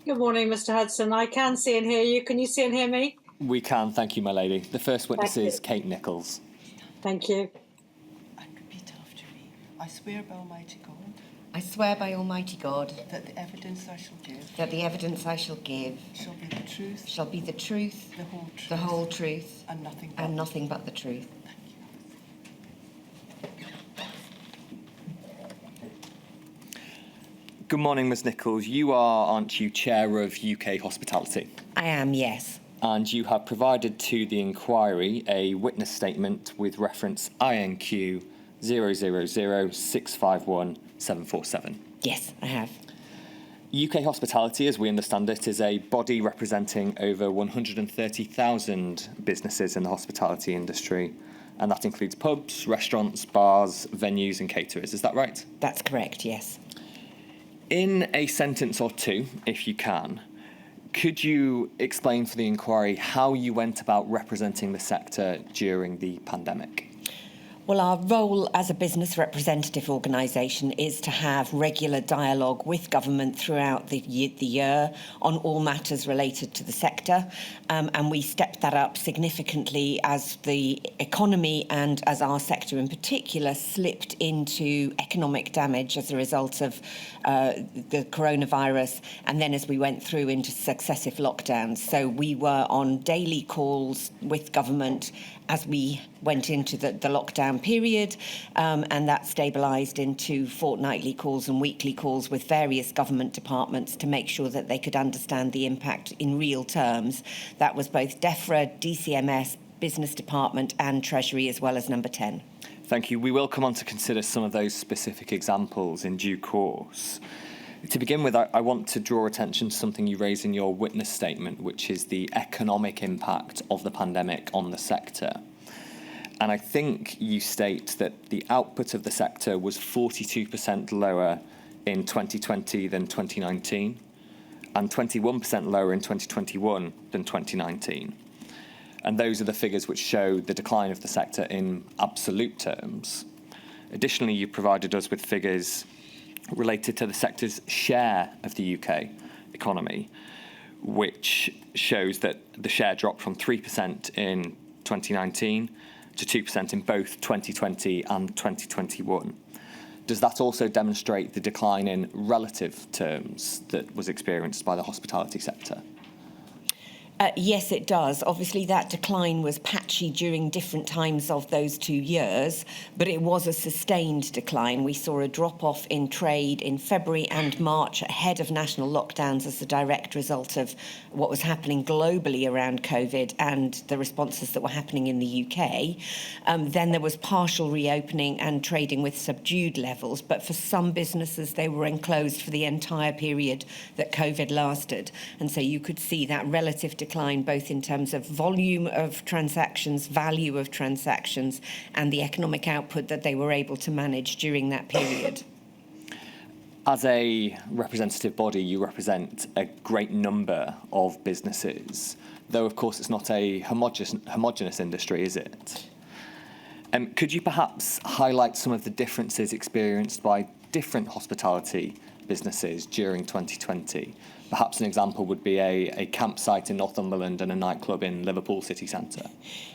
Good morning, Mr. Hudson. I can see and hear you. Can you see and hear me? We can, thank you, my lady. The first witness Thank is you. Kate Nichols. Thank you. And repeat after me. I swear by Almighty God I swear by Almighty God that the evidence I shall give that the evidence I shall give shall be the truth, shall be the truth, the whole truth, the whole truth, and nothing but and nothing but the truth. Good morning, Ms Nichols. You aren't you, Chair of UK Hospitality? I am, yes. And you have provided to the inquiry a witness statement with reference INQ 000651747. Yes, I have. UK Hospitality, as we understand it, is a body representing over 130,000 businesses in the hospitality industry, and that includes pubs, restaurants, bars, venues and caterers. Is that right? That's correct, yes. In a sentence or two, if you can, could you explain for the inquiry how you went about representing the sector during the pandemic? Well, our role as a business representative organisation is to have regular dialogue with government throughout the year on all matters related to the sector, and we stepped that up significantly as the economy and as our sector in particular slipped into economic damage as a result of the coronavirus, and then as we went through into successive lockdowns. So we were on daily calls with government as we went into the lockdown period, and that stabilised into fortnightly calls and weekly calls with various government departments to make sure that they could understand the impact in real terms. That was both DEFRA, DCMS, Business Department and Treasury, as well as Number 10. Thank you. We will come on to consider some of those specific examples in due course. To begin with, I want to draw attention to something you raise in your witness statement, which is the economic impact of the pandemic on the sector. And I think you state that the output of the sector was 42% lower in 2020 than 2019, and 21% lower in 2021 than 2019. And those are the figures which show the decline of the sector in absolute terms. Additionally, you provided us with figures related to the sector's share of the UK economy, which shows that the share dropped from 3% in 2019 to 2% in both 2020 and 2021. Does that also demonstrate the decline in relative terms that was experienced by the hospitality sector? Yes, it does. Obviously, that decline was patchy during different times of those 2 years, but it was a sustained decline. We saw a drop-off in trade in February and March ahead of national lockdowns as a direct result of what was happening globally around COVID and the responses that were happening in the UK. Then there was partial reopening and trading with subdued levels, but for some businesses, they were enclosed for the entire period that COVID lasted. And so you could see that relative decline both in terms of volume of transactions, value of transactions, and the economic output that they were able to manage during that period. As a representative body, you represent a great number of businesses, though, of course, it's not a homogenous industry, is it? Could you perhaps highlight some of the differences experienced by different hospitality businesses during 2020? Perhaps an example would be a campsite in Northumberland and a nightclub in Liverpool city centre.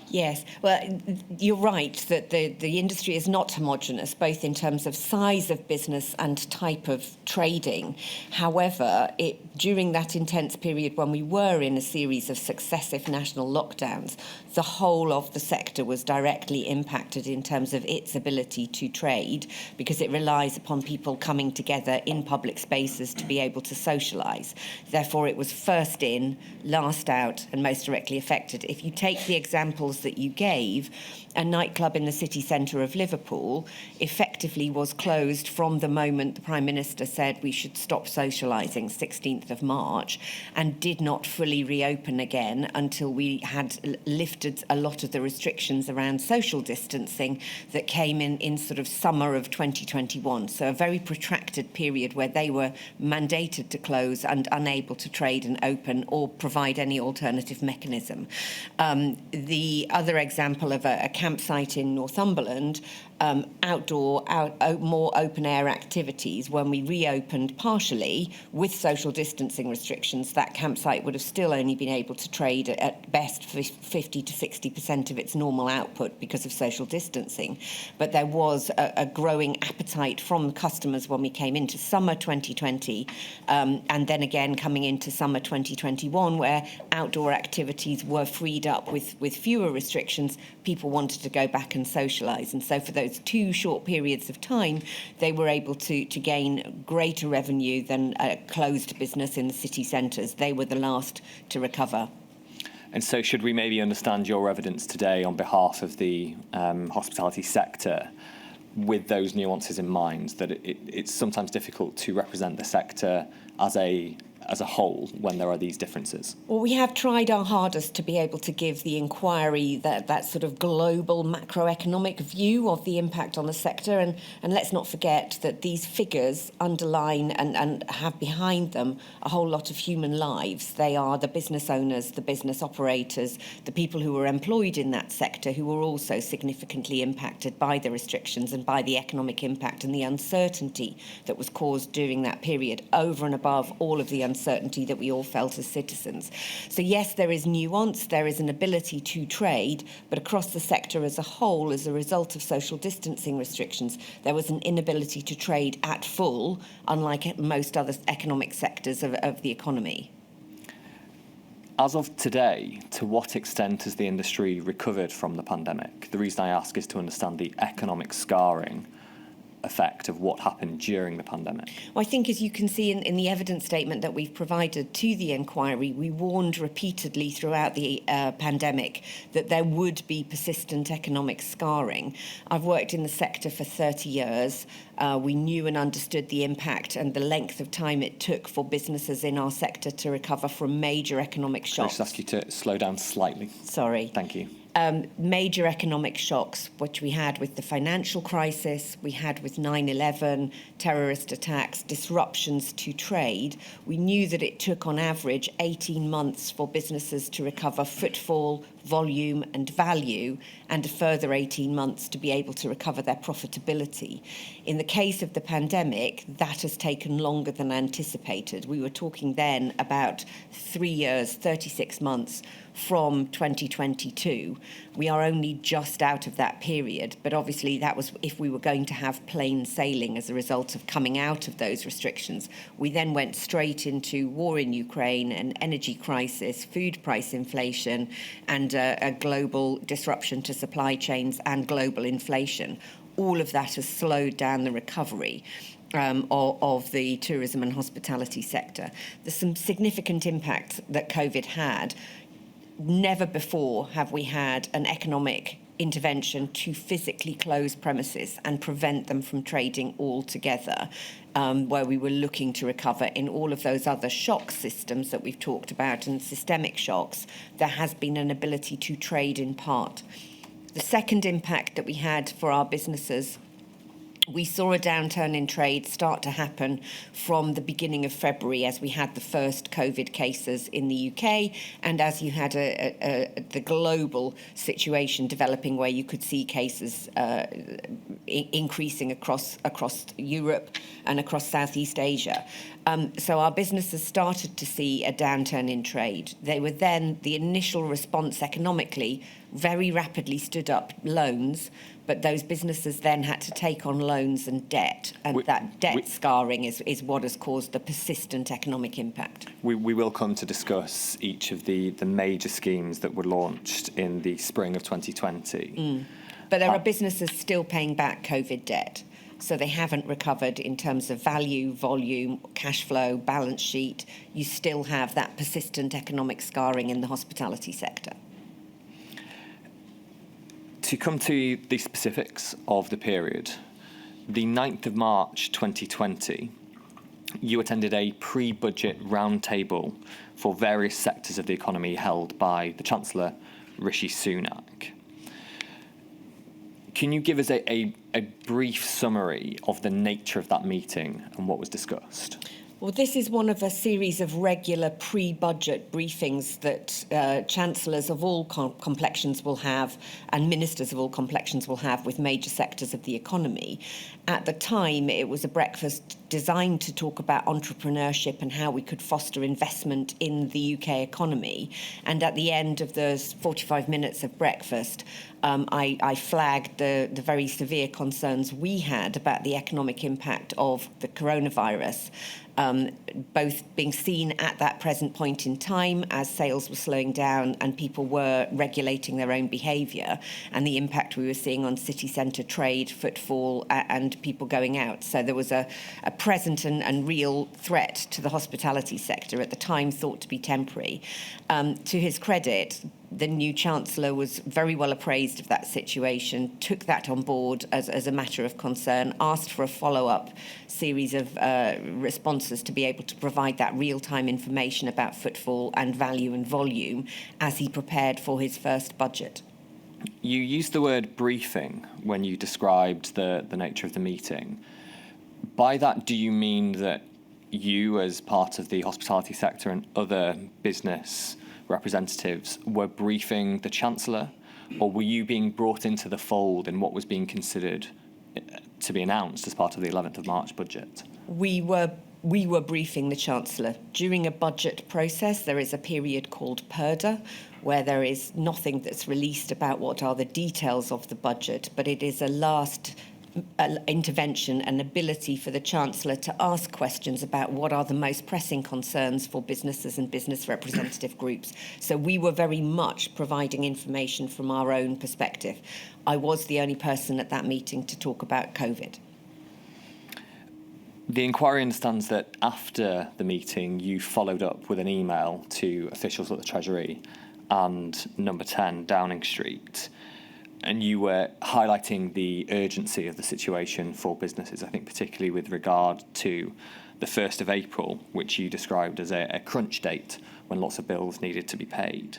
Yes, well, you're right that the industry is not homogenous, both in terms of size of business and type of trading. However, during that intense period when we were in a series of successive national lockdowns, the whole of the sector was directly impacted in terms of its ability to trade, because it relies upon people coming together in public spaces to be able to socialise. Therefore, it was first in, last out, and most directly affected. If you take the examples that you gave, a nightclub in the city centre of Liverpool effectively was closed from the moment the Prime Minister said we should stop socialising, 16th of March, and did not fully reopen again until we had lifted a lot of the restrictions around social distancing that came in sort of summer of 2021. So a very protracted period where they were mandated to close and unable to trade and open or provide any alternative mechanism. The other example of a campsite in Northumberland, outdoor more open air activities, when we reopened partially with social distancing restrictions, that campsite would have still only been able to trade at best 50 to 60% of its normal output because of social distancing. But there was a growing appetite from customers when we came into summer 2020, and then again coming into summer 2021, where outdoor activities were freed up with fewer restrictions. People wanted to go back and socialise, and so for those 2 short periods of time, they were able to gain greater revenue than a closed business in the city centres. They were the last to recover. And so should we maybe understand your evidence today on behalf of the hospitality sector with those nuances in mind, that it's sometimes difficult to represent the sector as a whole when there are these differences? Well, we have tried our hardest to be able to give the inquiry that sort of global macroeconomic view of the impact on the sector. And let's not forget that these figures underline and have behind them a whole lot of human lives. They are the business owners, the business operators, the people who were employed in that sector who were also significantly impacted by the restrictions and by the economic impact and the uncertainty that was caused during that period, over and above all of the uncertainty that we all felt as citizens. So yes, there is nuance, there is an ability to trade, but across the sector as a whole, as a result of social distancing restrictions, there was an inability to trade at full, unlike most other economic sectors of the economy. As of today, to what extent has the industry recovered from the pandemic? The reason I ask is to understand the economic scarring effect of what happened during the pandemic. Well, I think, as you can see in the evidence statement that we've provided to the inquiry, we warned repeatedly throughout the pandemic that there would be persistent economic scarring. I've worked in the sector for 30 years. We knew and understood the impact and the length of time it took for businesses in our sector to recover from major economic shocks. Can I just ask you to slow down slightly? Sorry. Thank you. Major economic shocks, which we had with the financial crisis, we had with 9/11, terrorist attacks, disruptions to trade. We knew that it took on average 18 months for businesses to recover footfall, volume and value, and a further 18 months to be able to recover their profitability. In the case of the pandemic, that has taken longer than anticipated. We were talking then about 3 years, 36 months from 2022. We are only just out of that period, but obviously that was if we were going to have plain sailing as a result of coming out of those restrictions. We then went straight into war in Ukraine, an energy crisis, food price inflation, and a global disruption to supply chains and global inflation. All of that has slowed down the recovery of the tourism and hospitality sector. There's some significant impacts that COVID had. Never before have we had an economic intervention to physically close premises and prevent them from trading altogether, where we were looking to recover in all of those other shock systems that we've talked about and systemic shocks. There has been an ability to trade in part. The second impact that we had for our businesses, we saw a downturn in trade start to happen from the beginning of February as we had the first COVID cases in the UK and as you had the global situation developing where you could see cases increasing across Europe and across Southeast Asia. So our businesses started to see a downturn in trade. They were then, the initial response economically, very rapidly stood up loans, but those businesses then had to take on loans and debt, and that debt scarring is what has caused the persistent economic impact. We will come to discuss each of the major schemes that were launched in the spring of 2020. But there are businesses still paying back COVID debt. So they haven't recovered in terms of value, volume, cash flow, balance sheet. You still have that persistent economic scarring in the hospitality sector. To come to the specifics of the period, the 9th of March 2020, you attended a pre-budget roundtable for various sectors of the economy held by the Chancellor, Rishi Sunak. Can you give us a brief summary of the nature of that meeting and what was discussed? Well, this is one of a series of regular pre-budget briefings that chancellors of all complexions will have and ministers of all complexions will have with major sectors of the economy. At the time, it was a breakfast designed to talk about entrepreneurship and how we could foster investment in the UK economy. And at the end of those 45 minutes of breakfast, I flagged the very severe concerns we had about the economic impact of the coronavirus, both being seen at that present point in time as sales were slowing down and people were regulating their own behaviour, and the impact we were seeing on city centre trade, footfall and people going out. So there was a present and real threat to the hospitality sector, at the time thought to be temporary. To his credit, the new Chancellor was very well appraised of that situation, took that on board as a matter of concern, asked for a follow-up series of responses to be able to provide that real-time information about footfall and value and volume as he prepared for his first budget. You used the word briefing when you described the nature of the meeting. By that, do you mean that you, as part of the hospitality sector and other business representatives, were briefing the Chancellor, or were you being brought into the fold in what was being considered to be announced as part of the 11th of March budget? We were briefing the Chancellor. During a budget process, there is a period called purdah, where there is nothing that's released about what are the details of the budget, but it is a last intervention and ability for the Chancellor to ask questions about what are the most pressing concerns for businesses and business representative groups. So we were very much providing information from our own perspective. I was the only person at that meeting to talk about COVID. The inquiry understands that after the meeting, you followed up with an email to officials at the Treasury and Number 10 Downing Street, and you were highlighting the urgency of the situation for businesses, I think particularly with regard to the 1st of April, which you described as a crunch date when lots of bills needed to be paid.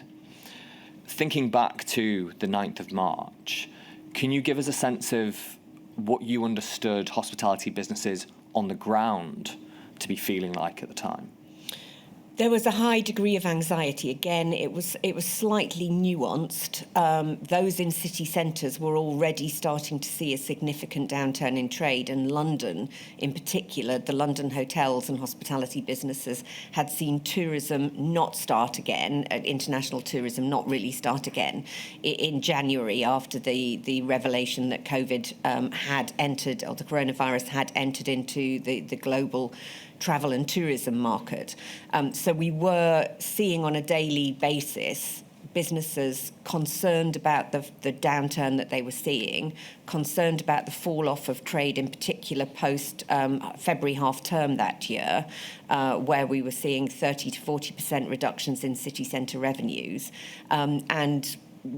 Thinking back to the 9th of March, can you give us a sense of what you understood hospitality businesses on the ground to be feeling like at the time? There was a high degree of anxiety. Again, it was slightly nuanced. Those in city centres were already starting to see a significant downturn in trade, and London, in particular, the London hotels and hospitality businesses had seen tourism not start again, international tourism not really start again, in January after the revelation that COVID had entered, or the coronavirus had entered into the global travel and tourism market. So we were seeing on a daily basis businesses concerned about the downturn that they were seeing, concerned about the fall off of trade, in particular post February half term that year, where we were seeing 30 to 40% reductions in city centre revenues, and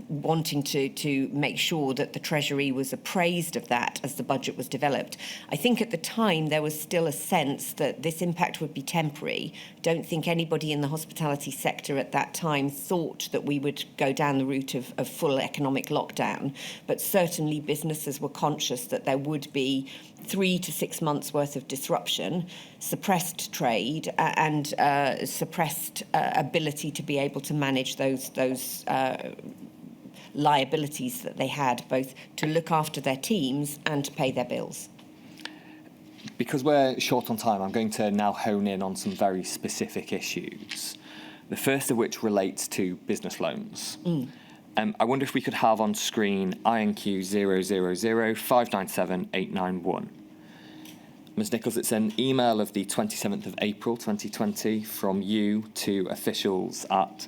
wanting to make sure that the Treasury was appraised of that as the budget was developed. I think at the time there was still a sense that this impact would be temporary. Don't think anybody in the hospitality sector at that time thought that we would go down the route of full economic lockdown, but certainly businesses were conscious that there would be 3 to 6 months worth of disruption, suppressed trade and suppressed ability to be able to manage those liabilities that they had, both to look after their teams and to pay their bills. Because we're short on time, I'm going to now hone in on some very specific issues. The first of which relates to business loans. I wonder if we could have on screen INQ 000597891. Ms Nichols, it's an email of the 27th of April 2020 from you to officials at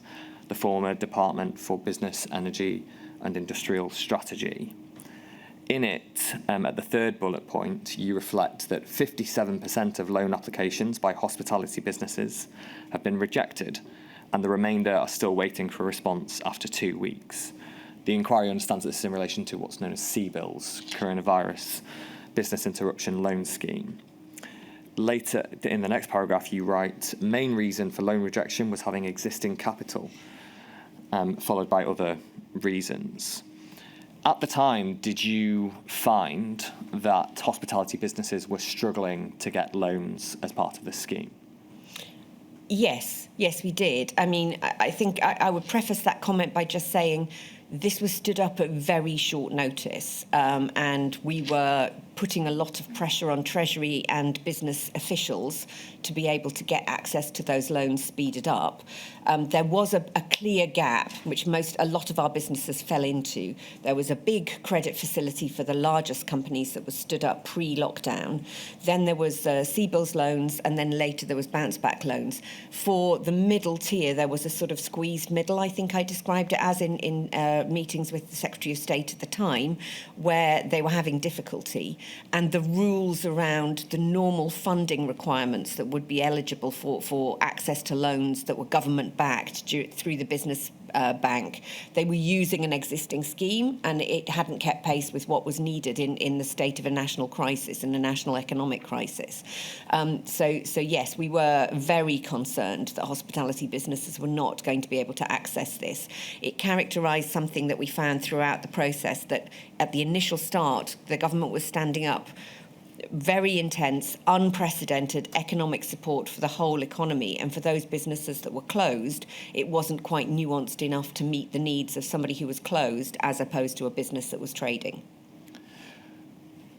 the former Department for Business, Energy and Industrial Strategy. In it, at the third bullet point, you reflect that 57% of loan applications by hospitality businesses have been rejected, and the remainder are still waiting for a response after 2 weeks. The inquiry understands this in relation to what's known as CBILS, Coronavirus Business Interruption Loan Scheme. Later, in the next paragraph, you write, main reason for loan rejection was having existing capital, followed by other reasons. At the time, did you find that hospitality businesses were struggling to get loans as part of this scheme? Yes, we did. I mean, I think I would preface that comment by just saying this was stood up at very short notice, and we were putting a lot of pressure on Treasury and business officials to be able to get access to those loans speeded up. There was a clear gap, which a lot of our businesses fell into. There was a big credit facility for the largest companies that was stood up pre-lockdown. Then there was CBILS loans, and then later there was bounce back loans. For the middle tier, there was a sort of squeezed middle, I think I described it as in meetings with the Secretary of State at the time, where they were having difficulty. And the rules around the normal funding requirements that would be eligible for access to loans that were government-backed through the business bank, they were using an existing scheme, and it hadn't kept pace with what was needed in the state of a national crisis and a national economic crisis. So yes, we were very concerned that hospitality businesses were not going to be able to access this. It characterised something that we found throughout the process, that at the initial start, the government was standing up very intense, unprecedented economic support for the whole economy, and for those businesses that were closed, it wasn't quite nuanced enough to meet the needs of somebody who was closed as opposed to a business that was trading.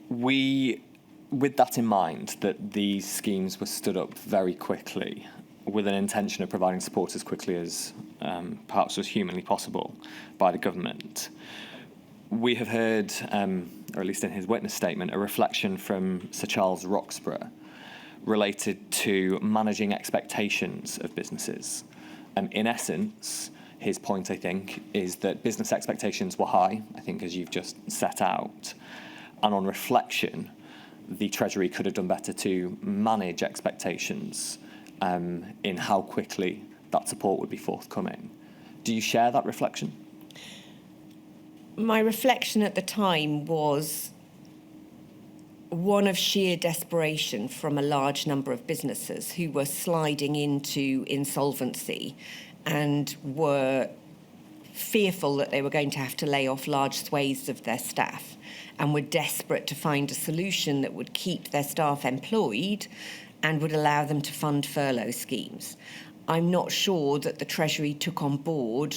With that in mind, that these schemes were stood up very quickly with an intention of providing support as quickly as perhaps was humanly possible by the government, we have heard, or at least in his witness statement, a reflection from Sir Charles Roxburgh related to managing expectations of businesses. In essence, his point, I think, is that business expectations were high, I think, as you've just set out. And on reflection, the Treasury could have done better to manage expectations in how quickly that support would be forthcoming. Do you share that reflection? My reflection at the time was one of sheer desperation from a large number of businesses who were sliding into insolvency and were fearful that they were going to have to lay off large swathes of their staff, and were desperate to find a solution that would keep their staff employed and would allow them to fund furlough schemes. I'm not sure that the Treasury took on board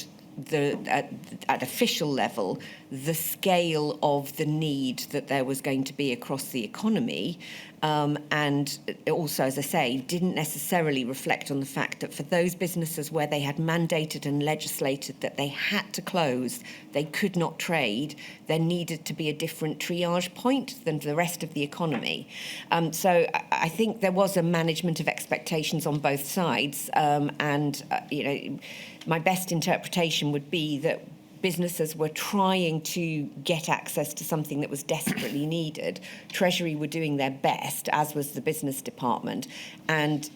at official level the scale of the need that there was going to be across the economy, and also, as I say, didn't necessarily reflect on the fact that for those businesses where they had mandated and legislated that they had to close, they could not trade, there needed to be a different triage point than the rest of the economy. So I think there was a management of expectations on both sides, my best interpretation would be that businesses were trying to get access to something that was desperately needed. Treasury were doing their best, as was the business department, and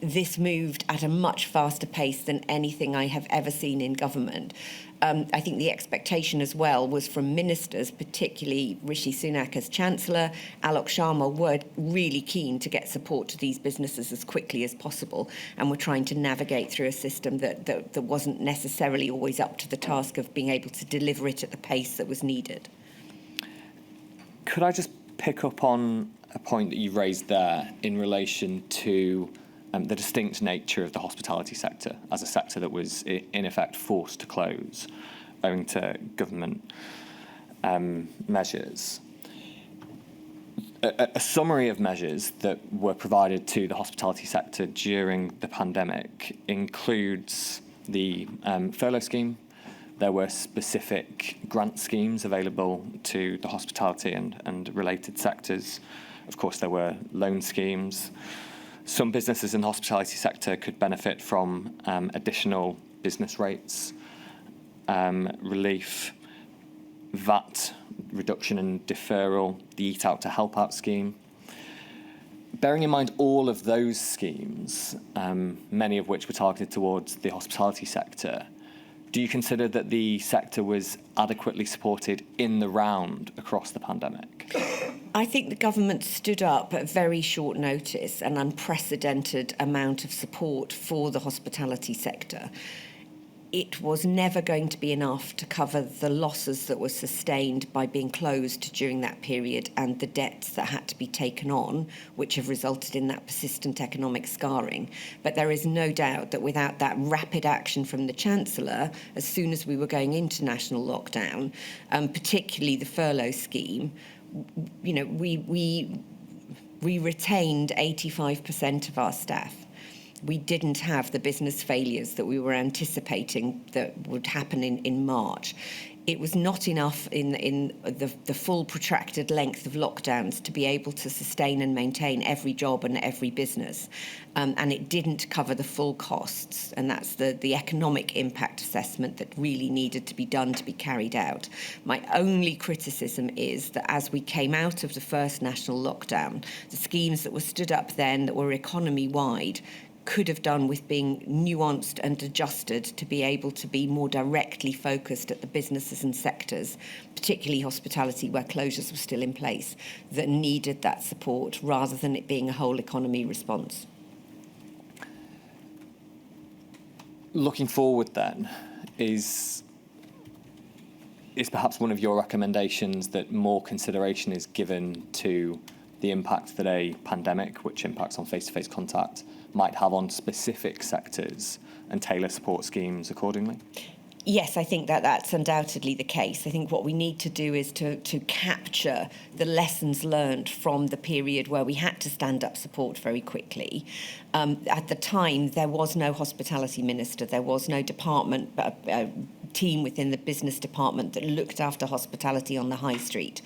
this moved at a much faster pace than anything I have ever seen in government. I think the expectation as well was from ministers, particularly Rishi Sunak as Chancellor. Alok Sharma were really keen to get support to these businesses as quickly as possible, and were trying to navigate through a system that wasn't necessarily always up to the task of being able to deliver it at the pace that was needed. Could I just pick up on a point that you raised there in relation to the distinct nature of the hospitality sector as a sector that was, in effect, forced to close owing to government measures? A summary of measures that were provided to the hospitality sector during the pandemic includes the furlough scheme. There were specific grant schemes available to the hospitality and related sectors. Of course, there were loan schemes. Some businesses in the hospitality sector could benefit from additional business rates, relief, VAT reduction and deferral, the Eat Out to Help Out scheme. Bearing in mind all of those schemes, many of which were targeted towards the hospitality sector, do you consider that the sector was adequately supported in the round across the pandemic? I think the government stood up at very short notice an unprecedented amount of support for the hospitality sector. it was never going to be enough to cover the losses that were sustained by being closed during that period and the debts that had to be taken on, which have resulted in that persistent economic scarring. But there is no doubt that without that rapid action from the Chancellor, as soon as we were going into national lockdown, particularly the furlough scheme, you know, we retained 85% of our staff. We didn't have the business failures that we were anticipating that would happen in March. It was not enough in the full protracted length of lockdowns to be able to sustain and maintain every job and every business. And it didn't cover the full costs. And that's the economic impact assessment that really needed to be done to be carried out. My only criticism is that as we came out of the first national lockdown, the schemes that were stood up then that were economy-wide could have done with being nuanced and adjusted to be able to be more directly focused at the businesses and sectors, particularly hospitality where closures were still in place, that needed that support rather than it being a whole economy response. Looking forward then, is perhaps one of your recommendations that more consideration is given to the impact that a pandemic, which impacts on face-to-face contact, might have on specific sectors and tailor support schemes accordingly? Yes, I think that that's undoubtedly the case. I think what we need to do is to capture the lessons learned from the period where we had to stand up support very quickly. At the time, there was no hospitality minister, there was no department team within the business department that looked after hospitality on the high street.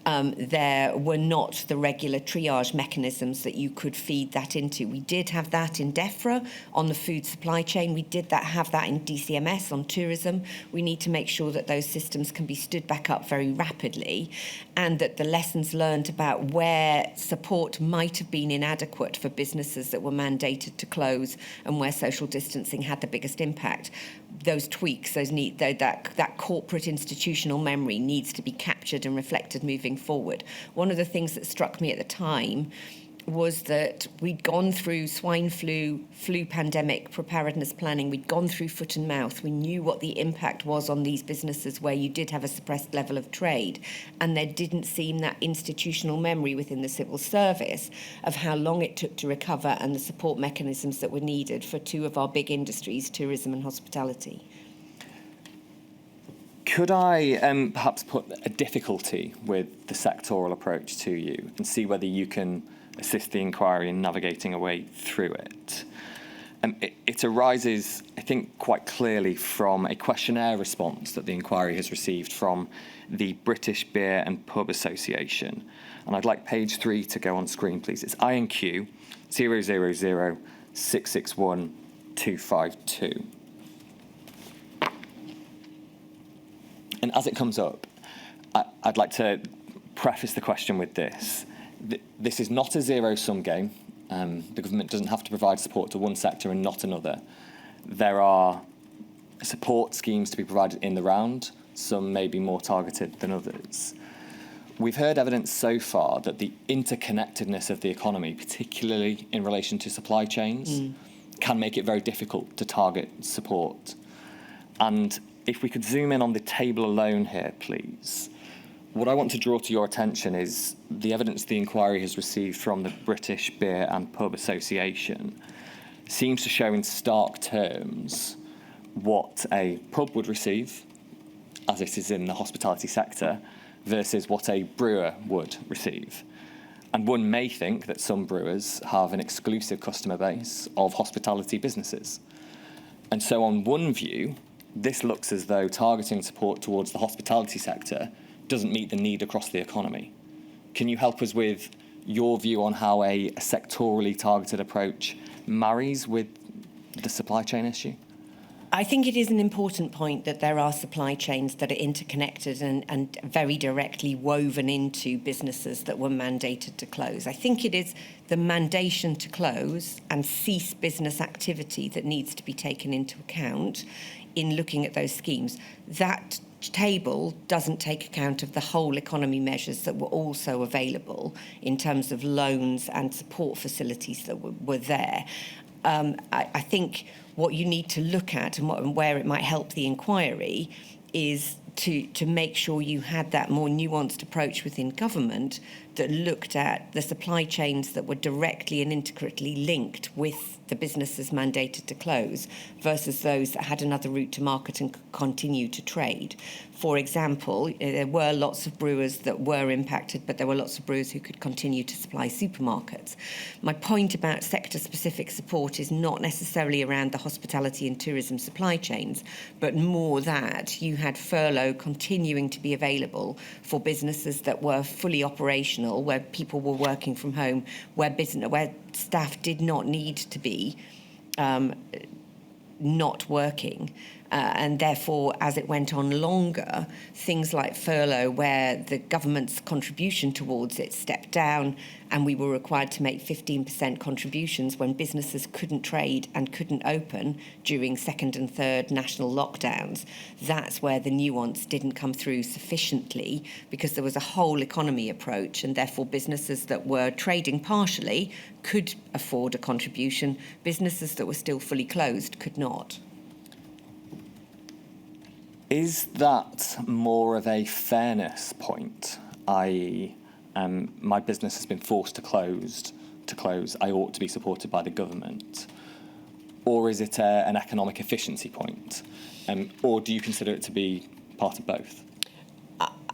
There were not the regular triage mechanisms that you could feed that into. We did have that in DEFRA on the food supply chain. We did have that in DCMS on tourism. We need to make sure that those systems can be stood back up very rapidly, and that the lessons learned about where support might have been inadequate for businesses that were mandated to close and where social distancing had the biggest impact, those tweaks, that corporate institutional memory needs to be captured and reflected moving forward. One of the things that struck me at the time was that we'd gone through swine flu pandemic preparedness planning, we'd gone through foot and mouth, we knew what the impact was on these businesses where you did have a suppressed level of trade, and there didn't seem that institutional memory within the civil service of how long it took to recover and the support mechanisms that were needed for two of our big industries, tourism and hospitality. Could I perhaps put a difficulty with the sectoral approach to you and see whether you can assist the inquiry in navigating a way through it? It arises, I think, quite clearly from a questionnaire response that the inquiry has received from the British Beer and Pub Association. And I'd like page 3 to go on screen, please. It's INQ 000661252. And as it comes up, I'd like to preface the question with this. This is not a zero-sum game. The government doesn't have to provide support to one sector and not another. There are support schemes to be provided in the round. Some may be more targeted than others. We've heard evidence so far that the interconnectedness of the economy, particularly in relation to supply chains, can make it very difficult to target support. And if we could zoom in on the table alone here, please. What I want to draw to your attention is the evidence the inquiry has received from the British Beer and Pub Association seems to show in stark terms what a pub would receive, as it is in the hospitality sector, versus what a brewer would receive. And one may think that some brewers have an exclusive customer base of hospitality businesses. And so on one view, this looks as though targeting support towards the hospitality sector doesn't meet the need across the economy. Can you help us with your view on how a sectorally targeted approach marries with the supply chain issue? I think it is an important point that there are supply chains that are interconnected and very directly woven into businesses that were mandated to close. I think it is the mandation to close and cease business activity that needs to be taken into account in looking at those schemes. That table doesn't take account of the whole economy measures that were also available in terms of loans and support facilities that were there. I think What you need to look at and where it might help the inquiry is to make sure you had that more nuanced approach within government that looked at the supply chains that were directly and intricately linked with the businesses mandated to close versus those that had another route to market and could continue to trade. For example, there were lots of brewers that were impacted, but there were lots of brewers who could continue to supply supermarkets. My point about sector-specific support is not necessarily around the hospitality and tourism supply chains, but more that you had furlough continuing to be available for businesses that were fully operational, where people were working from home, where staff did not need to be not working. And therefore, as it went on longer, things like furlough, where the government's contribution towards it stepped down and we were required to make 15% contributions when businesses couldn't trade and couldn't open during second and third national lockdowns, that's where the nuance didn't come through sufficiently, because there was a whole economy approach, and therefore businesses that were trading partially could afford a contribution. Businesses that were still fully closed could not. Is that more of a fairness point, i.e., my business has been forced to close, I ought to be supported by the government? Or is it an economic efficiency point? Or do you consider it to be part of both?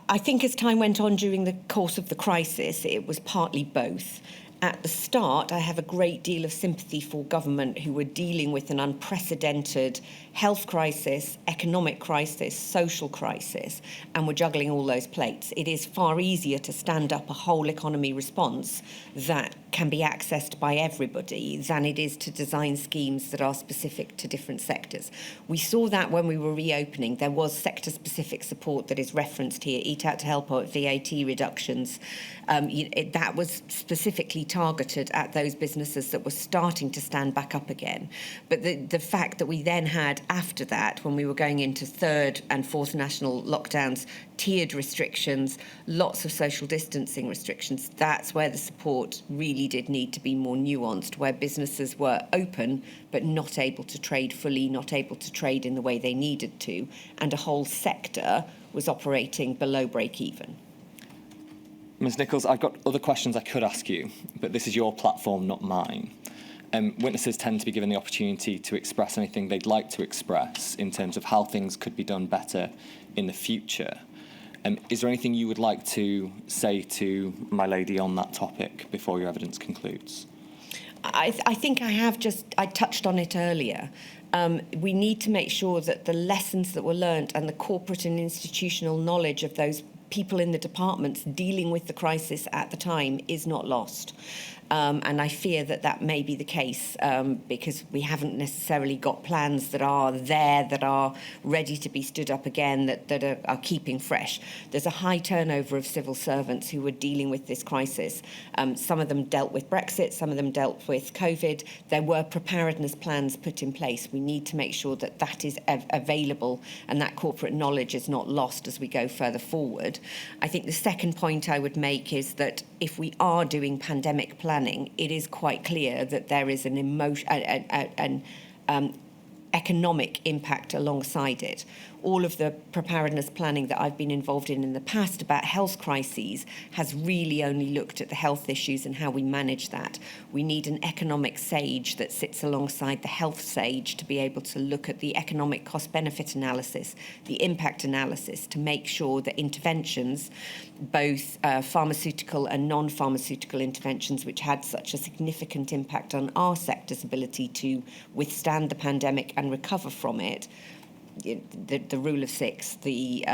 I think as time went on during the course of the crisis, it was partly both. At the start, I have a great deal of sympathy for government who were dealing with an unprecedented health crisis, economic crisis, social crisis, and were juggling all those plates. It is far easier to stand up a whole economy response that can be accessed by everybody than it is to design schemes that are specific to different sectors. We saw that when we were reopening. There was sector-specific support that is referenced here, Eat Out to Help, VAT reductions. That was specifically targeted at those businesses that were starting to stand back up again. But the fact that we then had, after that, when we were going into third and fourth national lockdowns, tiered restrictions, lots of social distancing restrictions, that's where the support really did need to be more nuanced, where businesses were open but not able to trade fully, not able to trade in the way they needed to, and a whole sector was operating below break even. Ms Nicholls, I've got other questions I could ask you, but this is your platform, not mine. Witnesses tend to be given the opportunity to express anything they'd like to express in terms of how things could be done better in the future. Is there anything you would like to say to my lady on that topic before your evidence concludes? I think I touched on it earlier. We need to make sure that the lessons that were learnt and the corporate and institutional knowledge of those people in the departments dealing with the crisis at the time is not lost. And I fear that may be the case because we haven't necessarily got plans that are there, that are ready to be stood up again, that are keeping fresh. There's a high turnover of civil servants who were dealing with this crisis. Some of them dealt with Brexit, some of them dealt with COVID. There were preparedness plans put in place. We need to make sure that is available and that corporate knowledge is not lost as we go further forward. I think the second point I would make is that if we are doing pandemic planning, it is quite clear that there is an economic impact alongside it. All of the preparedness planning that I've been involved in the past about health crises has really only looked at the health issues and how we manage that. We need an economic sage that sits alongside the health sage to be able to look at the economic cost-benefit analysis, the impact analysis, to make sure that interventions, both pharmaceutical and non-pharmaceutical interventions, which had such a significant impact on our sector's ability to withstand the pandemic and recover from it, the rule of six, the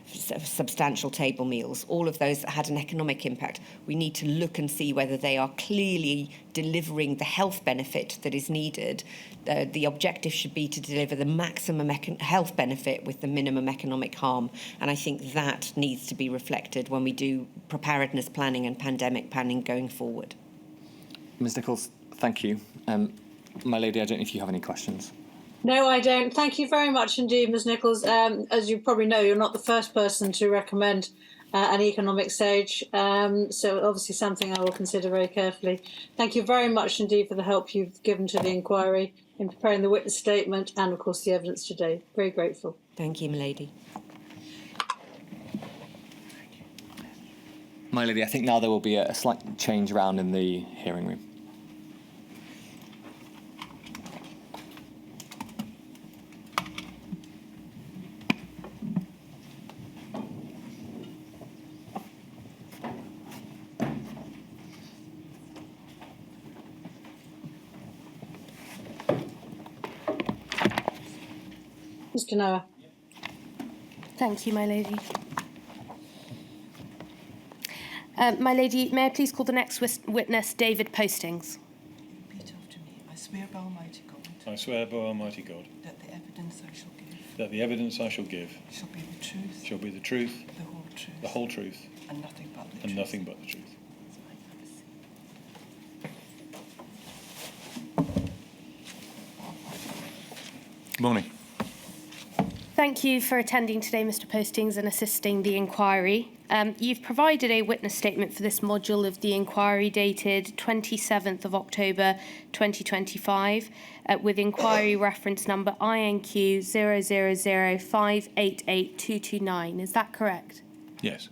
substantial table meals, all of those that had an economic impact. We need to look and see whether they are clearly delivering the health benefit that is needed. The objective should be to deliver the maximum health benefit with the minimum economic harm. And I think that needs to be reflected when we do preparedness planning and pandemic planning going forward. Ms Nicholls, thank you. My lady, I don't know if you have any questions. No, I don't. Thank you very much indeed, Ms Nicholls. As you probably know, you're not the first person to recommend an economic sage, so obviously something I will consider very carefully. Thank you very much indeed for the help you've given to the inquiry, in preparing the witness statement and, of course, the evidence today. Very grateful. Thank you, milady. My Lady, I think now there will be a slight change around in the hearing room. Mr. Noah. Thank you, my lady. My lady, may I please call the next witness, David Postings? Repeat after me. I swear by Almighty God I swear by Almighty God that the evidence I shall give that the evidence I shall give shall be the truth, shall be the truth, the whole truth, the whole truth, and nothing but the and truth. nothing but the truth. Good morning. Thank you for attending today, Mr. Postings, and assisting the inquiry. You've provided a witness statement for this module of the inquiry dated 27th of October 2025 with inquiry reference number INQ 000588229. Is that correct? Yes,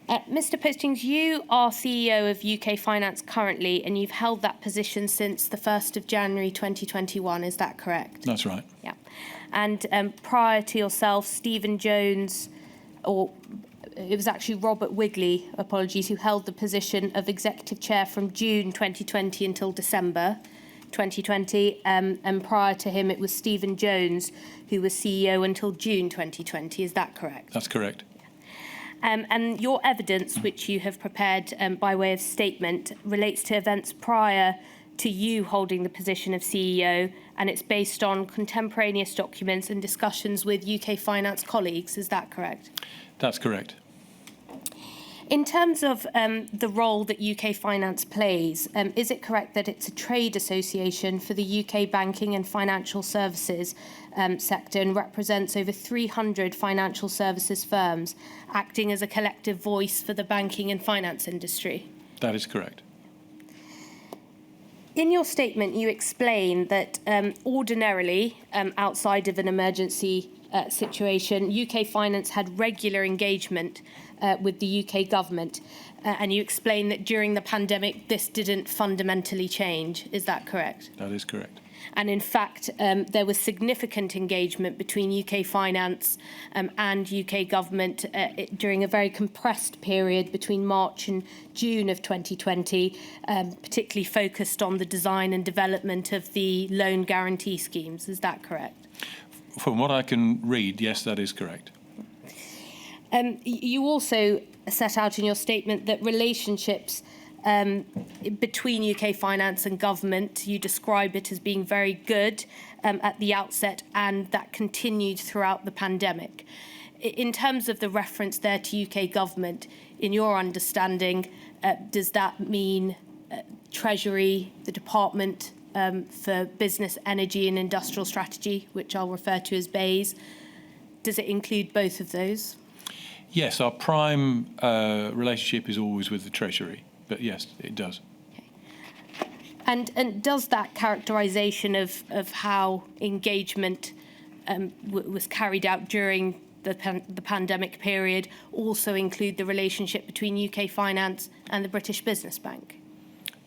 Mr. Postings, you are CEO of UK Finance currently, and you've held that position since the 1st of January 2021. Is that correct? that's right. Yeah. And prior to yourself, Stephen Jones, or it was actually Robert Wigley, apologies, who held the position of Executive Chair from June 2020 until December 2020. And prior to him, it was Stephen Jones, who was CEO until June 2020. Is that correct? That's correct. And your evidence, which you have prepared by way of statement, relates to events prior to you holding the position of CEO, and it's based on contemporaneous documents and discussions with UK Finance colleagues. Is that correct? That's correct. In terms of the role that UK Finance plays, is it correct that it's a trade association for the UK banking and financial services sector and represents over 300 financial services firms, acting as a collective voice for the banking and finance industry? That is correct. In your statement, you explain that ordinarily, outside of an emergency situation, UK Finance had regular engagement with the UK government. And you explain that during the pandemic, this didn't fundamentally change. Is that correct? That is correct. And in fact, there was significant engagement between UK Finance and UK government during a very compressed period between March and June of 2020, particularly focused on the design and development of the loan guarantee schemes. Is that correct? From what I can read, yes, that is correct. You also set out in your statement that relationships between UK Finance and government, you describe it as being very good at the outset, and that continued throughout the pandemic. In terms of the reference there to UK government, in your understanding, does that mean Treasury, the Department for Business, Energy and Industrial Strategy, which I'll refer to as BEIS? Does it include both of those? Yes, our prime relationship is always with the Treasury, but yes, it does. Okay. And does that characterisation of how engagement was carried out during the pandemic period also include the relationship between UK Finance and the British Business Bank?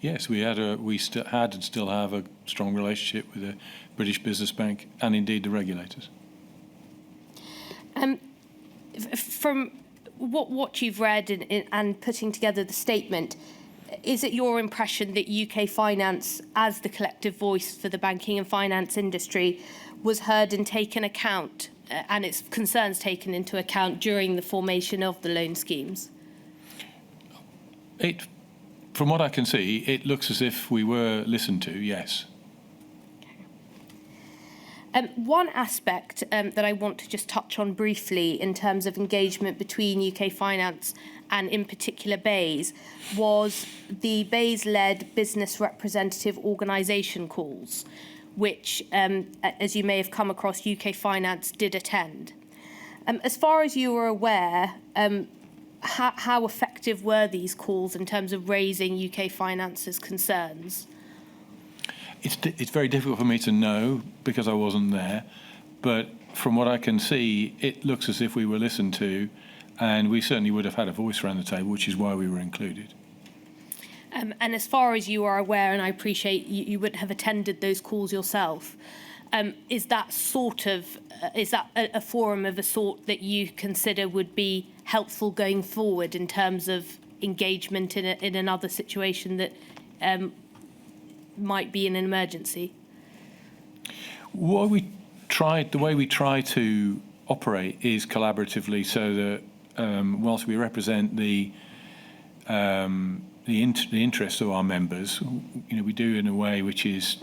Yes, we had and still have a strong relationship with the British Business Bank and indeed the regulators. From what you've read and putting together the statement, is it your impression that UK Finance, as the collective voice for the banking and finance industry, was heard and taken account, and its concerns taken into account during the formation of the loan schemes? From what I can see, it looks as if we were listened to, yes. One aspect that I want to just touch on briefly in terms of engagement between UK Finance and in particular BEIS was the BEIS-led business representative organisation calls, which, as you may have come across, UK Finance did attend. As far as you were aware, how effective were these calls in terms of raising UK Finance's concerns? It's very difficult for me to know because I wasn't there, but from what I can see, it looks as if we were listened to, and we certainly would have had a voice around the table, which is why we were included. And as far as you are aware, and I appreciate you wouldn't have attended those calls yourself, is that a forum of a sort that you consider would be helpful going forward in terms of engagement in another situation that might be in an emergency? The way we try to operate is collaboratively, so that whilst we represent the interests of our members, we do in a way which is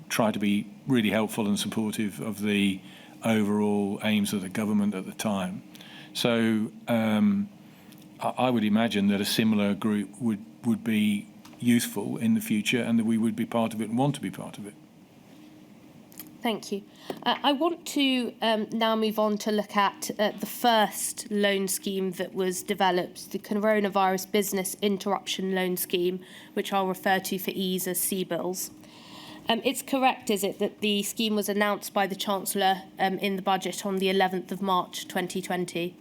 try to be really helpful and supportive of the overall aims of the government at the time. So I would imagine that a similar group would be useful in the future, and that we would be part of it and want to be part of it. Thank you. I want to now move on to look at the first loan scheme that was developed, the Coronavirus Business Interruption Loan Scheme, which I'll refer to for ease as CBILS. It's correct, is it, that the scheme was announced by the Chancellor in the budget on the 11th of March 2020?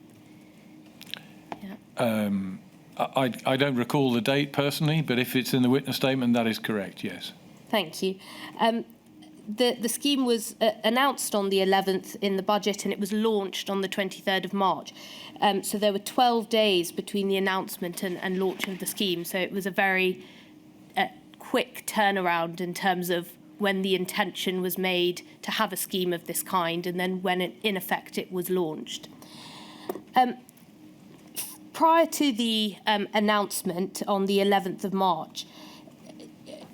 I don't recall the date personally, but if it's in the witness statement, that is correct, yes. Thank you. The scheme was announced on the 11th in the budget, and it was launched on the 23rd of March. So there were 12 days between the announcement and launch of the scheme. So it was a very quick turnaround in terms of when the intention was made to have a scheme of this kind, and then when in effect it was launched. Prior to the announcement on the 11th of March,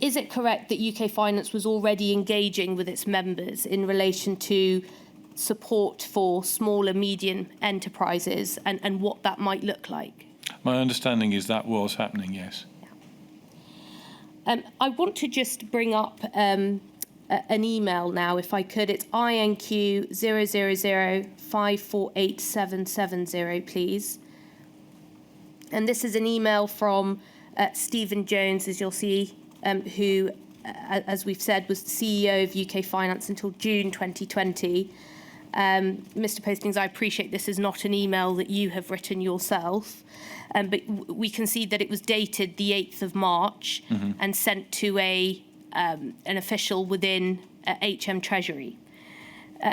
is it correct that UK Finance was already engaging with its members in relation to support for small and medium enterprises and what that might look like? My understanding is that was happening, yes. I want to just bring up an email now, if I could. It's INQ 000548770, please. And this is an email from Stephen Jones, as you'll see, who, as we've said, was the CEO of UK Finance until June 2020. Mr. Postings, I appreciate this is not an email that you have written yourself, but we can see that it was dated the 8th of March and sent to an official within HM Treasury.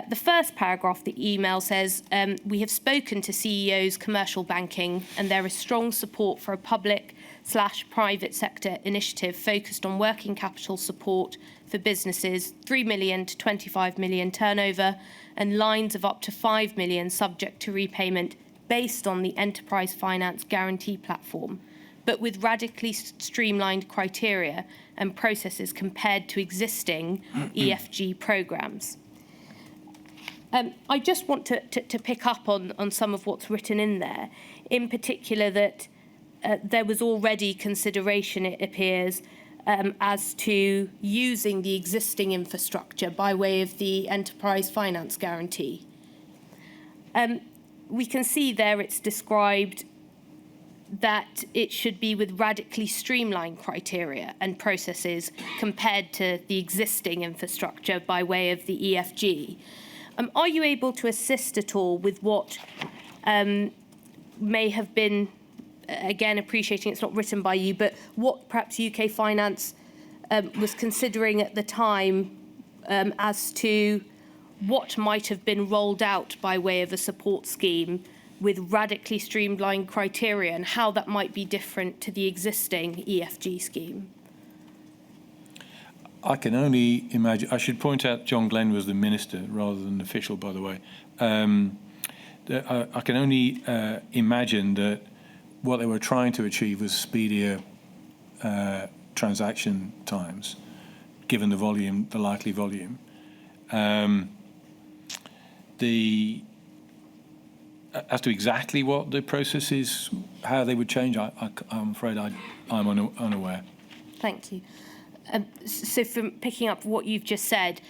The first paragraph of the email says, we have spoken to CEOs commercial banking, and there is strong support for a public/private sector initiative focused on working capital support for businesses 3 million to 25 million turnover and lines of up to 5 million subject to repayment based on the Enterprise Finance Guarantee Platform, but with radically streamlined criteria and processes compared to existing EFG programmes. I just want to pick up on some of what's written in there, in particular that there was already consideration, it appears, as to using the existing infrastructure by way of the Enterprise Finance Guarantee. We can see there it's described that it should be with radically streamlined criteria and processes compared to the existing infrastructure by way of the EFG. Are you able to assist at all with what may have been, again, appreciating it's not written by you, but what perhaps UK Finance was considering at the time as to what might have been rolled out by way of a support scheme with radically streamlined criteria and how that might be different to the existing EFG scheme? I can only imagine. I should point out John Glenn was the minister rather than official, by the way. I can only imagine that what they were trying to achieve was speedier transaction times, given the volume, the likely volume. As to exactly what the process is, how they would change, I'm afraid I'm unaware. Thank you. So from picking up what you've just said,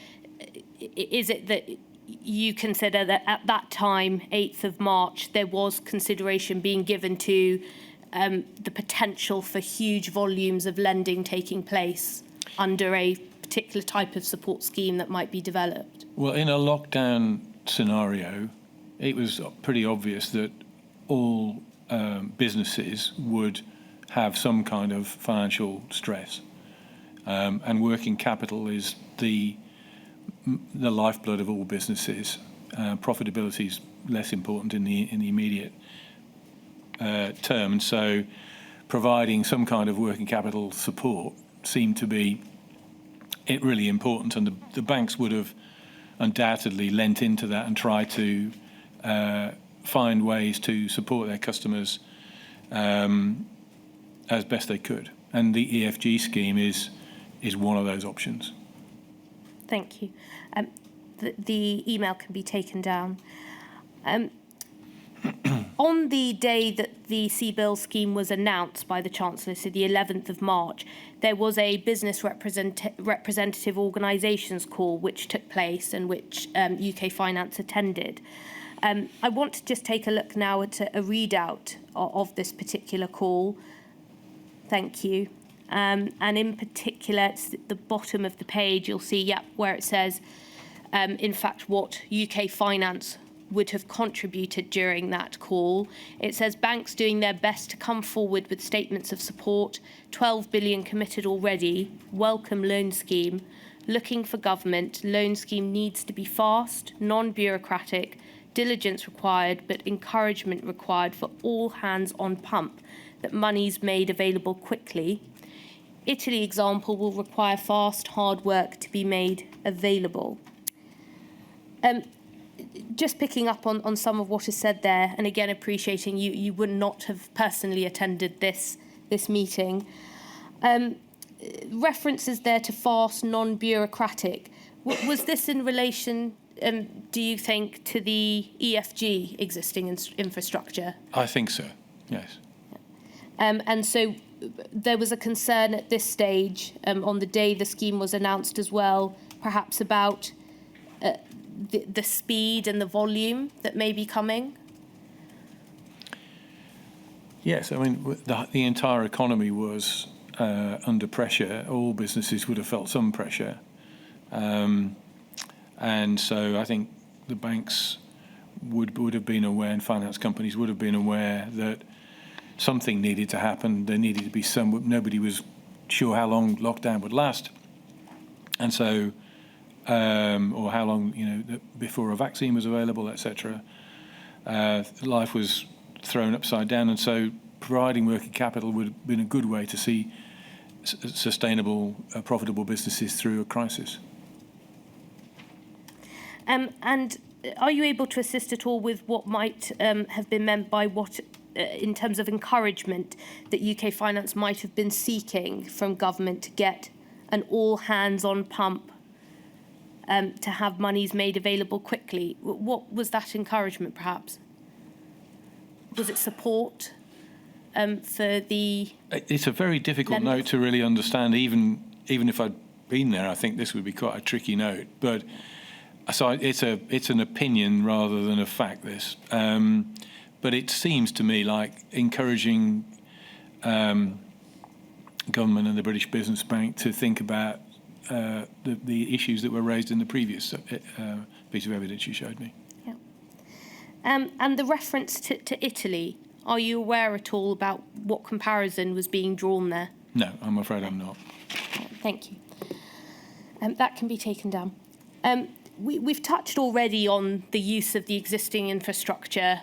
is it that you consider that at that time, 8th of March, there was consideration being given to the potential for huge volumes of lending taking place under a particular type of support scheme that might be developed? Well, in a lockdown scenario, it was pretty obvious that all businesses would have some kind of financial stress, and working capital is the lifeblood of all businesses. Profitability is less important in the immediate term, and so providing some kind of working capital support seemed to be really important, and the banks would have undoubtedly lent into that and tried to find ways to support their customers as best they could. And the EFG scheme is one of those options. Thank you. The email can be taken down. On the day that the CBILS scheme was announced by the Chancellor, so the 11th of March, there was a business representative organisations call which took place and which UK Finance attended. I want to just take a look now at a readout of this particular call. Thank you. And in particular, it's at the bottom of the page, you'll see, where it says, in fact, what UK Finance would have contributed during that call. It says banks doing their best to come forward with statements of support, 12 billion committed already, welcome loan scheme, looking for government, loan scheme needs to be fast, non-bureaucratic, diligence required, but encouragement required for all hands on pump, that money's made available quickly. Italy example will require fast, hard work to be made available. Just picking up on some of what is said there, and again appreciating you would not have personally attended this meeting. References there to fast, non-bureaucratic. Was this in relation, do you think, to the EFG existing infrastructure? I think so, yes. And so there was a concern at this stage, on the day the scheme was announced as well, perhaps about the speed and the volume that may be coming? Yes, I mean, the entire economy was under pressure. All businesses would have felt some pressure. And so I think the banks would have been aware, and finance companies would have been aware that something needed to happen. There needed to be nobody was sure how long lockdown would last. And so, or how long, before a vaccine was available, etc. Life was thrown upside down, and so providing working capital would have been a good way to see sustainable, profitable businesses through a crisis. And are you able to assist at all with what might have been meant by what, in terms of encouragement, that UK Finance might have been seeking from government to get an all-hands-on pump to have monies made available quickly? What was that encouragement, perhaps? Was it support for the... It's a very difficult note to really understand. Even if I'd been there, I think this would be quite a tricky note. But so it's an opinion rather than a fact, this. But it seems to me like encouraging government and the British Business Bank to think about the issues that were raised in the previous piece of evidence you showed me. Yeah. And the reference to Italy, are you aware at all about what comparison was being drawn there? No, I'm afraid I'm not. Thank you. That can be taken down. We've touched already on the use of the existing infrastructure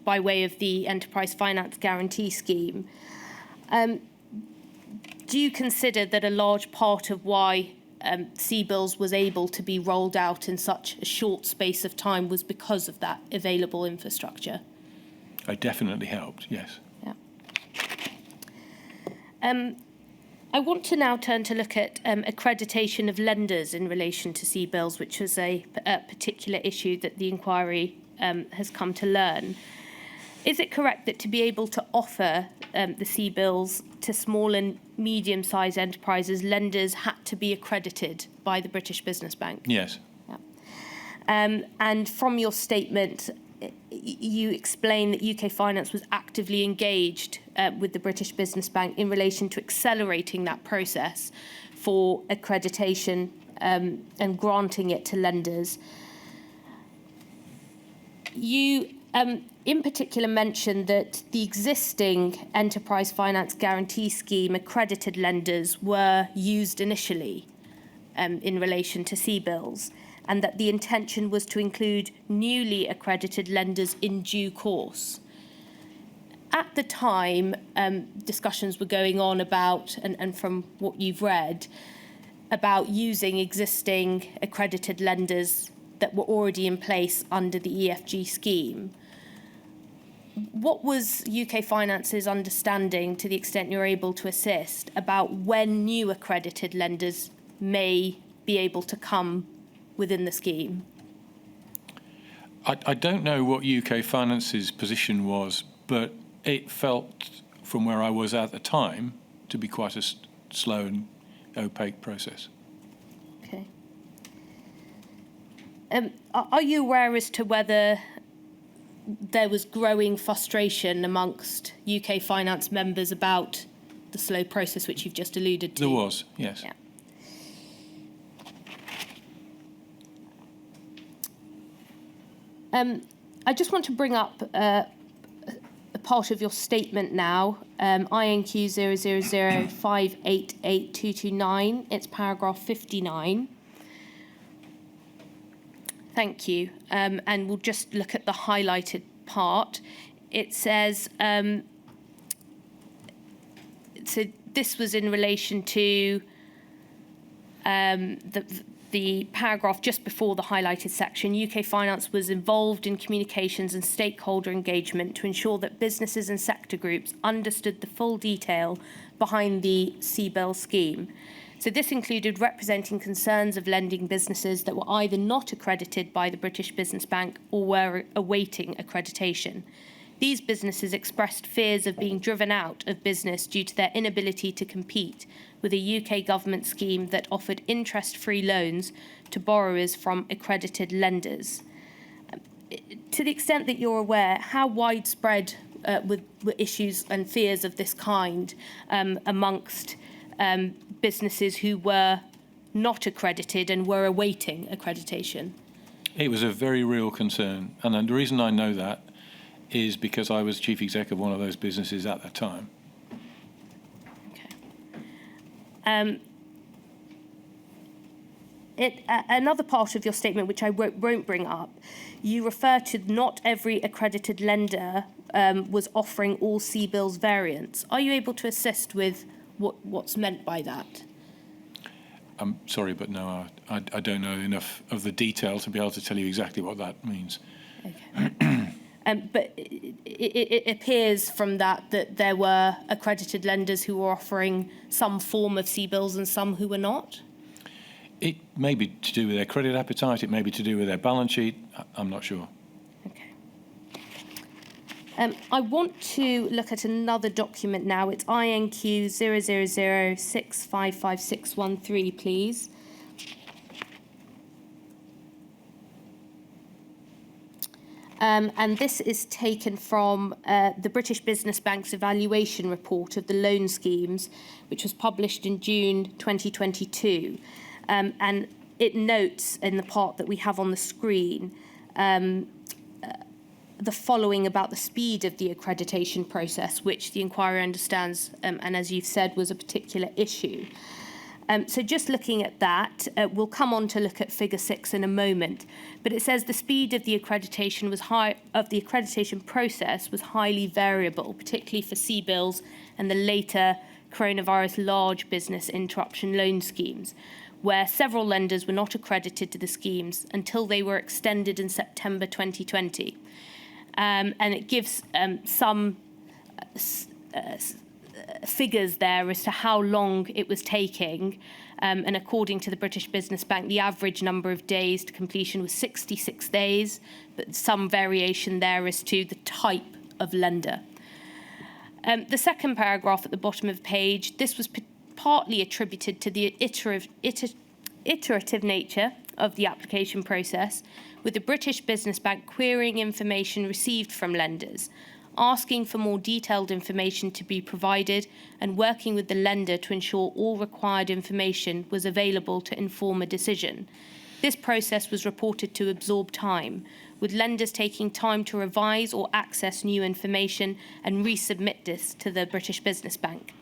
by way of the Enterprise Finance Guarantee Scheme. Do you consider that a large part of why CBILS was able to be rolled out in such a short space of time was because of that available infrastructure? It definitely helped, yes. Yeah. I want to now turn to look at accreditation of lenders in relation to CBILS, which was a particular issue that the inquiry has come to learn. Is it correct that to be able to offer the CBILS to small and medium-sized enterprises, lenders had to be accredited by the British Business Bank? Yes. Yeah. And from your statement, you explain that UK Finance was actively engaged with the British Business Bank in relation to accelerating that process for accreditation and granting it to lenders. You, in particular, mentioned that the existing Enterprise Finance Guarantee Scheme accredited lenders were used initially in relation to CBILS, and that the intention was to include newly accredited lenders in due course. At the time, discussions were going on about, and from what you've read, about using existing accredited lenders that were already in place under the EFG scheme. What was UK Finance's understanding, to the extent you're able to assist, about when new accredited lenders may be able to come within the scheme? I don't know what UK Finance's position was, but it felt, from where I was at the time, to be quite a slow and opaque process. Okay. Are you aware as to whether there was growing frustration amongst UK Finance members about the slow process which you've just alluded to? There was, yes. Yeah. I just want to bring up a part of your statement now, INQ 000588229. It's paragraph 59. Thank you. And we'll just look at the highlighted part. It says, so this was in relation to the paragraph just before the highlighted section. UK Finance was involved in communications and stakeholder engagement to ensure that businesses and sector groups understood the full detail behind the CBIL scheme. So this included representing concerns of lending businesses that were either not accredited by the British Business Bank or were awaiting accreditation. These businesses expressed fears of being driven out of business due to their inability to compete with a UK government scheme that offered interest-free loans to borrowers from accredited lenders. To the extent that you're aware, how widespread were issues and fears of this kind amongst businesses who were not accredited and were awaiting accreditation? It was a very real concern. And the reason I know that is because I was chief exec of one of those businesses at that time. Okay. Another part of your statement, which I won't bring up, you refer to not every accredited lender was offering all CBILS variants. Are you able to assist with what's meant by that? I'm sorry, but no, I don't know enough of the detail to be able to tell you exactly what that means. Okay. But it appears from that there were accredited lenders who were offering some form of CBILS and some who were not? It may be to do with their credit appetite, it may be to do with their balance sheet, I'm not sure. Okay. I want to look at another document now. It's INQ 000655613, please. And this is taken from the British Business Bank's evaluation report of the loan schemes, which was published in June 2022. And it notes in the part that we have on the screen the following about the speed of the accreditation process, which the inquiry understands, and as you've said, was a particular issue. So just looking at that, we'll come on to look at Figure 6 in a moment, but it says the speed of the accreditation process was highly variable, particularly for CBILS and the later coronavirus large business interruption loan schemes, where several lenders were not accredited to the schemes until they were extended in September 2020. And it gives some figures there as to how long it was taking. And according to the British Business Bank, the average number of days to completion was 66 days, but some variation there as to the type of lender. The second paragraph at the bottom of the page, this was partly attributed to the iterative nature of the application process, with the British Business Bank querying information received from lenders, asking for more detailed information to be provided and working with the lender to ensure all required information was available to inform a decision. This process was reported to absorb time, with lenders taking time to revise or access new information and resubmit this to the British Business Bank.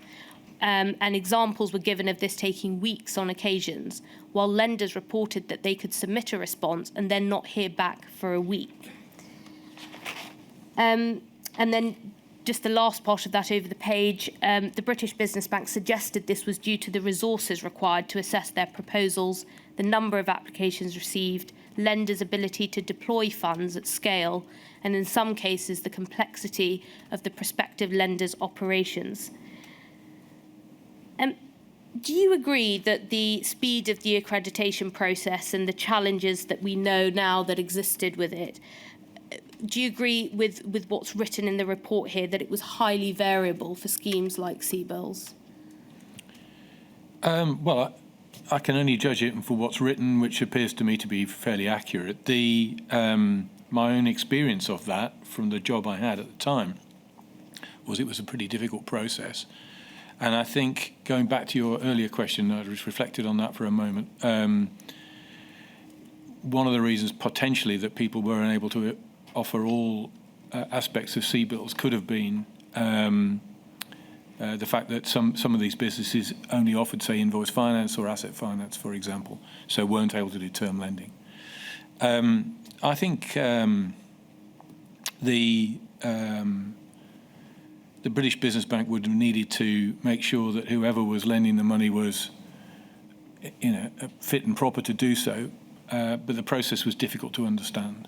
And examples were given of this taking weeks on occasions, while lenders reported that they could submit a response and then not hear back for a week. And then just the last part of that over the page, the British Business Bank suggested this was due to the resources required to assess their proposals, the number of applications received, lenders' ability to deploy funds at scale, and in some cases, the complexity of the prospective lenders' operations. Do you agree that the speed of the accreditation process and the challenges that we know now that existed with it, do you agree with what's written in the report here, that it was highly variable for schemes like CBILS? Well, I can only judge it for what's written, which appears to me to be fairly accurate. My own experience of that from the job I had at the time was it was a pretty difficult process. And I think, going back to your earlier question, I just reflected on that for a moment. One of the reasons potentially that people were unable to offer all aspects of CBILS could have been the fact that some of these businesses only offered, say, invoice finance or asset finance, for example, so weren't able to do term lending. I think the British Business Bank would have needed to make sure that whoever was lending the money was, fit and proper to do so, but the process was difficult to understand.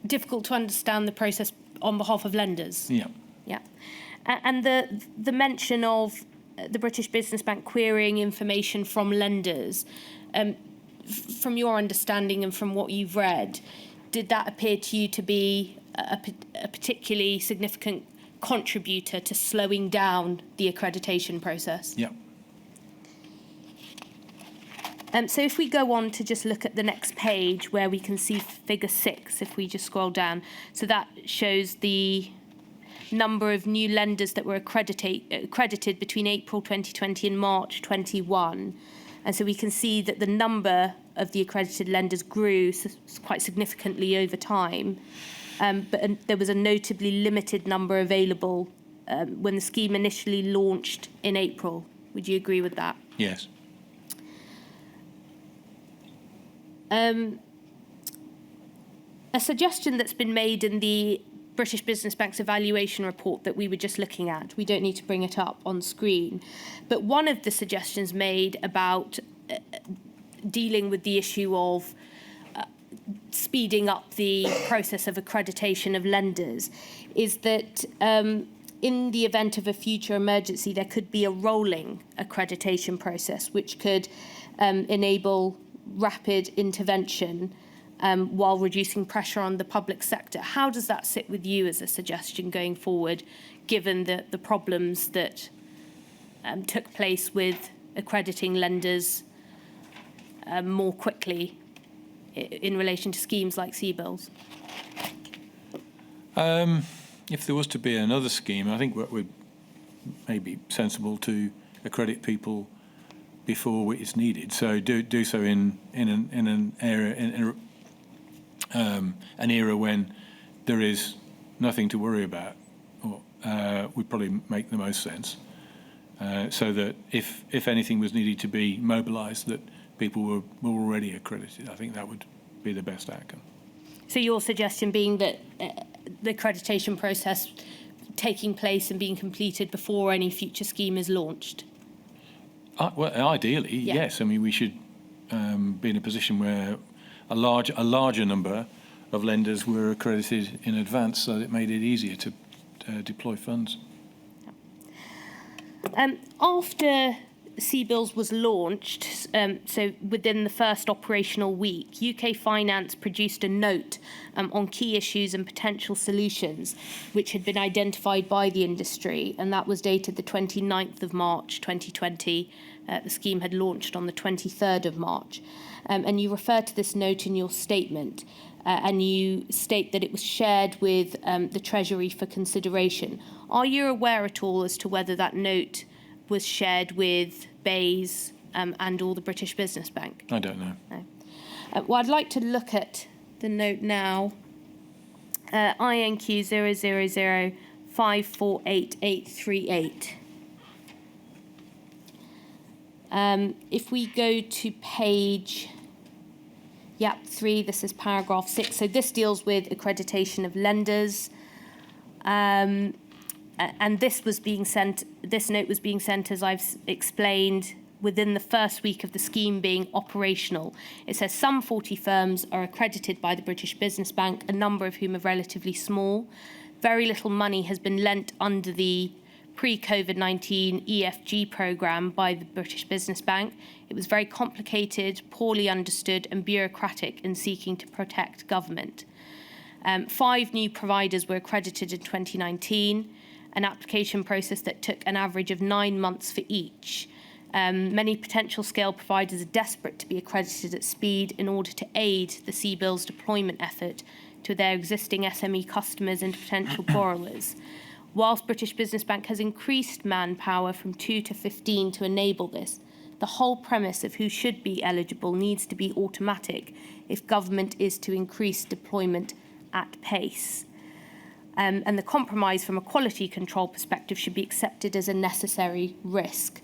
Difficult to understand the process on behalf of lenders? Yeah. Yeah. And the mention of the British Business Bank querying information from lenders, from your understanding and from what you've read, did that appear to you to be a particularly significant contributor to slowing down the accreditation process? Yeah. So if we go on to just look at the next page where we can see figure 6, if we just scroll down. So that shows the number of new lenders that were accredited between April 2020 and March 21. And so we can see that the number of the accredited lenders grew quite significantly over time. But there was a notably limited number available when the scheme initially launched in April. Would you agree with that? Yes. A suggestion that's been made in the British Business Bank's evaluation report that we were just looking at, we don't need to bring it up on screen, but one of the suggestions made about dealing with the issue of speeding up the process of accreditation of lenders is that in the event of a future emergency, there could be a rolling accreditation process which could enable rapid intervention while reducing pressure on the public sector. How does that sit with you as a suggestion going forward, given the problems that took place with accrediting lenders more quickly in relation to schemes like CBILS? If there was to be another scheme, I think it would maybe sensible to accredit people before it's needed. So do so in an era when there is nothing to worry about, would probably make the most sense. So that if anything was needed to be mobilised, that people were already accredited. I think that would be the best outcome. So your suggestion being that the accreditation process taking place and being completed before any future scheme is launched? Well, ideally, Yeah. yes. I mean, we should be in a position where a larger number of lenders were accredited in advance, so that it made it easier to deploy funds. After CBILS was launched, so within the first operational week, UK Finance produced a note on key issues and potential solutions which had been identified by the industry, and that was dated the 29th of March 2020. The scheme had launched on the 23rd of March. And you refer to this note in your statement, and you state that it was shared with the Treasury for consideration. Are you aware at all as to whether that note was shared with BEIS and or the British Business Bank? I don't know. No. Well, I'd like to look at the note now. INQ 000548838. If we go to page 3, this is paragraph 6. So this deals with accreditation of lenders. And this note was being sent, as I've explained, within the first week of the scheme being operational. It says some 40 firms are accredited by the British Business Bank, a number of whom are relatively small. Very little money has been lent under the pre-COVID-19 EFG programme by the British Business Bank. It was very complicated, poorly understood and bureaucratic in seeking to protect government. 5 new providers were accredited in 2019, an application process that took an average of 9 months for each. Many potential scale providers are desperate to be accredited at speed in order to aid the CBILS deployment effort to their existing SME customers and potential borrowers. Whilst British Business Bank has increased manpower from 2 to 15 to enable this, the whole premise of who should be eligible needs to be automatic if government is to increase deployment at pace. And the compromise from a quality control perspective should be accepted as a necessary risk.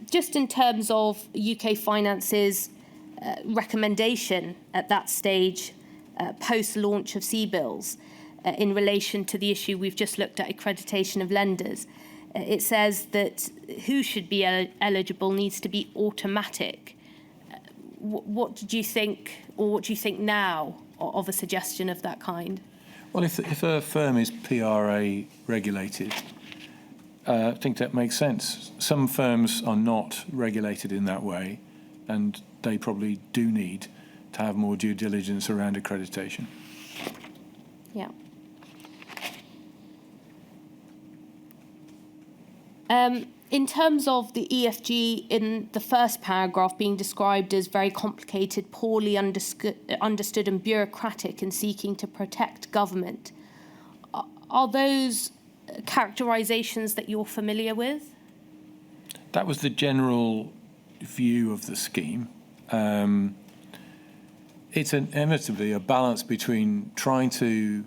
Just in terms of UK Finance's recommendation at that stage, post-launch of CBILS, in relation to the issue we've just looked at, accreditation of lenders, it says that who should be eligible needs to be automatic. What did you think, or what do you think now of a suggestion of that kind? Well, if a firm is PRA regulated, I think that makes sense. Some firms are not regulated in that way, and they probably do need to have more due diligence around accreditation. Yeah. In terms of the EFG in the first paragraph being described as very complicated, poorly understood and bureaucratic in seeking to protect government, are those characterisations that you're familiar with? That was the general view of the scheme. It's inevitably a balance between trying to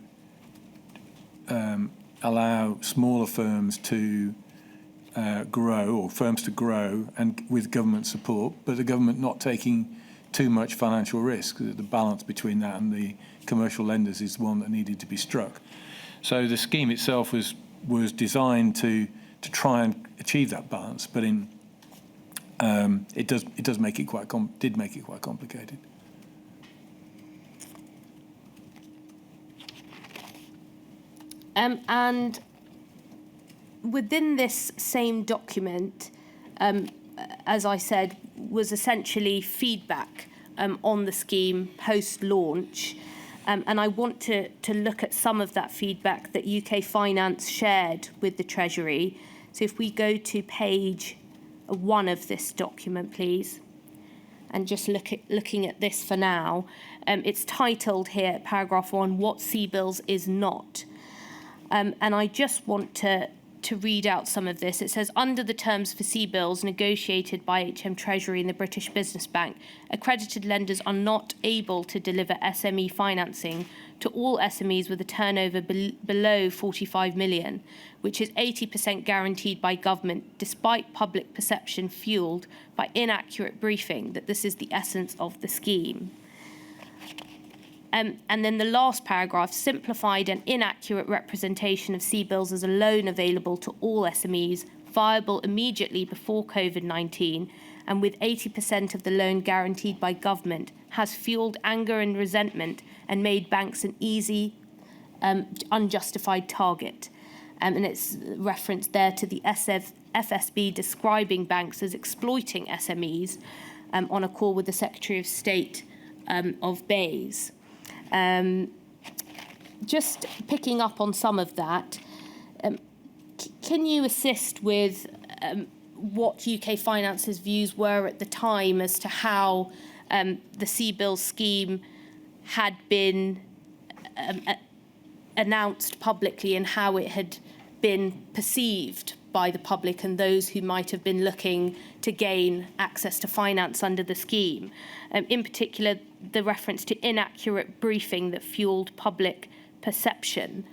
allow smaller firms to grow, or firms to grow, and with government support, but the government not taking too much financial risk. The balance between that and the commercial lenders is one that needed to be struck. So the scheme itself was designed to try and achieve that balance, but it does make it quite complicated. And within this same document, as I said, was essentially feedback on the scheme post-launch. And I want to look at some of that feedback that UK Finance shared with the Treasury. So if we go to page 1 of this document, please, and just looking at this for now, it's titled here, paragraph 1, What CBILS is Not. And I just want to read out some of this. It says, under the terms for CBILS negotiated by HM Treasury and the British Business Bank, accredited lenders are not able to deliver SME financing to all SMEs with a turnover below 45 million, which is 80% guaranteed by government, despite public perception fueled by inaccurate briefing that this is the essence of the scheme. And then the last paragraph, simplified and inaccurate representation of CBILS as a loan available to all SMEs, viable immediately before COVID-19, and with 80% of the loan guaranteed by government, has fueled anger and resentment and made banks an easy, unjustified target. And it's referenced there to the FSB describing banks as exploiting SMEs on a call with the Secretary of State of Bays. Just picking up on some of that, can you assist with what UK Finance's views were at the time as to how the CBILS scheme had been announced publicly and how it had been perceived by the public and those who might have been looking to gain access to finance under the scheme? In particular, the reference to inaccurate briefing that fueled public perception.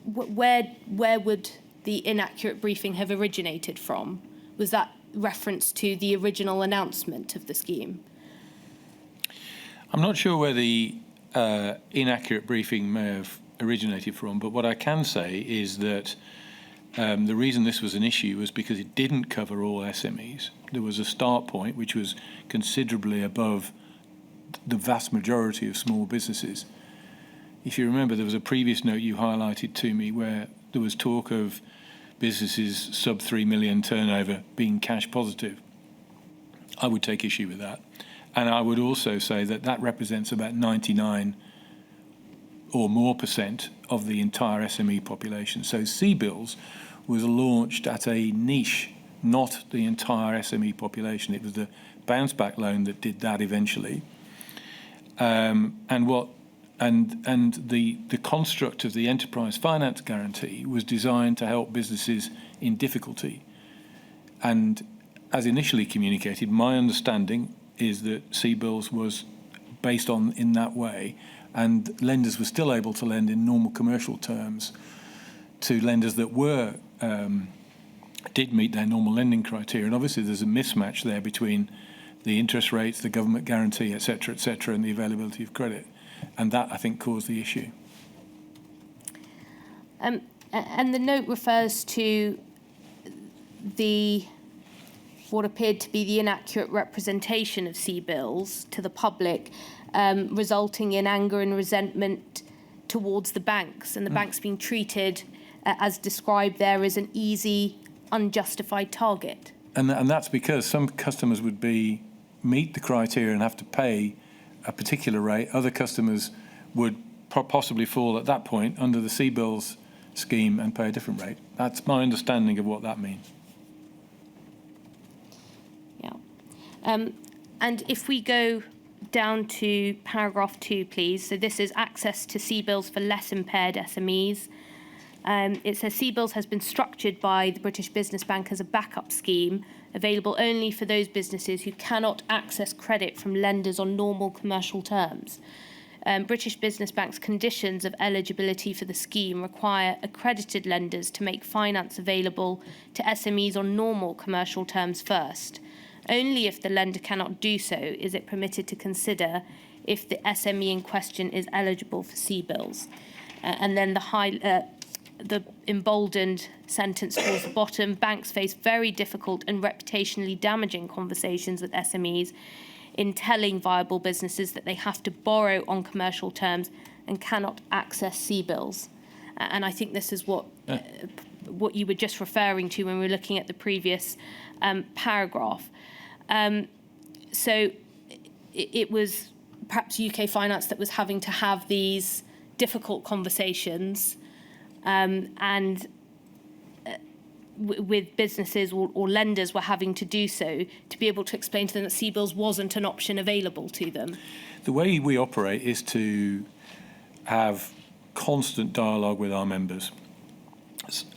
Where would the inaccurate briefing have originated from? Was that reference to the original announcement of the scheme? I'm not sure where the inaccurate briefing may have originated from, but what I can say is that the reason this was an issue was because it didn't cover all SMEs. There was a start point which was considerably above the vast majority of small businesses. If you remember, there was a previous note you highlighted to me where there was talk of businesses sub 3 million turnover being cash positive. I would take issue with that. And I would also say that that represents about 99 or more % of the entire SME population. So CBILS was launched at a niche, not the entire SME population. It was the bounce back loan that did that eventually. And the construct of the enterprise finance guarantee was designed to help businesses in difficulty. And as initially communicated, my understanding is that CBILS was based on in that way, and lenders were still able to lend in normal commercial terms to lenders that were did meet their normal lending criteria. And obviously there's a mismatch there between the interest rates, the government guarantee, et cetera, and the availability of credit. And that, I think, caused the issue. And the note refers to what appeared to be the inaccurate representation of CBILS to the public, resulting in anger and resentment towards the banks, and the banks being treated, as described there, as an easy, unjustified target. And that's because some customers would meet the criteria and have to pay a particular rate. Other customers would possibly fall at that point under the CBILS scheme and pay a different rate. That's my understanding of what that means. Yeah. And if we go down to paragraph 2, please. So this is access to CBILS for less impaired SMEs. It says CBILS has been structured by the British Business Bank as a backup scheme, available only for those businesses who cannot access credit from lenders on normal commercial terms. British Business Bank's conditions of eligibility for the scheme require accredited lenders to make finance available to SMEs on normal commercial terms first. Only if the lender cannot do so is it permitted to consider if the SME in question is eligible for CBILS. And then the emboldened sentence towards the bottom: banks face very difficult and reputationally damaging conversations with SMEs in telling viable businesses that they have to borrow on commercial terms and cannot access CBILS. And I think this is what you were just referring to when we were looking at the previous paragraph. So it was perhaps UK Finance that was having to have these difficult conversations with businesses or lenders were having to do so to be able to explain to them that CBILS wasn't an option available to them. The way we operate is to have constant dialogue with our members.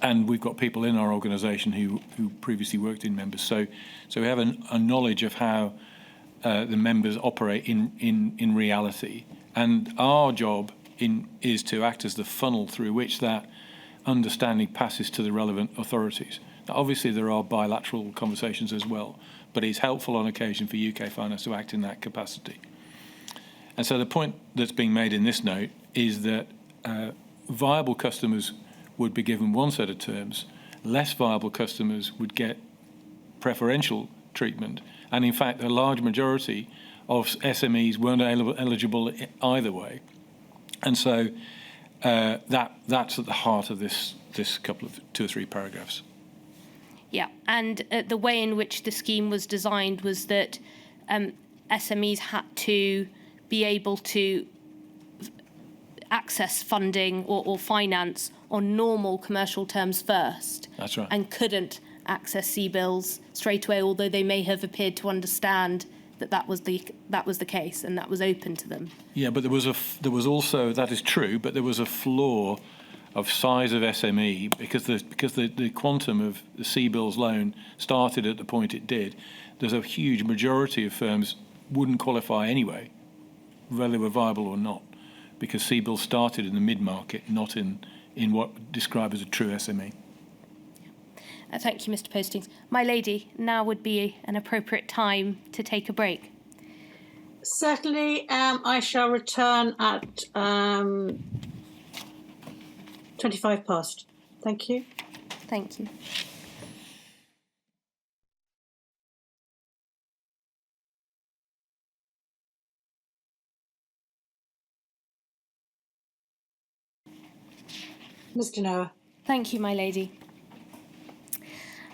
And we've got people in our organisation who previously worked in members. So we have a knowledge of how the members operate in reality. And our job is to act as the funnel through which that understanding passes to the relevant authorities. Now, obviously, there are bilateral conversations as well, but it's helpful on occasion for UK Finance to act in that capacity. And so the point that's being made in this note is that viable customers would be given one set of terms, less viable customers would get preferential treatment, and in fact, a large majority of SMEs weren't eligible either way. And so that's at the heart of this couple of 2 or 3 paragraphs. Yeah, and the way in which the scheme was designed was that SMEs had to be able to access funding or finance on normal commercial terms first. That's right. And couldn't access CBILS straight away, although they may have appeared to understand that was the case and that was open to them. Yeah, but there was also, that is true, but there was a flaw of size of SME because the quantum of the CBILS loan started at the point it did. There's a huge majority of firms wouldn't qualify anyway, whether they were viable or not, because CBILS started in the mid-market, not in what described as a true SME. Thank you, Mr. Postings. My lady, now would be an appropriate time to take a break. Certainly, I shall return at 25 past. Thank you. Thank you. Mr. Noah. Thank you, my lady.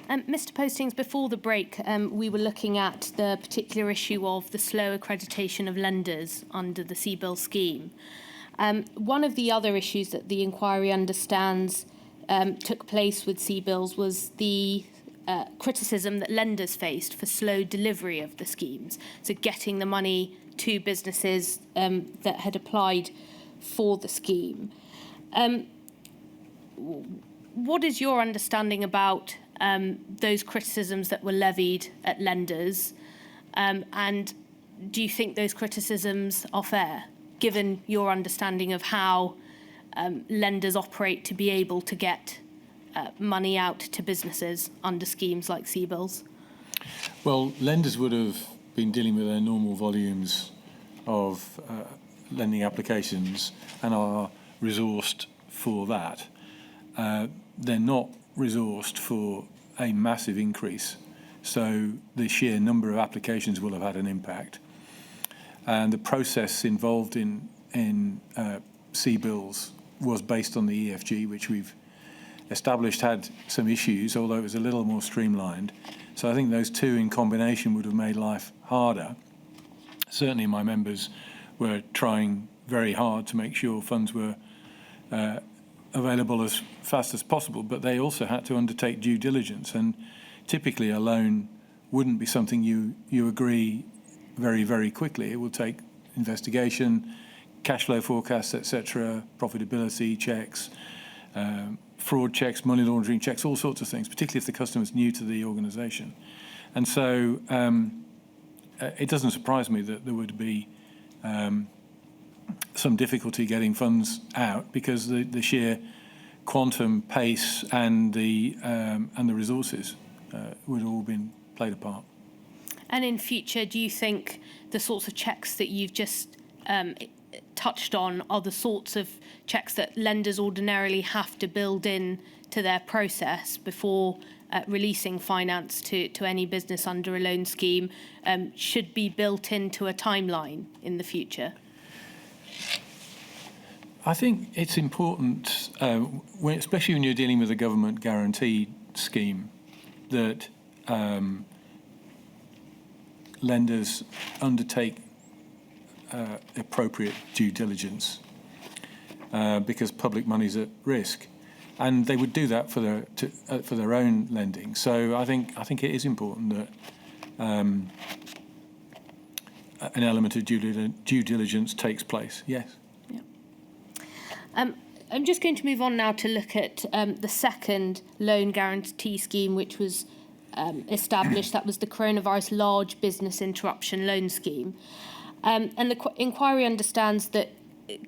Mr. Postings, before the break, we were looking at the particular issue of the slow accreditation of lenders under the CBILS scheme. One of the other issues that the inquiry understands took place with CBILS was the criticism that lenders faced for slow delivery of the schemes, so getting the money to businesses that had applied for the scheme. What is your understanding about those criticisms that were levied at lenders, and do you think those criticisms are fair, given your understanding of how lenders operate to be able to get money out to businesses under schemes like CBILS? Well, lenders would have been dealing with their normal volumes of lending applications and are resourced for that. They're not resourced for a massive increase, so the sheer number of applications will have had an impact. And the process involved in CBILS was based on the EFG, which we've established had some issues, although it was a little more streamlined. So I think those two in combination would have made life harder. Certainly my members were trying very hard to make sure funds were available as fast as possible, but they also had to undertake due diligence, and typically a loan wouldn't be something you agree very, very quickly. It will take investigation, cash flow forecasts, etc., profitability checks, fraud checks, money laundering checks, all sorts of things, particularly if the customer's new to the organisation. And so it doesn't surprise me that there would be some difficulty getting funds out, because the sheer quantum, pace, and the resources would all been played a part. And in future, do you think the sorts of checks that you've just touched on are the sorts of checks that lenders ordinarily have to build in to their process before releasing finance to any business under a loan scheme, should be built into a timeline in the future? I think it's important, especially when you're dealing with a government guaranteed scheme, that lenders undertake appropriate due diligence because public money's at risk, and they would do that for their own lending. So I think it is important that an element of due diligence takes place. Yes. I'm just going to move on now to look at the second loan guarantee scheme, which was established. That was the Coronavirus Large Business Interruption Loan Scheme. And the inquiry understands that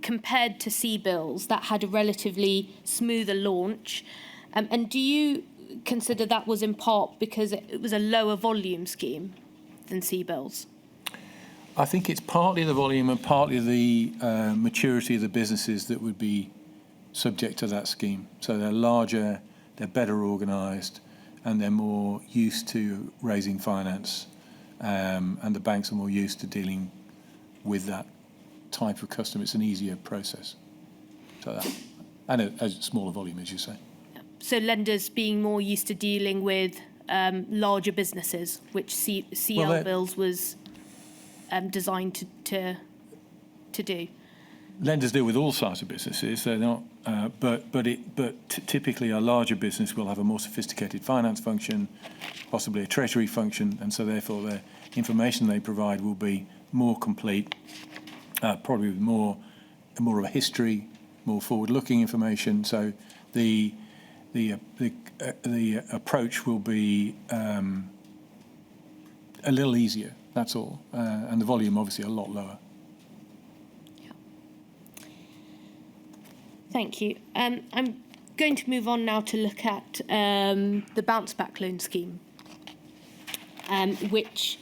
compared to CBILS, that had a relatively smoother launch. And do you consider that was in part because it was a lower volume scheme than CBILS? I think it's partly the volume and partly the maturity of the businesses that would be subject to that scheme. So they're larger, they're better organised, and they're more used to raising finance, and the banks are more used to dealing with that type of customer. It's an easier process. So that, and a smaller volume, as you say. So lenders being more used to dealing with larger businesses, which CL Bills was designed to do. Lenders deal with all sizes of businesses. They're not, but typically a larger business will have a more sophisticated finance function, possibly a treasury function, and so therefore the information they provide will be more complete, probably with more of a history, more forward-looking information. So the approach will be a little easier. That's all, and the volume obviously a lot lower. Thank you. I'm going to move on now to look at the bounce back loan scheme, which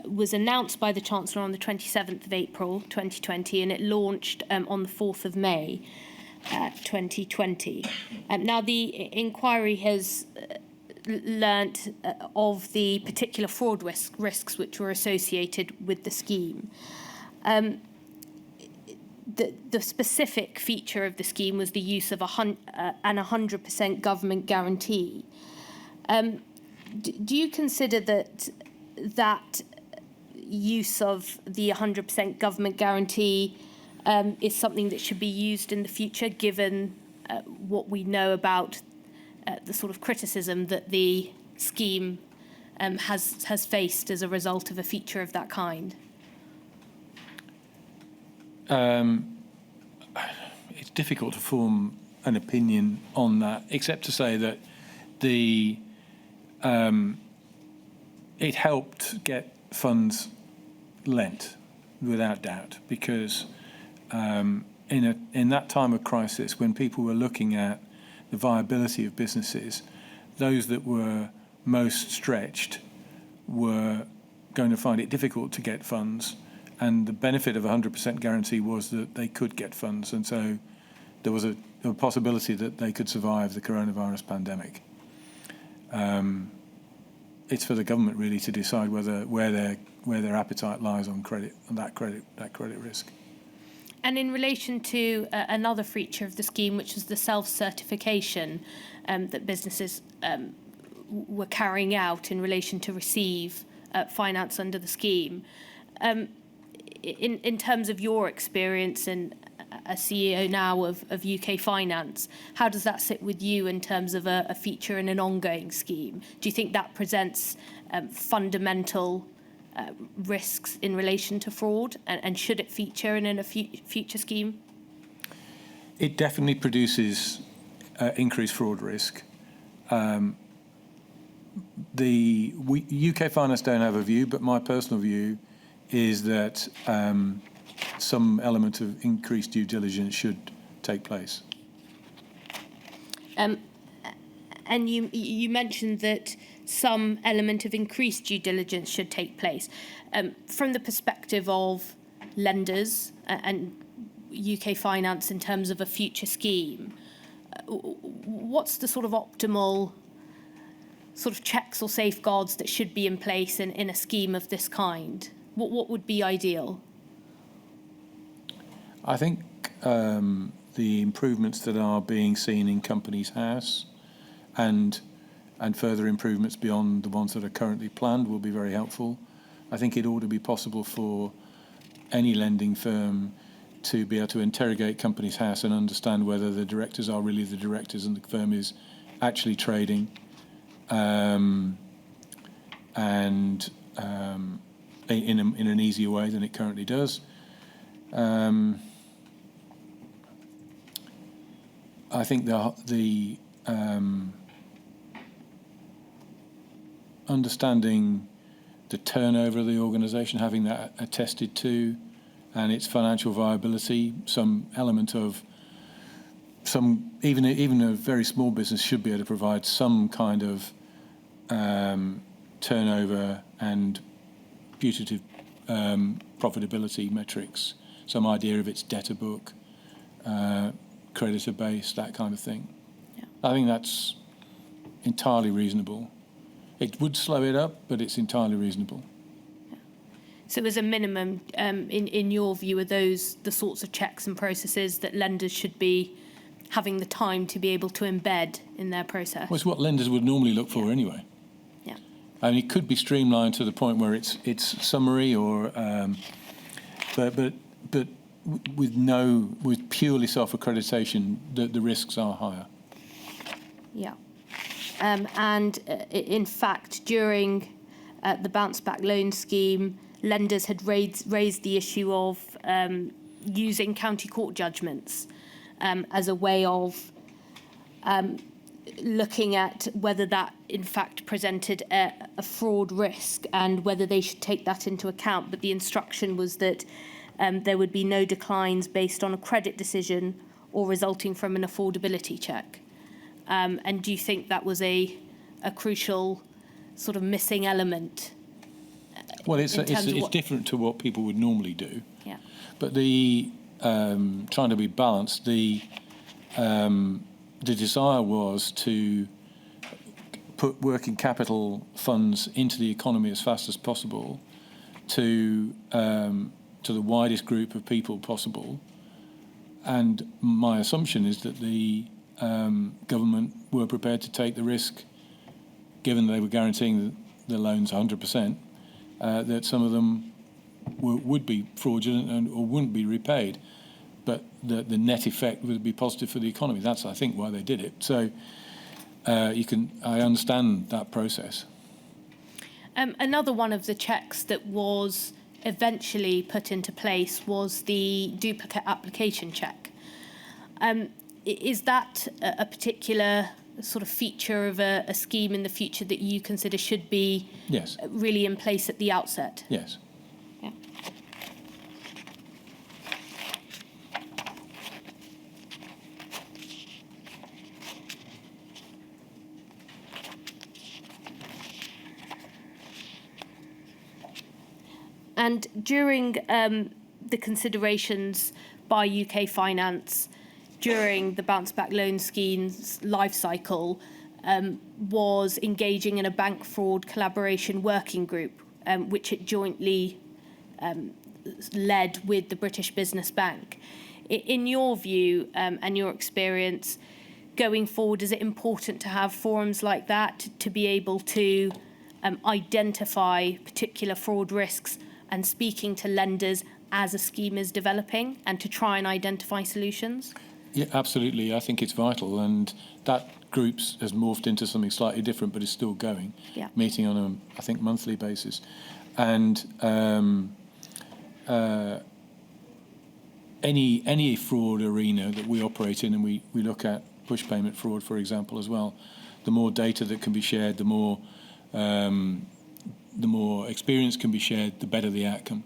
was announced by the Chancellor on the 27th of April 2020, and it launched on the 4th of May 2020. Now, the inquiry has learnt of the particular fraud risks which were associated with the scheme. The specific feature of the scheme was the use of an 100% government guarantee. Do you consider that use of the 100% government guarantee is something that should be used in the future, given what we know about the sort of criticism that the scheme has faced as a result of a feature of that kind? It's difficult to form an opinion on that, except to say that it helped get funds lent, without doubt, because in that time of crisis, when people were looking at the viability of businesses, those that were most stretched were going to find it difficult to get funds. And the benefit of a 100% guarantee was that they could get funds. And so there was a possibility that they could survive the coronavirus pandemic. It's for the government really to decide where their appetite lies on credit, on that credit risk. And in relation to another feature of the scheme, which was the self-certification that businesses were carrying out in relation to receive finance under the scheme, in terms of your experience and a CEO now of UK Finance, how does that sit with you in terms of a feature in an ongoing scheme? Do you think that presents fundamental risks in relation to fraud, and should it feature in a future scheme? It definitely produces increased fraud risk. UK Finance don't have a view, but my personal view is that some element of increased due diligence should take place. And you mentioned that some element of increased due diligence should take place. From the perspective of lenders and UK Finance in terms of a future scheme, what's the sort of optimal sort of checks or safeguards that should be in place in a scheme of this kind? What would be ideal? I think the improvements that are being seen in Companies House and further improvements beyond the ones that are currently planned will be very helpful. I think it ought to be possible for any lending firm to be able to interrogate Companies House and understand whether the directors are really the directors and the firm is actually trading. In an easier way than it currently does. I think the understanding the turnover of the organisation, having that attested to, and its financial viability, some element of even a very small business should be able to provide some kind of turnover and putative profitability metrics, some idea of its debtor book, creditor base, that kind of thing. Yeah. I think that's entirely reasonable. It would slow it up, but it's entirely reasonable. Yeah. So as a minimum, in your view, are those the sorts of checks and processes that lenders should be having the time to be able to embed in their process? Well, it's what lenders would normally look for anyway. Yeah. And it could be streamlined to the point where it's summary or, but with purely self-accreditation, the risks are higher. Yeah. In fact, during the Bounce Back Loan Scheme, lenders had raised the issue of using county court judgments as a way of looking at whether that in fact presented a fraud risk and whether they should take that into account. But the instruction was that there would be no declines based on a credit decision or resulting from an affordability check. And do you think that was a crucial sort of missing element? Well, it's different to what people would normally do. Yeah. But the trying to be balanced, the desire was to put working capital funds into the economy as fast as possible to the widest group of people possible. And my assumption is that the government were prepared to take the risk, given they were guaranteeing the loans 100%, that some of them would be fraudulent or wouldn't be repaid, but the net effect would be positive for the economy. That's, I think, why they did it. So I understand that process. Another one of the checks that was eventually put into place was the duplicate application check. Is that a particular sort of feature of a scheme in the future that you consider should be Yes. really in place at the outset? Yes. Yeah. And during the considerations by UK Finance during the Bounce Back Loan Scheme's life cycle was engaging in a bank fraud collaboration working group, which it jointly led with the British Business Bank. In your view and your experience, going forward, is it important to have forums like that to be able to identify particular fraud risks and speaking to lenders as a scheme is developing and to try and identify solutions? Yeah, absolutely. I think it's vital, and that group has morphed into something slightly different, but is still going. Yeah. Meeting on a, I think, monthly basis, and any fraud arena that we operate in, and we look at push payment fraud, for example, as well. The more data that can be shared, the more experience can be shared, the better the outcome.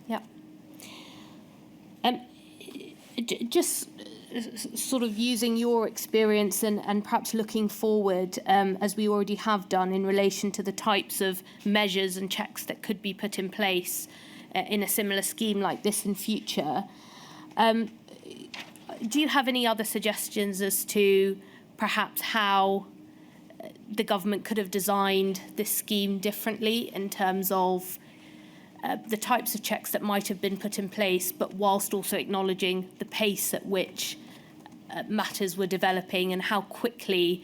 Yeah. Just sort of using your experience and perhaps looking forward, as we already have done in relation to the types of measures and checks that could be put in place in a similar scheme like this in future, do you have any other suggestions as to perhaps how the government could have designed this scheme differently in terms of the types of checks that might have been put in place, but whilst also acknowledging the pace at which matters were developing and how quickly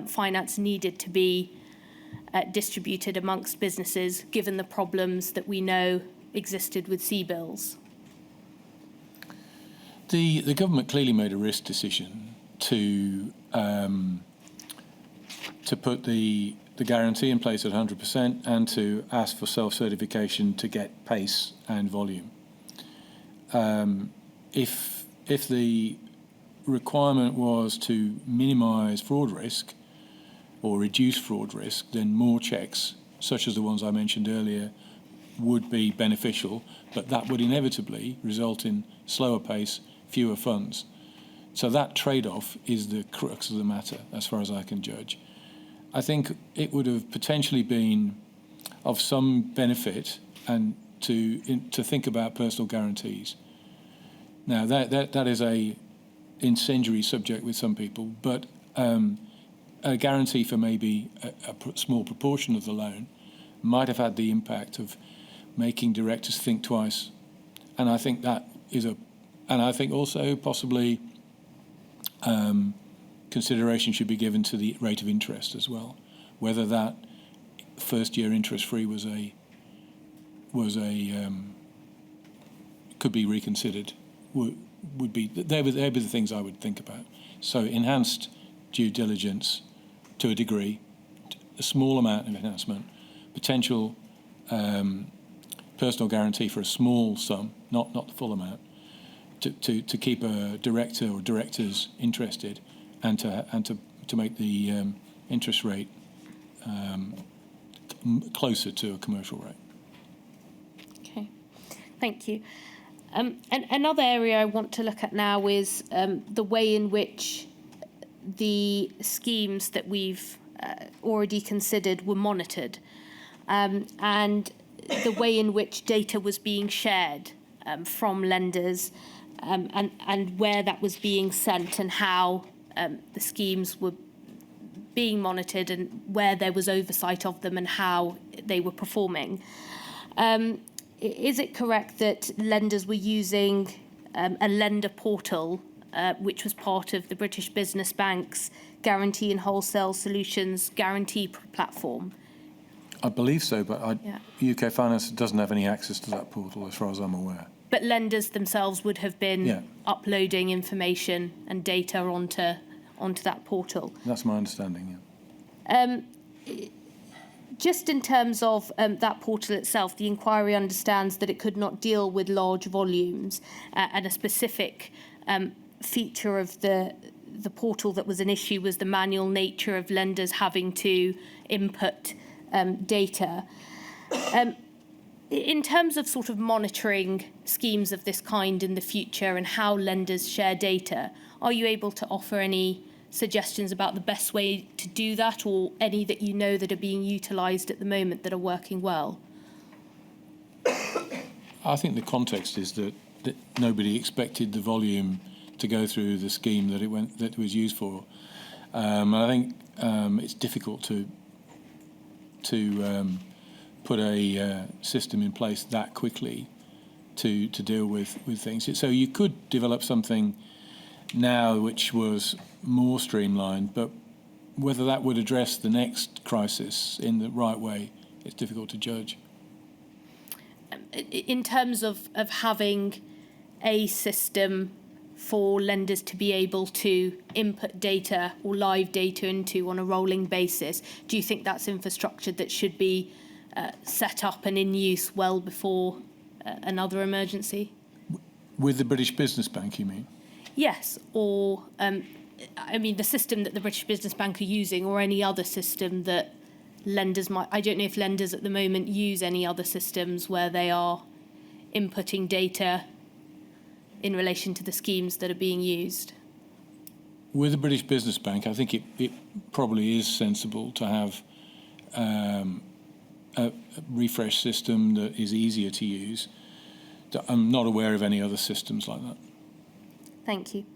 finance needed to be distributed amongst businesses, given the problems that we know existed with CBILS? The government clearly made a risk decision to put the guarantee in place at 100% and to ask for self-certification to get pace and volume. If the requirement was to minimise fraud risk or reduce fraud risk, then more checks, such as the ones I mentioned earlier, would be beneficial, but that would inevitably result in slower pace, fewer funds. So that trade-off is the crux of the matter, as far as I can judge. I think it would have potentially been of some benefit and to think about personal guarantees. Now that is a incendiary subject with some people, but a guarantee for maybe a small proportion of the loan might have had the impact of making directors think twice, and I think that is and I think also possibly consideration should be given to the rate of interest as well. Whether that first year interest free could be reconsidered would be they would be the things I would think about. So enhanced due diligence to a degree, a small amount of enhancement, potential personal guarantee for a small sum, not the full amount, to keep a director or directors interested, and to make the interest rate closer to a commercial rate. Okay, thank you. And another area I want to look at now is the way in which the schemes that we've already considered were monitored, and the way in which data was being shared from lenders, and where that was being sent, and how the schemes were being monitored, and where there was oversight of them, and how they were performing. Is it correct that lenders were using a lender portal, which was part of the British Business Bank's Guarantee and Wholesale Solutions guarantee platform? I believe so, but Yeah. UK Finance doesn't have any access to that portal, as far as I'm aware. But lenders themselves would have been uploading information and data onto that portal. That's my understanding, yeah. Just in terms of that portal itself, the inquiry understands that it could not deal with large volumes, and a specific feature of the portal that was an issue was the manual nature of lenders having to input data. In terms of sort of monitoring schemes of this kind in the future and how lenders share data, are you able to offer any suggestions about the best way to do that, or any that you know that are being utilised at the moment that are working well? I think the context is that nobody expected the volume to go through the scheme that it was used for. And I think it's difficult to put a system in place that quickly to deal with things. So you could develop something now which was more streamlined, but whether that would address the next crisis in the right way, it's difficult to judge. In terms of having a system for lenders to be able to input data or live data into on a rolling basis, do you think that's infrastructure that should be set up and in use well before another emergency? With the British Business Bank, you mean? Yes, or I mean the system that the British Business Bank are using, or any other system that lenders might. I don't know if lenders at the moment use any other systems where they are inputting data in relation to the schemes that are being used. With the British Business Bank, I think it probably is sensible to have a refresh system that is easier to use. I'm not aware of any other systems like that. Thank you.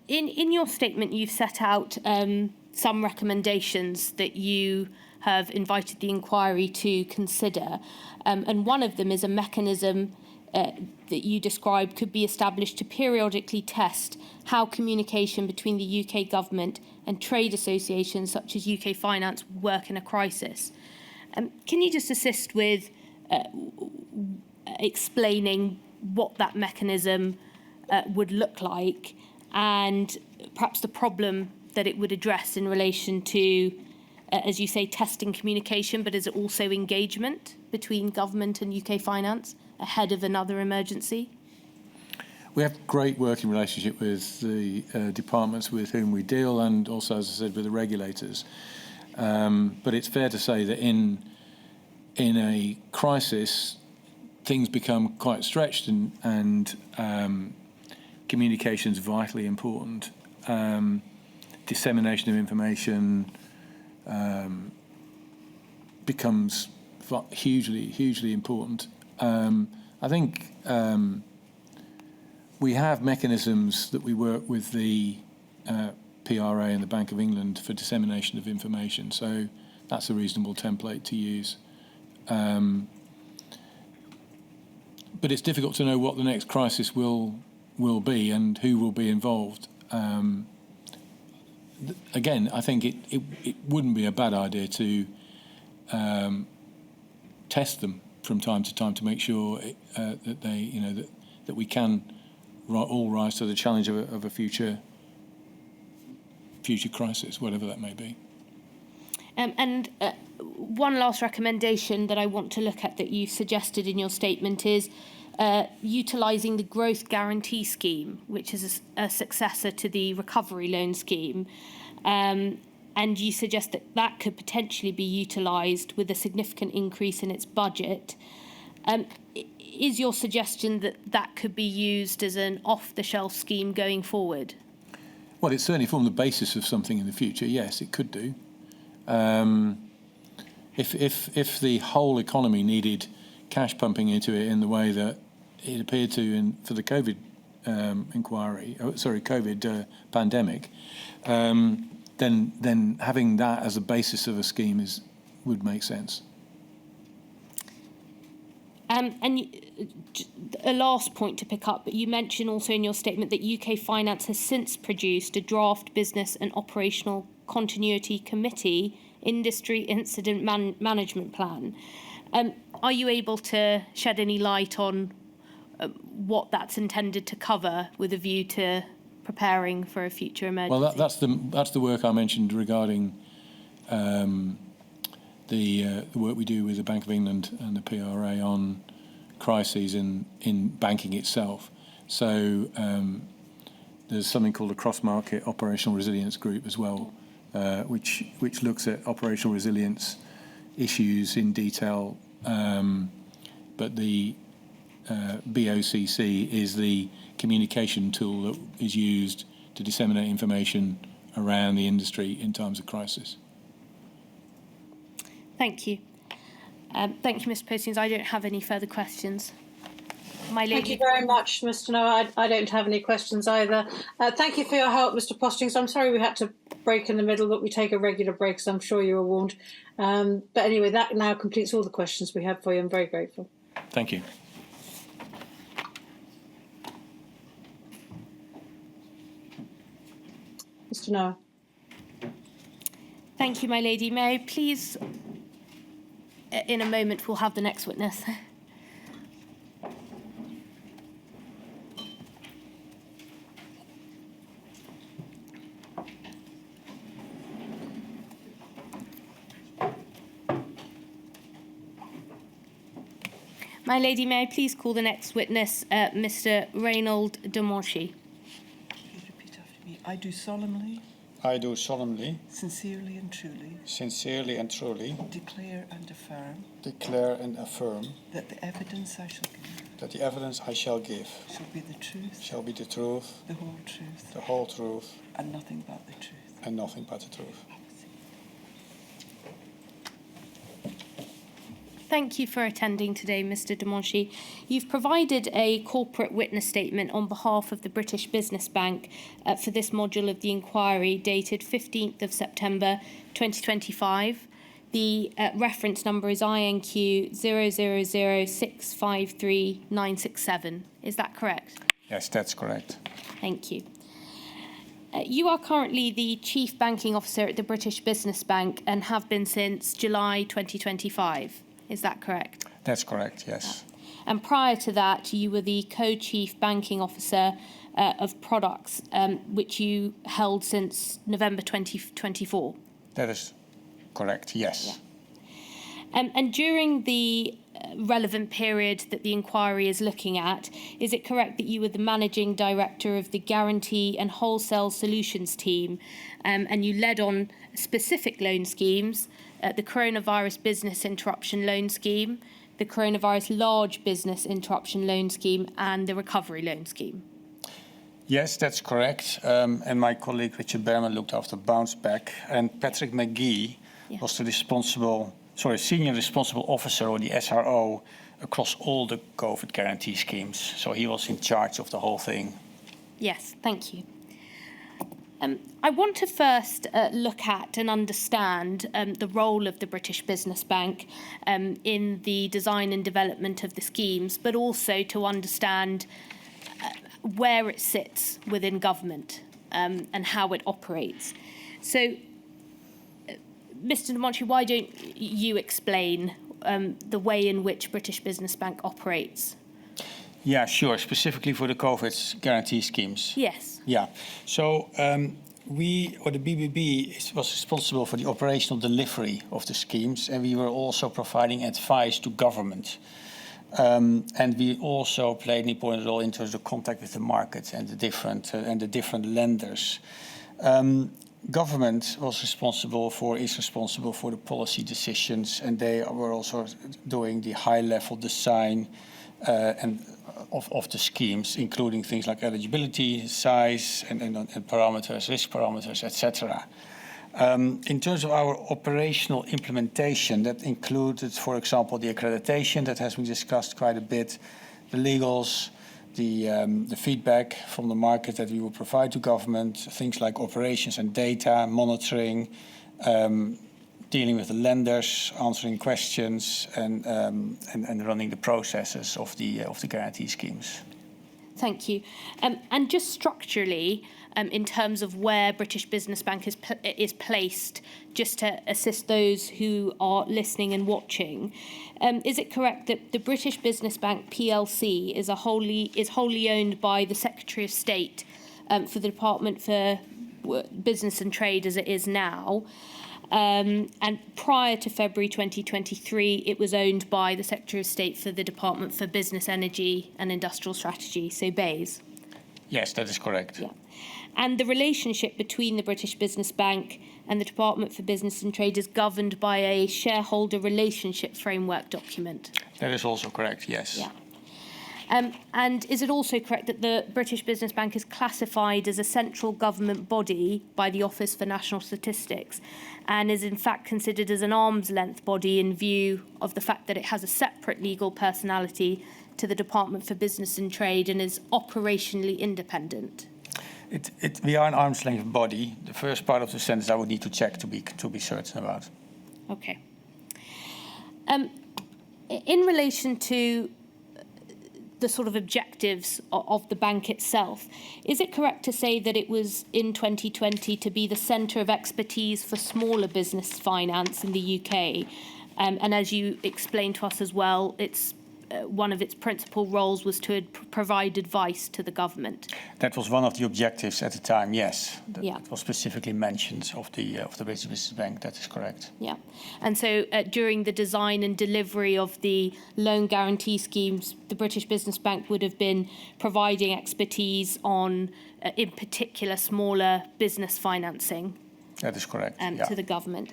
In your statement, you've set out some recommendations that you have invited the inquiry to consider, and one of them is a mechanism that you described could be established to periodically test how communication between the UK government and trade associations such as UK Finance work in a crisis. Can you just assist with explaining what that mechanism would look like, and perhaps the problem that it would address in relation to, as you say, testing communication, but is it also engagement between government and UK Finance ahead of another emergency? We have great working relationship with the departments with whom we deal, and also, as I said, with the regulators. But it's fair to say that in a crisis, things become quite stretched, and communication is vitally important. Dissemination of information becomes hugely important. I think we have mechanisms that we work with the PRA and the Bank of England for dissemination of information, so that's a reasonable template to use. But it's difficult to know what the next crisis will be and who will be involved. again, I think it wouldn't be a bad idea to test them from time to time to make sure that they, you know, that we can all rise to the challenge of a future crisis, whatever that may be. And one last recommendation that I want to look at that you suggested in your statement is utilising the Growth Guarantee Scheme, which is a successor to the Recovery Loan Scheme. And you suggest that that could potentially be utilised with a significant increase in its budget. Is your suggestion that that could be used as an off-the-shelf scheme going forward? Well, it certainly formed the basis of something in the future. Yes, it could do. If the whole economy needed cash pumping into it in the way that it appeared to for the COVID COVID pandemic, then having that as a basis of a scheme would make sense. And a last point to pick up, but you mentioned also in your statement that UK Finance has since produced a draft business and operational continuity committee industry incident management plan. Are you able to shed any light on what that's intended to cover with a view to preparing for a future emergency? Well, that's the work I mentioned regarding the work we do with the Bank of England and the PRA on crises in banking itself. So there's something called a cross-market operational resilience group as well, which looks at operational resilience issues in detail. But the BOCC is the communication tool that is used to disseminate information around the industry in times of crisis. Thank you. Thank you, Mr. Postings. I don't have any further questions. My lady. Thank you very much, Mr. Noah. I don't have any questions either. Thank you for your help, Mr. Postings. I'm sorry we had to break in the middle, but we take a regular break, so I'm sure you were warned. But anyway, that now completes all the questions we have for you. I'm very grateful. Thank you. Mr. Noah. Thank you, my lady. May I please, in a moment, we'll have the next witness. My lady, may I please call the next witness, Mr. Reynold de Monchy. Please repeat after me. I do solemnly, Sincerely and truly declare and affirm that the evidence I shall give the evidence I shall give shall be the truth, the whole truth, and nothing but the truth. and nothing but the truth. Thank you for attending today, Mr. de Monchy. You've provided a corporate witness statement on behalf of the British Business Bank for this module of the inquiry dated 15th of September 2025. The reference number is INQ 000653967. Is that correct? Yes, that's correct. Thank you. You are currently the Chief Banking Officer at the British Business Bank and have been since July 2025. Is that correct? That's correct, yes. And prior to that, you were the Co-Chief Banking Officer of Products, which you held since November 2024. That is correct, yes. Yeah. And during the relevant period that the inquiry is looking at, is it correct that you were the Managing Director of the Guarantee and Wholesale Solutions team, and you led on specific loan schemes, the Coronavirus Business Interruption Loan Scheme, the Coronavirus Large Business Interruption Loan Scheme, and the Recovery Loan Scheme? Yes, that's correct. And my colleague Richard Berman looked after Bounce Back, and Patrick McGee was the senior responsible officer, or the SRO, across all the COVID guarantee schemes. So he was in charge of the whole thing. Yes, thank you. I want to first look at and understand the role of the British Business Bank in the design and development of the schemes, but also to understand where it sits within government. and how it operates. So, Mr. Namonchi, why don't you explain the way in which British Business Bank operates? Yeah, sure. Specifically for the COVID guarantee schemes. Yes. Yeah. So the BBB was responsible for the operational delivery of the schemes, and we were also providing advice to government. And we also played an important role in terms of contact with the market and the different lenders. Government is responsible for the policy decisions, and they were also doing the high-level design of the schemes, including things like eligibility, size, and parameters, risk parameters, etc. In terms of our operational implementation, that included, for example, the accreditation that has been discussed quite a bit, the legals, the feedback from the market that we will provide to government, things like operations and data, monitoring, dealing with the lenders, answering questions, and running the processes of the guarantee schemes. Thank you. And just structurally, in terms of where British Business Bank is placed, just to assist those who are listening and watching, is it correct that the British Business Bank PLC is wholly owned by the Secretary of State for the Department for Business and Trade as it is now? And prior to February 2023, it was owned by the Secretary of State for the Department for Business, Energy and Industrial Strategy, so BEIS. Yes, that is correct. Yeah. And the relationship between the British Business Bank and the Department for Business and Trade is governed by a shareholder relationship framework document. That is also correct, yes. Yeah. And is it also correct that the British Business Bank is classified as a central government body by the Office for National Statistics and is in fact considered as an arm's length body in view of the fact that it has a separate legal personality to the Department for Business and Trade and is operationally independent? We are an arm's length body. The first part of the sentence I would need to check to be certain about. Okay. In relation to the sort of objectives of the bank itself, is it correct to say that it was in 2020 to be the centre of expertise for smaller business finance in the UK? And as you explained to us as well, one of its principal roles was to provide advice to the government. That was one of the objectives at the time, yes. Yeah. That was specifically mentioned of the British Business Bank, that is correct. Yeah. And so during the design and delivery of the loan guarantee schemes, the British Business Bank would have been providing expertise on, in particular, smaller business financing. That is correct, to the government.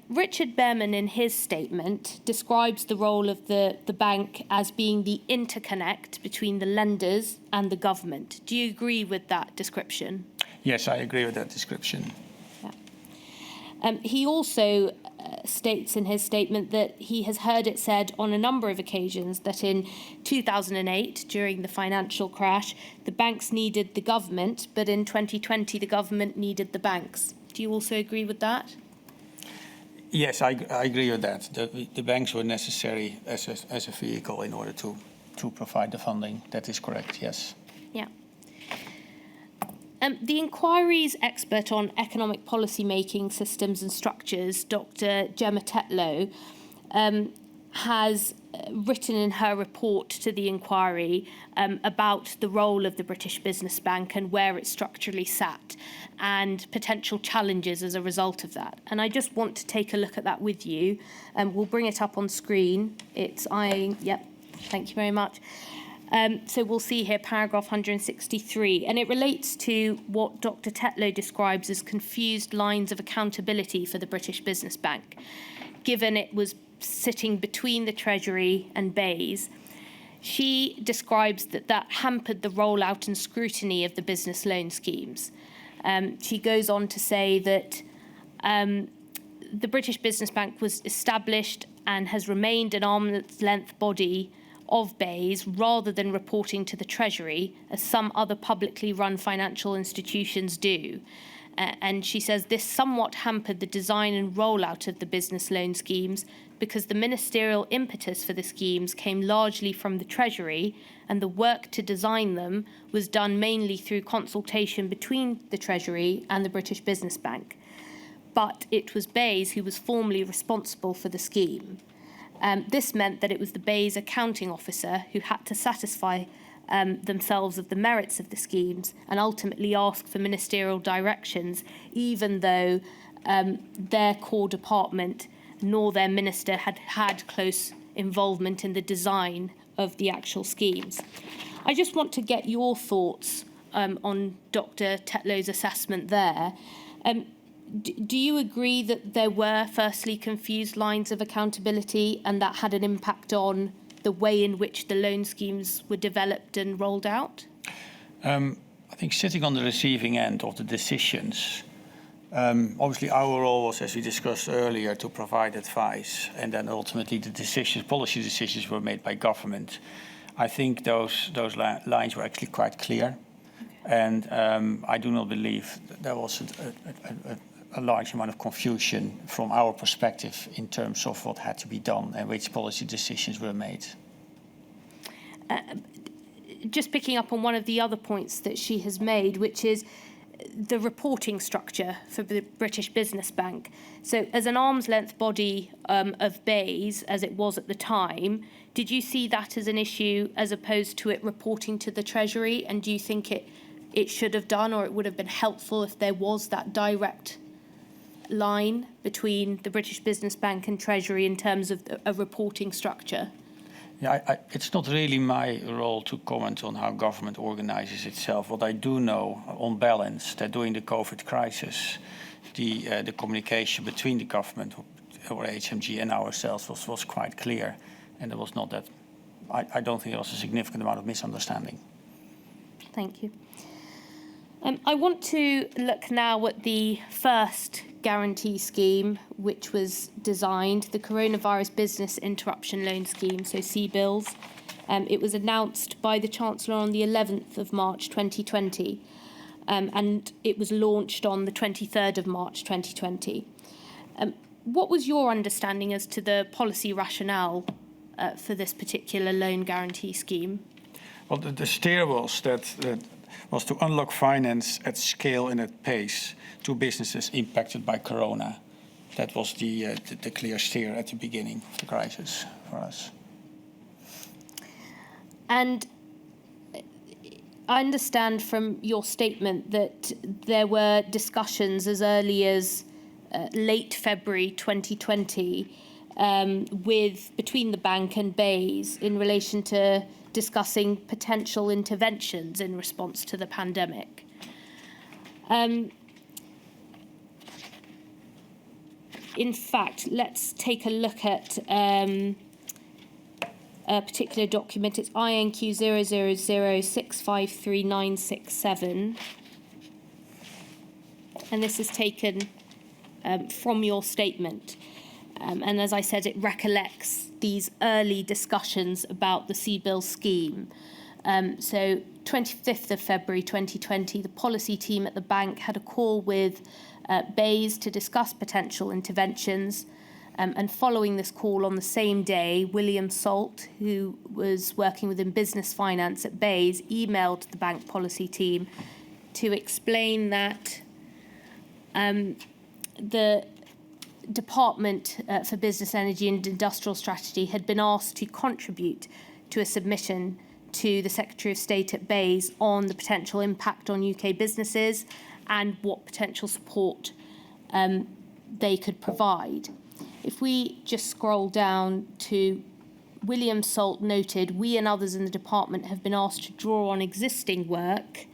Richard Bearman, in his statement, describes the role of the bank as being the interconnect between the lenders and the government. Do you agree with that description? Yes, I agree with that description. Yeah. He also states in his statement that he has heard it said on a number of occasions that in 2008, during the financial crash, the banks needed the government, but in 2020, the government needed the banks. Do you also agree with that? Yes, I agree with that. The banks were necessary as a vehicle in order to provide the funding. That is correct, yes. Yeah. The inquiry's expert on economic policy making systems and structures, Dr. Gemma Tetlow, has written in her report to the inquiry about the role of the British Business Bank and where it structurally sat and potential challenges as a result of that. And I just want to take a look at that with you. We'll bring it up on screen. Yep, thank you very much. So we'll see here paragraph 163, and it relates to what Dr. Tetlow describes as confused lines of accountability for the British Business Bank, given it was sitting between the Treasury and BEIS. She describes that hampered the rollout and scrutiny of the business loan schemes. She goes on to say that the British Business Bank was established and has remained an arm's length body of BEIS rather than reporting to the Treasury, as some other publicly run financial institutions do. And she says this somewhat hampered the design and rollout of the business loan schemes because the ministerial impetus for the schemes came largely from the Treasury, and the work to design them was done mainly through consultation between the Treasury and the British Business Bank. But it was BEIS who was formally responsible for the scheme. This meant that it was the BEIS accounting officer who had to satisfy themselves of the merits of the schemes and ultimately ask for ministerial directions, even though their core department nor their minister had had close involvement in the design of the actual schemes. I just want to get your thoughts on Dr. Tetlow's assessment there. Do you agree that there were, firstly, confused lines of accountability and that had an impact on the way in which the loan schemes were developed and rolled out? I think sitting on the receiving end of the decisions, obviously our role was, as we discussed earlier, to provide advice, and then ultimately the decisions, policy decisions were made by government. I think those lines were actually quite clear, and I do not believe that there was a large amount of confusion from our perspective in terms of what had to be done and which policy decisions were made. Just picking up on one of the other points that she has made, which is the reporting structure for the British Business Bank. So as an arm's length body of BEIS, as it was at the time, did you see that as an issue as opposed to it reporting to the Treasury? And do you think it should have done, or it would have been helpful if there was that direct line between the British Business Bank and Treasury in terms of a reporting structure? Yeah, it's not really my role to comment on how government organizes itself. What I do know, on balance, that during the COVID crisis, the communication between the government or HMG and ourselves was quite clear, and there was not that. I don't think there was a significant amount of misunderstanding. Thank you. I want to look now at the first guarantee scheme, which was designed, the Coronavirus Business Interruption Loan Scheme, so CBILS. It was announced by the Chancellor on the 11th of March 2020, and it was launched on the 23rd of March 2020. What was your understanding as to the policy rationale for this particular loan guarantee scheme? Well, the steer was that was to unlock finance at scale and at pace to businesses impacted by Corona. That was the clear steer at the beginning of the crisis for us. And I understand from your statement that there were discussions as early as late February 2020 between the bank and BEIS in relation to discussing potential interventions in response to the pandemic. In fact, let's take a look at a particular document. It's INQ 000653967. And this is taken from your statement. And as I said, it recollects these early discussions about the CBILS scheme. So 25th of February 2020, the policy team at the bank had a call with BEIS to discuss potential interventions. And following this call on the same day, William Salt, who was working within business finance at BEIS, emailed the bank policy team to explain that the Department for Business, Energy and Industrial Strategy had been asked to contribute to a submission to the Secretary of State at BEIS on the potential impact on UK businesses and what potential support they could provide. If we just scroll down to William Salt noted, we and others in the department have been asked to draw on existing work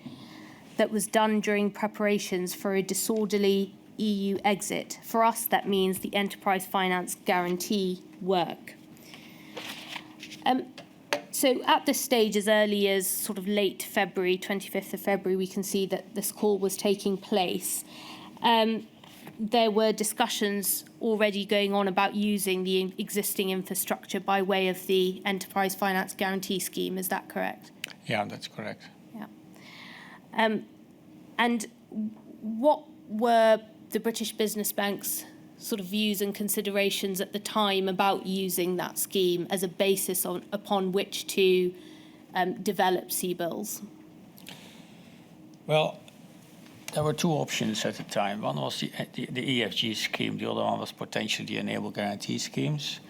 that was done during preparations for a disorderly EU exit. For us, that means the enterprise finance guarantee work. So at this stage, as early as sort of late February, 25th of February, we can see that this call was taking place. There were discussions already going on about using the existing infrastructure by way of the enterprise finance guarantee scheme. Is that correct? Yeah, that's correct. Yeah. And what were the British Business Bank's sort of views and considerations at the time about using that scheme as a basis upon which to develop CBILS? Well, there were two options at the time. One was the EFG scheme. The other one was potentially the Enable Guarantee schemes.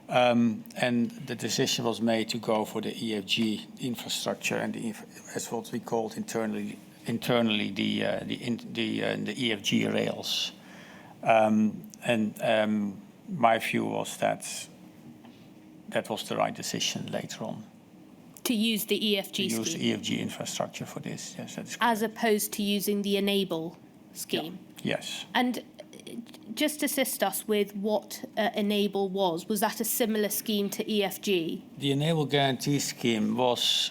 And the decision was made to go for the EFG infrastructure and as what we called internally the EFG rails. My view was that was the right decision later on. To use the EFG scheme? Use the EFG infrastructure for this, yes. That is correct. As opposed to using the Enable scheme? Yeah. Yes. And just assist us with what Enable was that a similar scheme to EFG? The Enable Guarantee scheme was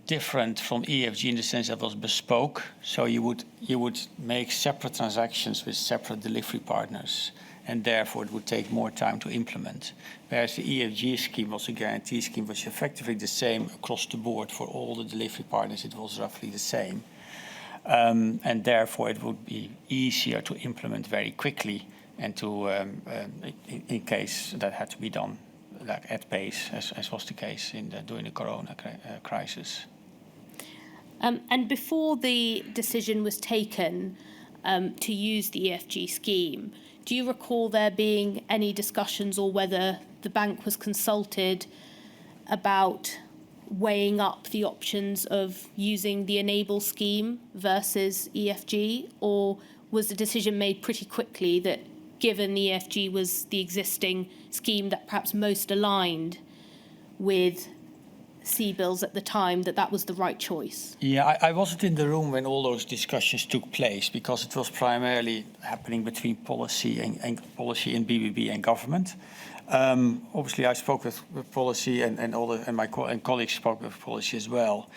different from EFG in the sense that it was bespoke. So you would make separate transactions with separate delivery partners, and therefore it would take more time to implement. Whereas the EFG scheme was a guarantee scheme, which was effectively the same across the board for all the delivery partners. It was roughly the same. And therefore it would be easier to implement very quickly and to, in case that had to be done like at pace, as was the case during the Corona crisis. And before the decision was taken to use the EFG scheme, do you recall there being any discussions or whether the bank was consulted about weighing up the options of using the Enable scheme versus EFG, or was the decision made pretty quickly that given the EFG was the existing scheme that perhaps most aligned with CBILS at the time, that was the right choice? Yeah, I wasn't in the room when all those discussions took place because it was primarily happening between policy and policy in BBB and government. Obviously, I spoke with policy and my colleagues spoke with policy as well.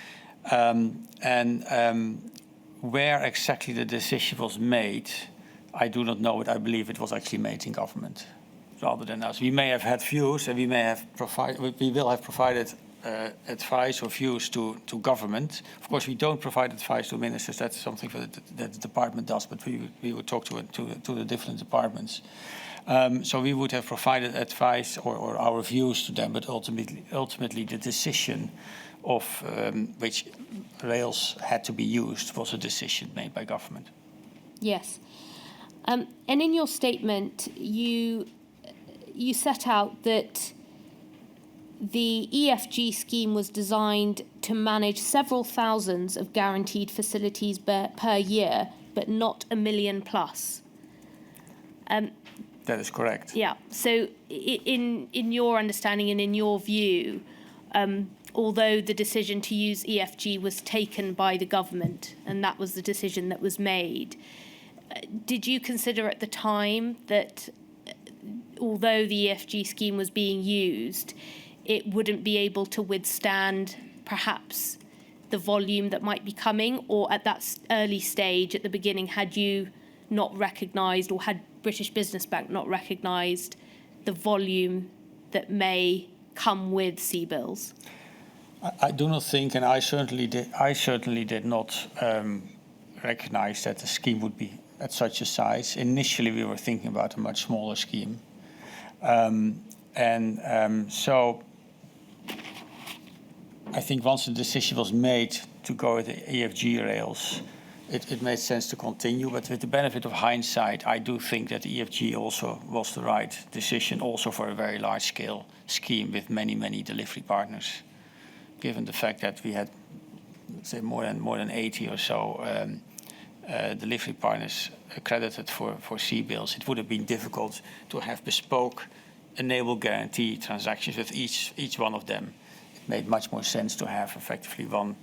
Where exactly the decision was made, I do not know, but I believe it was actually made in government rather than us. We may have had views, and we will have provided advice or views to government. Of course, we don't provide advice to ministers. That's something that the department does, but we would talk to the different departments. So we would have provided advice or our views to them, but ultimately the decision of which rails had to be used was a decision made by government. Yes. And in your statement, you set out that the EFG scheme was designed to manage several thousands of guaranteed facilities per year, but not 1 million plus. That is correct. Yeah. So in your understanding and in your view, although the decision to use EFG was taken by the government and that was the decision that was made, did you consider at the time that although the EFG scheme was being used, it wouldn't be able to withstand perhaps the volume that might be coming? Or at that early stage at the beginning, had you not recognised, or had British Business Bank not recognised the volume that may come with CBILS? I do not think, and I certainly did not recognise that the scheme would be at such a size. Initially, we were thinking about a much smaller scheme. So I think once the decision was made to go with the EFG rails, it made sense to continue. But with the benefit of hindsight, I do think that the EFG also was the right decision, also for a very large-scale scheme with many, many delivery partners. Given the fact that we had, say, more than 80 or so delivery partners accredited for CBILS, it would have been difficult to have bespoke Enable Guarantee transactions with each one of them. It made much more sense to have effectively one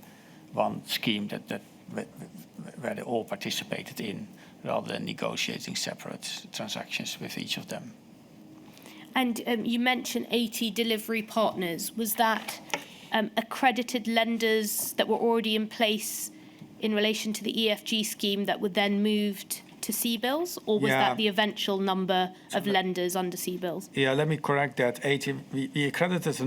scheme that where they all participated in, rather than negotiating separate transactions with each of them. And you mentioned 80 delivery partners. Was that accredited lenders that were already in place in relation to the EFG scheme that were then moved to CBILS, or was that the eventual number of lenders under CBILS? Yeah, let me correct that. 80, we accredited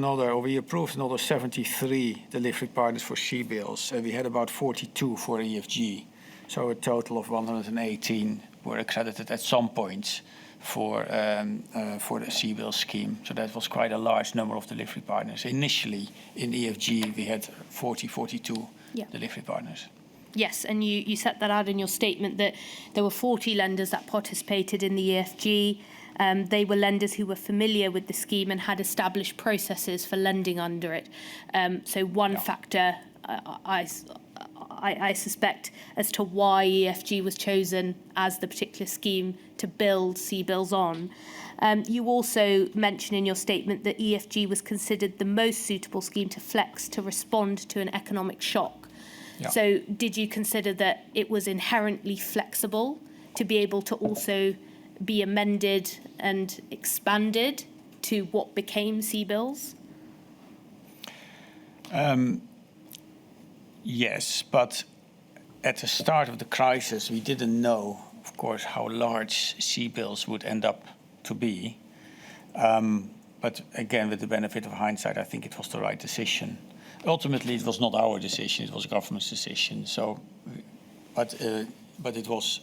we approved another 73 delivery partners for CBILS, and we had about 42 for EFG. So a total of 118 were accredited at some point for the CBIL scheme. So that was quite a large number of delivery partners. Initially, in EFG, we had 42 delivery partners. Yes, and you set that out in your statement that there were 40 lenders that participated in the EFG. They were lenders who were familiar with the scheme and had established processes for lending under it. So one factor, I suspect, as to why EFG was chosen as the particular scheme to build CBILS on. You also mention in your statement that EFG was considered the most suitable scheme to flex to respond to an economic shock. Yeah. So did you consider that it was inherently flexible to be able to also be amended and expanded to what became CBILS? Yes, but at the start of the crisis, we didn't know, of course, how large CBILS would end up to be. But again, with the benefit of hindsight, I think it was the right decision. Ultimately, it was not our decision; it was the government's decision. So, but it was,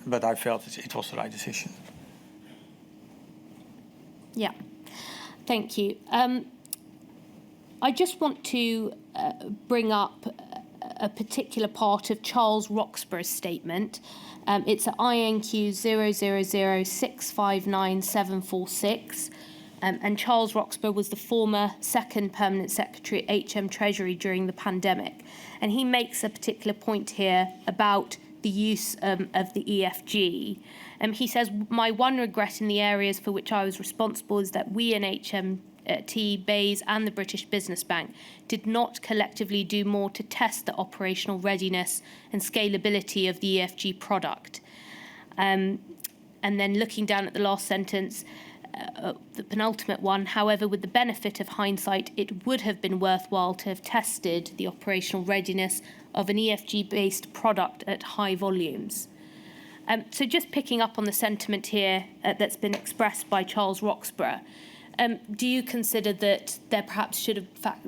but I felt it was the right decision. Yeah, thank you. I just want to bring up a particular part of Charles Roxburgh's statement. It's at INQ 000659746. And Charles Roxburgh was the former second permanent secretary at HM Treasury during the pandemic. And he makes a particular point here about the use of the EFG. He says, my one regret in the areas for which I was responsible is that we in HMT, BEIS and the British Business Bank did not collectively do more to test the operational readiness and scalability of the EFG product. And then looking down at the last sentence, the penultimate one, however, with the benefit of hindsight, it would have been worthwhile to have tested the operational readiness of an EFG-based product at high volumes. So just picking up on the sentiment here that's been expressed by Charles Roxburgh, do you consider that there perhaps should have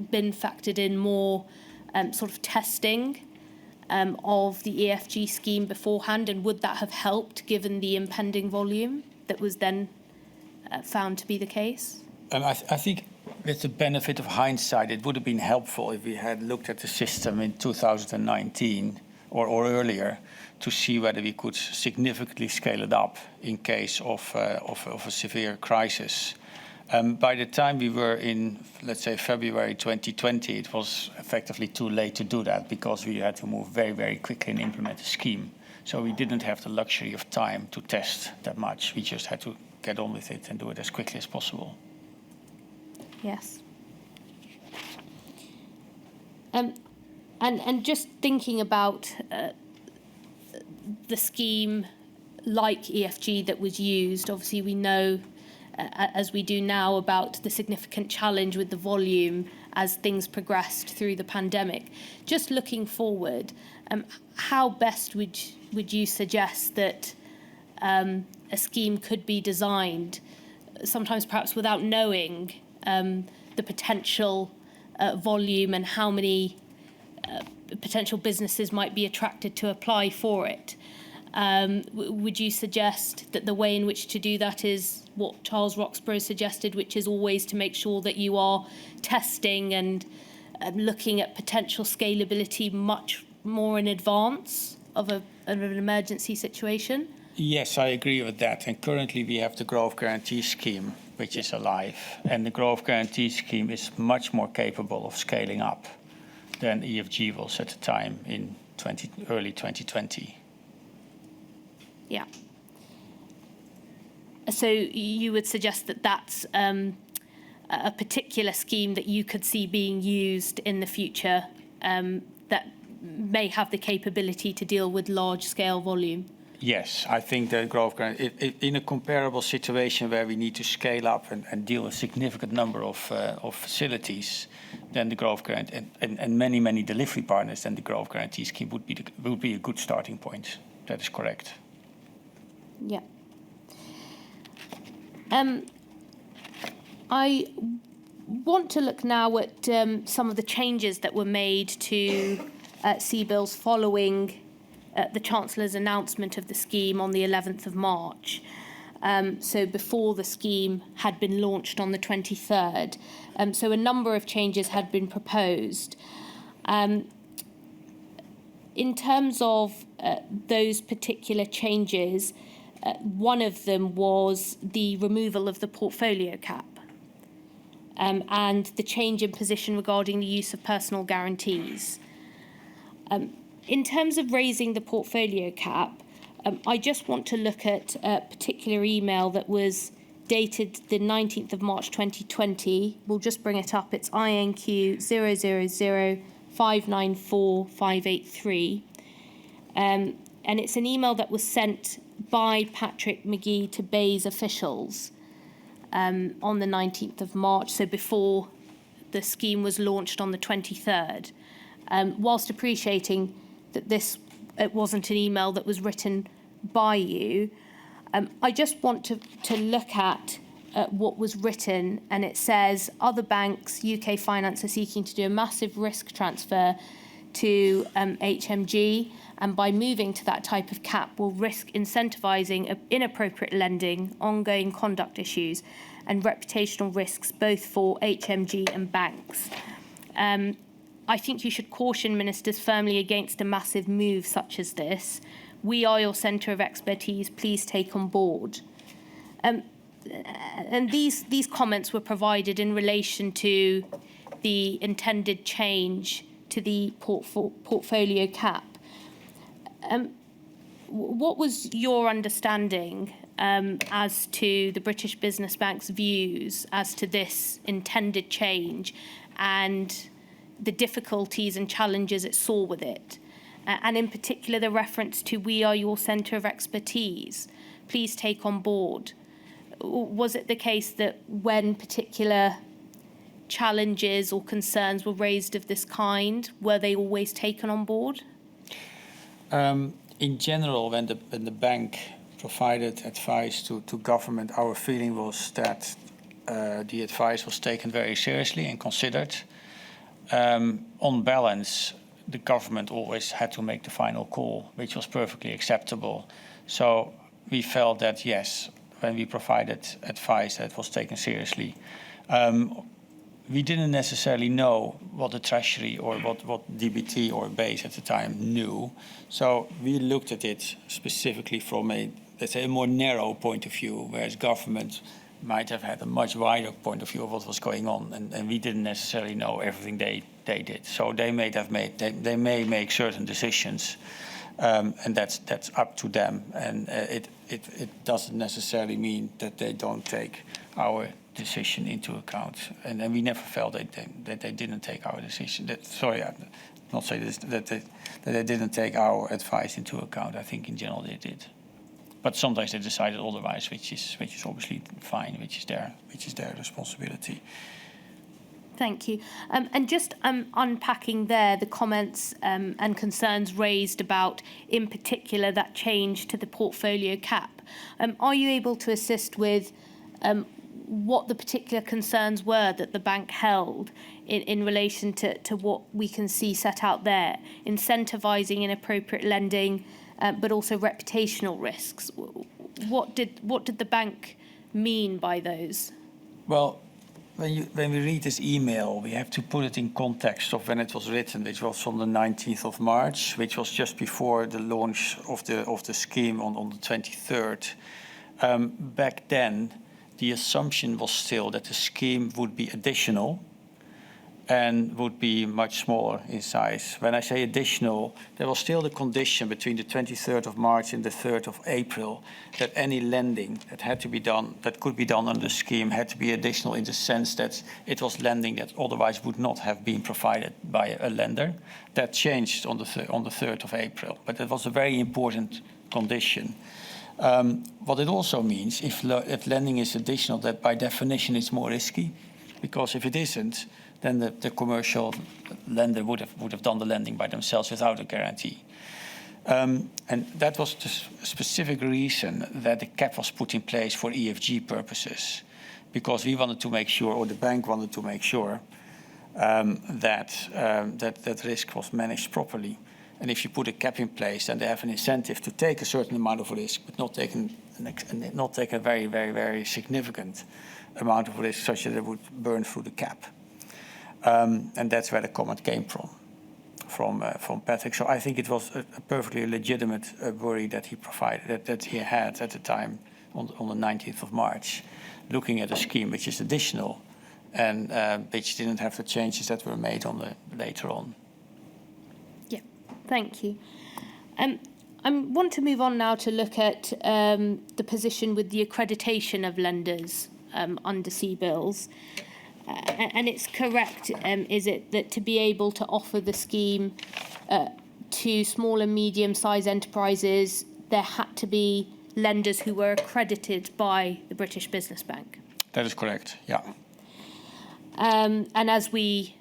been factored in more sort of testing of the EFG scheme beforehand, and would that have helped given the impending volume that was then found to be the case? I think with the benefit of hindsight, it would have been helpful if we had looked at the system in 2019 or earlier to see whether we could significantly scale it up in case of a severe crisis. By the time we were in, let's say, February 2020, it was effectively too late to do that because we had to move very, very quickly and implement the scheme. So we didn't have the luxury of time to test that much. We just had to get on with it and do it as quickly as possible. Yes. And just thinking about the scheme like EFG that was used, obviously we know, as we do now, about the significant challenge with the volume as things progressed through the pandemic. Just looking forward, how best would you suggest that a scheme could be designed, sometimes perhaps without knowing the potential volume and how many potential businesses might be attracted to apply for it? Would you suggest that the way in which to do that is what Charles Roxburgh suggested, which is always to make sure that you are testing and looking at potential scalability much more in advance of an emergency situation? Yes, I agree with that. And currently we have the Growth Guarantee Scheme, which is alive. And the Growth Guarantee Scheme is much more capable of scaling up than EFG was at the time in early 2020. Yeah. So you would suggest that that's a particular scheme that you could see being used in the future that may have the capability to deal with large-scale volume? Yes, I think that growth guarantee, in a comparable situation where we need to scale up and deal with a significant number of facilities, then the growth guarantee and many delivery partners, then the growth guarantee scheme would be a good starting point. That is correct. Yeah. I want to look now at some of the changes that were made to CBILS following the Chancellor's announcement of the scheme on the 11th of March. so before the scheme had been launched on the 23rd. So a number of changes had been proposed. In terms of those particular changes, one of them was the removal of the portfolio cap and the change in position regarding the use of personal guarantees. In terms of raising the portfolio cap, I just want to look at a particular email that was dated the 19th of March 2020. We'll just bring it up. It's INQ 000594583. And it's an email that was sent by Patrick Magee to BEIS officials on the 19th of March, so before the scheme was launched on the 23rd. Whilst appreciating that it wasn't an email that was written by you, I just want to look at what was written, and it says, other banks, UK Finance, are seeking to do a massive risk transfer to HMG, and by moving to that type of cap will risk incentivising inappropriate lending, ongoing conduct issues and reputational risks both for HMG and banks. I think you should caution ministers firmly against a massive move such as this. We are your centre of expertise, please take on board. And these comments were provided in relation to the intended change to the portfolio cap. What was your understanding as to the British Business Bank's views as to this intended change and the difficulties and challenges it saw with it? And in particular, the reference to we are your centre of expertise, please take on board. Was it the case that when particular challenges or concerns were raised of this kind, were they always taken on board? In general, when the bank provided advice to government, our feeling was that the advice was taken very seriously and considered. On balance, the government always had to make the final call, which was perfectly acceptable. So we felt that, yes, when we provided advice, that was taken seriously. We didn't necessarily know what the Treasury or what DBT or BEIS at the time knew. So we looked at it specifically from a, let's say, a more narrow point of view, whereas government might have had a much wider point of view of what was going on, and we didn't necessarily know everything they did. So they may make certain decisions, and that's up to them. And it doesn't necessarily mean that they don't take our decision into account. And we never felt that they didn't take our decision. Not say this, that they didn't take our advice into account. I think in general they did. But sometimes they decided otherwise, which is obviously fine, which is their responsibility. Thank you. And just unpacking there the comments and concerns raised about, in particular, that change to the portfolio cap. Are you able to assist with what the particular concerns were that the bank held in relation to what we can see set out there, incentivising inappropriate lending, but also reputational risks? What did the bank mean by those? Well, when we read this email, we have to put it in context of when it was written, which was on the 19th of March, which was just before the launch of the scheme on the 23rd. Back then, the assumption was still that the scheme would be additional and would be much smaller in size. When I say additional, there was still the condition between the 23rd of March and the 3rd of April that any lending that had to be done, that could be done under the scheme, had to be additional in the sense that it was lending that otherwise would not have been provided by a lender. That changed on the 3rd of April, but it was a very important condition. What it also means, if lending is additional, that by definition it's more risky, because if it isn't, then the commercial lender would have done the lending by themselves without a guarantee. And that was the specific reason that the cap was put in place for EFG purposes, because we wanted to make sure, or the bank wanted to make sure, that risk was managed properly. And if you put a cap in place, then they have an incentive to take a certain amount of risk, but not take a very, very, very significant amount of risk, such that they would burn through the cap. And that's where the comment came from Patrick. So I think it was a perfectly legitimate worry that he provided, that he had at the time on the 19th of March, looking at a scheme which is additional and which didn't have the changes that were made on later on. Yeah, thank you. I want to move on now to look at the position with the accreditation of lenders under CBILS. And it's correct, is it, that to be able to offer the scheme to small and medium-sized enterprises, there had to be lenders who were accredited by the British Business Bank? That is correct, yeah. And as we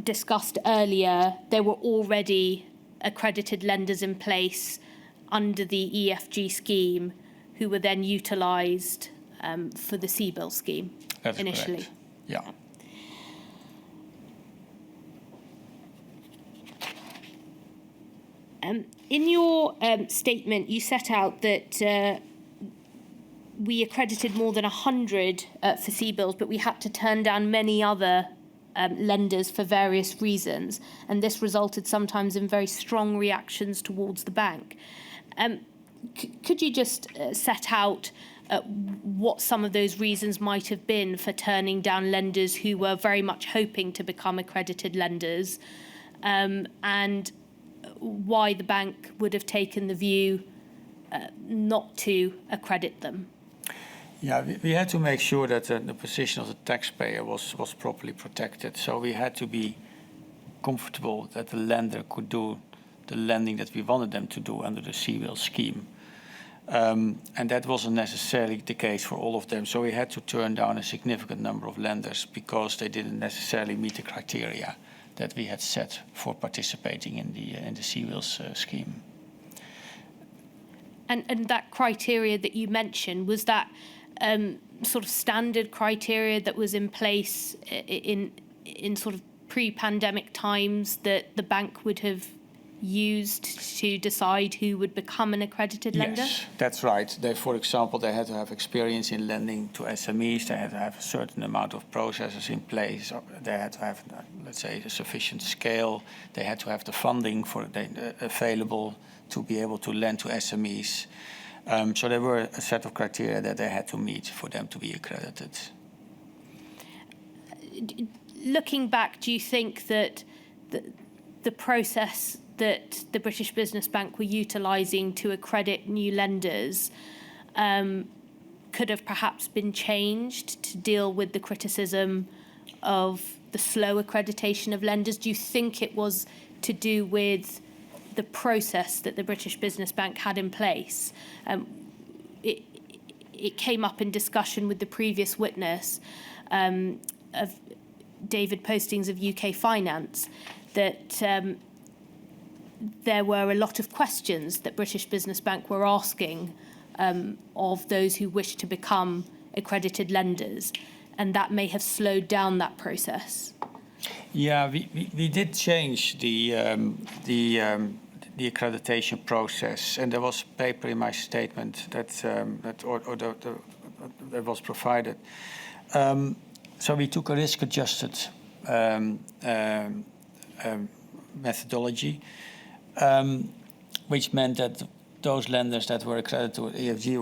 discussed earlier, there were already accredited lenders in place under the EFG scheme who were then utilised for the CBILS scheme That's initially. Correct. Yeah. In your statement, you set out that we accredited more than 100 for CBILS, but we had to turn down many other lenders for various reasons, and this resulted sometimes in very strong reactions towards the bank. Could you just set out what some of those reasons might have been for turning down lenders who were very much hoping to become accredited lenders, and why the bank would have taken the view not to accredit them? Yeah, we had to make sure that the position of the taxpayer was properly protected. So we had to be comfortable that the lender could do the lending that we wanted them to do under the CBILS scheme. And that wasn't necessarily the case for all of them. So we had to turn down a significant number of lenders because they didn't necessarily meet the criteria that we had set for participating in the CBILS scheme. And that criteria that you mentioned, was that sort of standard criteria that was in place in sort of pre-pandemic times that the bank would have used to decide who would become an accredited lender? Yes, that's right. For example, they had to have experience in lending to SMEs. They had to have a certain amount of processes in place. They had to have, let's say, a sufficient scale. They had to have the funding available to be able to lend to SMEs. So there were a set of criteria that they had to meet for them to be accredited. Looking back, do you think that the process that the British Business Bank were utilising to accredit new lenders could have perhaps been changed to deal with the criticism of the slow accreditation of lenders? Do you think it was to do with the process that the British Business Bank had in place? It came up in discussion with the previous witness of David Postings of UK Finance that there were a lot of questions that British Business Bank were asking of those who wished to become accredited lenders, and that may have slowed down that process. Yeah, we did change the accreditation process, and there was a paper in my statement that was provided. So we took a risk-adjusted methodology, which meant that those lenders that were accredited to EFG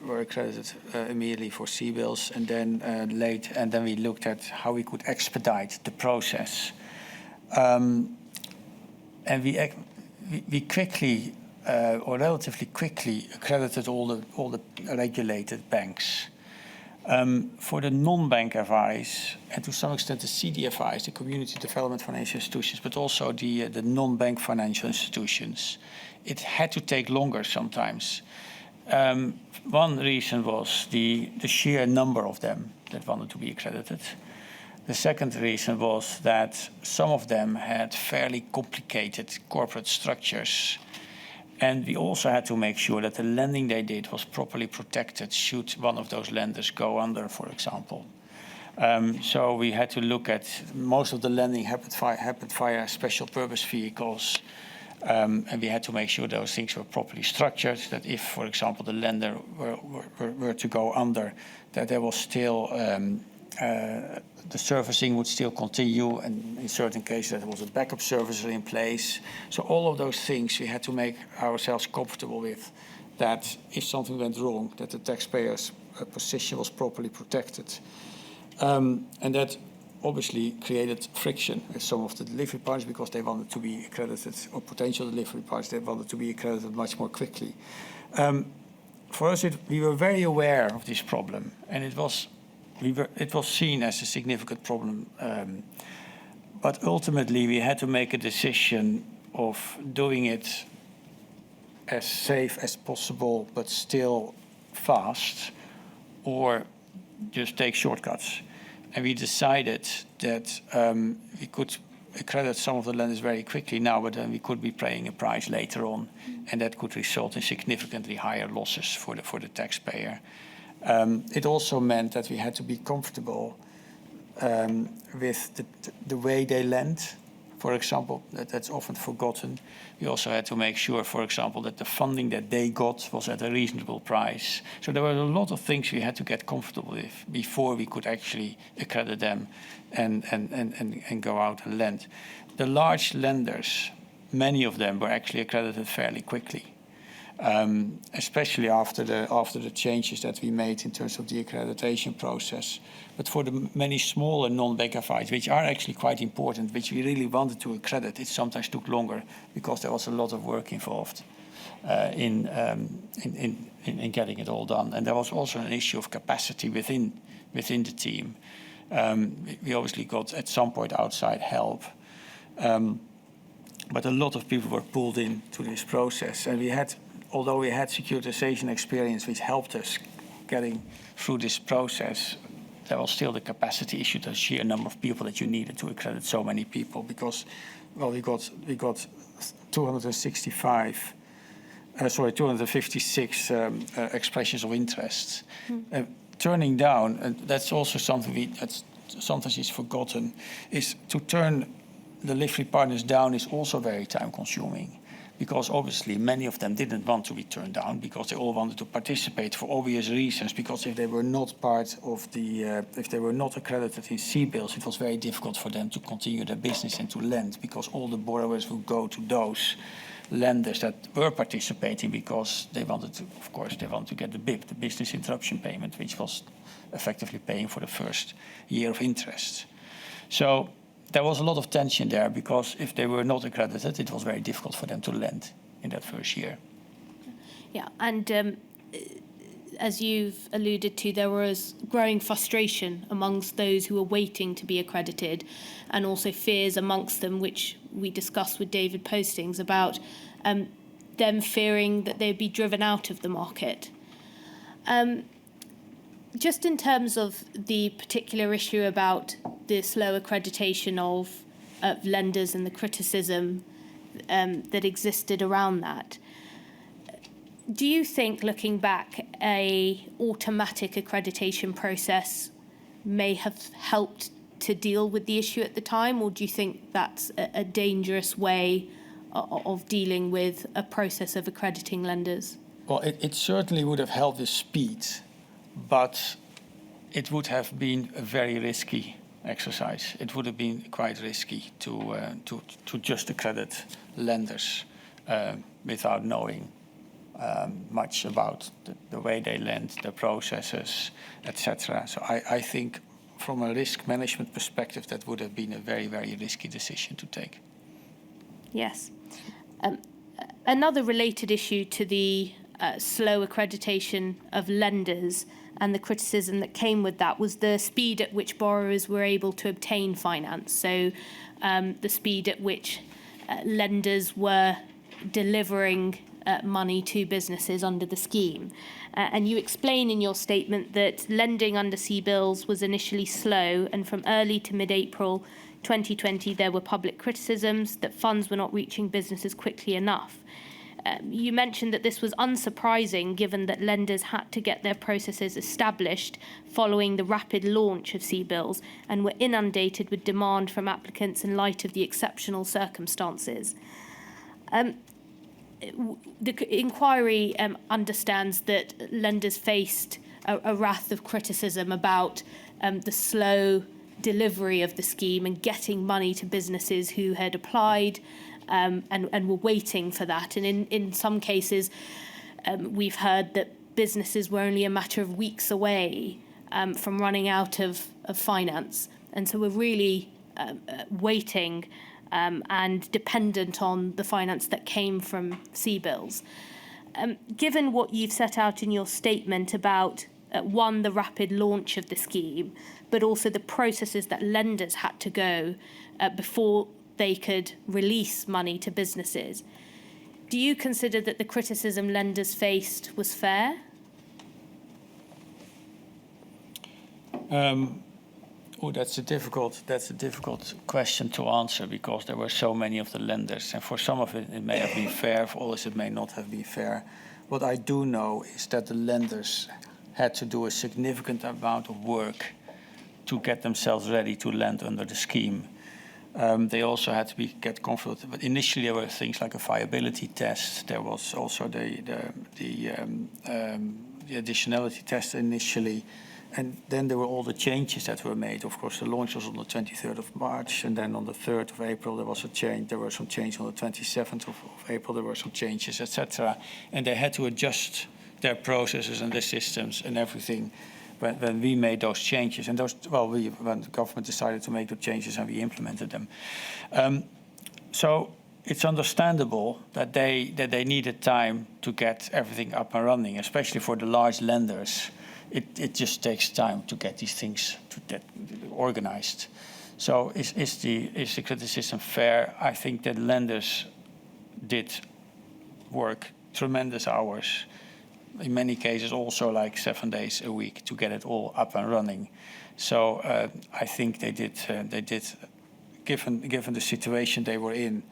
were accredited immediately for CBILS, and then we looked at how we could expedite the process, and we quickly or relatively quickly accredited all the regulated banks. For the non-bank FIs, and to some extent the CDFIs, the Community Development Financial Institutions, but also the non-bank financial institutions, it had to take longer sometimes. One reason was the sheer number of them that wanted to be accredited. The second reason was that some of them had fairly complicated corporate structures. And we also had to make sure that the lending they did was properly protected should one of those lenders go under, for example. So we had to look at most of the lending happened via special purpose vehicles. And we had to make sure those things were properly structured, that if, for example, the lender were to go under, that there was still the servicing would still continue, and in certain cases there was a backup servicer in place. So all of those things we had to make ourselves comfortable with, that if something went wrong, that the taxpayer's position was properly protected. And that obviously created friction with some of the delivery partners because they wanted to be accredited, or potential delivery partners, they wanted to be accredited much more quickly. For us, we were very aware of this problem, and it was seen as a significant problem. But ultimately, we had to make a decision of doing it as safe as possible, but still fast, or just take shortcuts. And we decided that we could accredit some of the lenders very quickly now, but then we could be paying a price later on, and that could result in significantly higher losses for the taxpayer. It also meant that we had to be comfortable with the way they lend. For example, that's often forgotten. We also had to make sure, for example, that the funding that they got was at a reasonable price. So there were a lot of things we had to get comfortable with before we could actually accredit them and go out and lend. The large lenders, many of them were actually accredited fairly quickly. Especially after the changes that we made in terms of the accreditation process. But for the many smaller non-bank FIs, which are actually quite important, which we really wanted to accredit, it sometimes took longer because there was a lot of work involved in getting it all done. And there was also an issue of capacity within the team. We obviously got at some point outside help. But a lot of people were pulled into this process, and although we had securitization experience which helped us getting through this process, there was still the capacity issue, the sheer number of people that you needed to accredit so many people, because, well, we got 256 expressions of interest. Turning down, and that's also something that's sometimes is forgotten, is to turn the delivery partners down is also very time consuming. Because obviously many of them didn't want to be turned down because they all wanted to participate for obvious reasons. Because if they were not part of if they were not accredited in CBILS, it was very difficult for them to continue their business and to lend, because all the borrowers would go to those lenders that were participating because they wanted to, of course, to get the BIP, the business interruption payment, which was effectively paying for the first year of interest. So there was a lot of tension there, because if they were not accredited, it was very difficult for them to lend in that first year. Yeah, and as you've alluded to, there was growing frustration amongst those who were waiting to be accredited, and also fears amongst them, which we discussed with David Postings, about them fearing that they'd be driven out of the market. Just in terms of the particular issue about the slow accreditation of lenders and the criticism that existed around that, do you think, looking back, a automatic accreditation process may have helped to deal with the issue at the time, or do you think that's a dangerous way of dealing with a process of accrediting lenders? Well, it certainly would have helped with speed, but it would have been a very risky exercise. It would have been quite risky to just accredit lenders without knowing much about the way they lend, the processes, etc. So I think from a risk management perspective, that would have been a very, very risky decision to take. Yes. Another related issue to the slow accreditation of lenders and the criticism that came with that was the speed at which borrowers were able to obtain finance. So the speed at which lenders were delivering money to businesses under the scheme. And you explain in your statement that lending under CBILS was initially slow, and from early to mid-April 2020 there were public criticisms that funds were not reaching businesses quickly enough. You mentioned that this was unsurprising given that lenders had to get their processes established following the rapid launch of CBILS and were inundated with demand from applicants in light of the exceptional circumstances. The inquiry understands that lenders faced a wrath of criticism about the slow delivery of the scheme and getting money to businesses who had applied and were waiting for that. And in some cases, we've heard that businesses were only a matter of weeks away from running out of finance. And so we're really waiting and dependent on the finance that came from CBILS. Given what you've set out in your statement about, one, the rapid launch of the scheme, but also the processes that lenders had to go before they could release money to businesses, do you consider that the criticism lenders faced was fair? That's a difficult question to answer, because there were so many of the lenders, and for some of it may have been fair, for others it may not have been fair. What I do know is that the lenders had to do a significant amount of work to get themselves ready to lend under the scheme. They also had to get comfortable. But initially, there were things like a viability test. There was also the additionality test initially. And then there were all the changes that were made. Of course, the launch was on the 23rd of March, and then on the 3rd of April there was a change. There were some changes on the 27th of April. There were some changes, etc. And they had to adjust their processes and their systems and everything when we made those changes. And those, when the government decided to make the changes and we implemented them. So it's understandable that they needed time to get everything up and running, especially for the large lenders. It just takes time to get these things organized. So is the criticism fair? I think that lenders did work tremendous hours, in many cases also like 7 days a week, to get it all up and running. So I think they did. Given the situation they were in,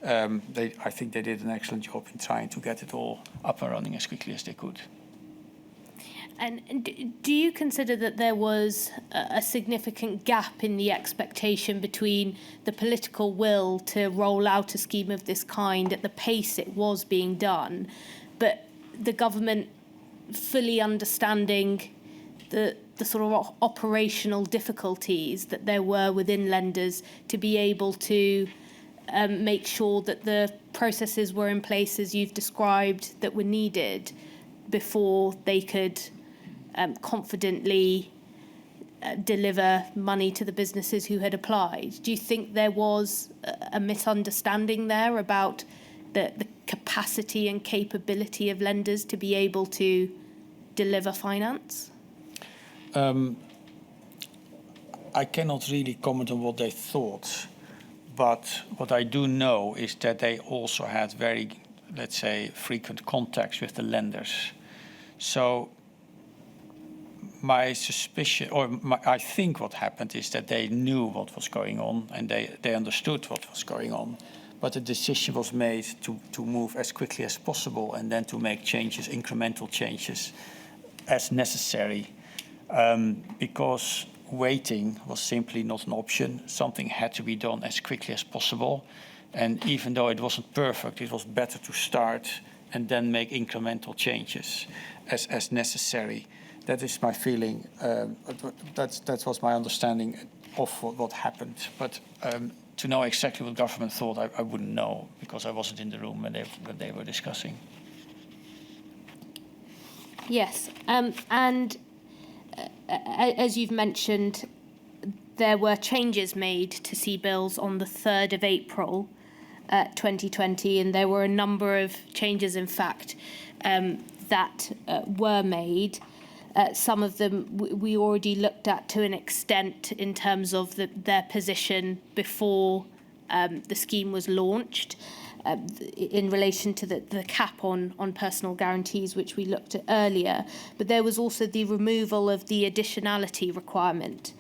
I think they did an excellent job in trying to get it all up and running as quickly as they could. And do you consider that there was a significant gap in the expectation between the political will to roll out a scheme of this kind at the pace it was being done, but the government fully understanding the sort of operational difficulties that there were within lenders to be able to make sure that the processes were in place as you've described that were needed before they could confidently deliver money to the businesses who had applied? Do you think there was a misunderstanding there about the capacity and capability of lenders to be able to deliver finance? I cannot really comment on what they thought, but what I do know is that they also had very, let's say, frequent contacts with the lenders. So my suspicion, I think what happened is that they knew what was going on and they understood what was going on, but the decision was made to move as quickly as possible and then to make changes, incremental changes, as necessary, because waiting was simply not an option. Something had to be done as quickly as possible, and even though it wasn't perfect, it was better to start and then make incremental changes as necessary. That is my feeling. That was my understanding of what happened. But to know exactly what government thought, I wouldn't know, because I wasn't in the room when they were discussing. Yes, and as you've mentioned, there were changes made to CBILS on the 3rd of April 2020, and there were a number of changes, in fact, that were made. Some of them we already looked at to an extent in terms of their position before the scheme was launched, in relation to the cap on personal guarantees, which we looked at earlier. But there was also the removal of the additionality requirement.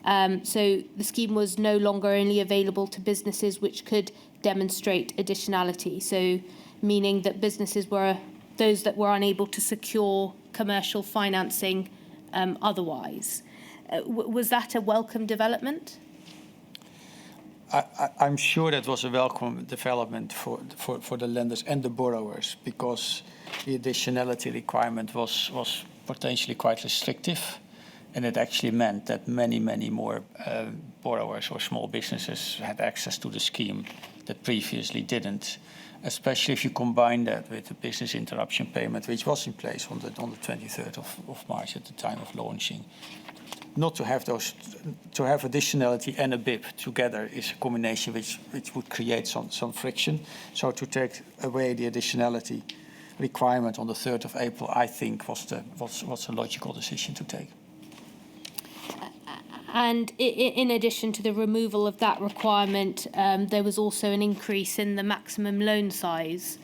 So the scheme was no longer only available to businesses which could demonstrate additionality, so meaning that businesses were those that were unable to secure commercial financing otherwise. Was that a welcome development? I'm sure that was a welcome development for the lenders and the borrowers, because the additionality requirement was potentially quite restrictive, and it actually meant that many more borrowers or small businesses had access to the scheme that previously didn't, especially if you combine that with the business interruption payment, which was in place on the 23rd of March at the time of launching. Not to have those, to have additionality and a BIP together is a combination which would create some friction. So to take away the additionality requirement on the 3rd of April, I think was a logical decision to take. And in addition to the removal of that requirement, there was also an increase in the maximum loan size,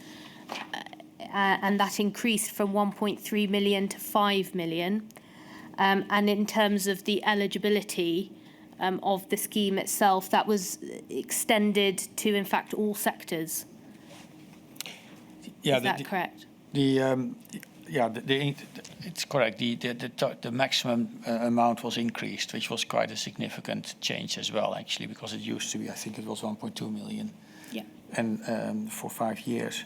and that increased from 1.3 million to 5 million. And in terms of the eligibility of the scheme itself, that was extended to, in fact, all sectors. Yeah, Is that correct? It's correct. The maximum amount was increased, which was quite a significant change as well, actually, because it used to be, I think it was 1.2 million. Yeah. And for 5 years.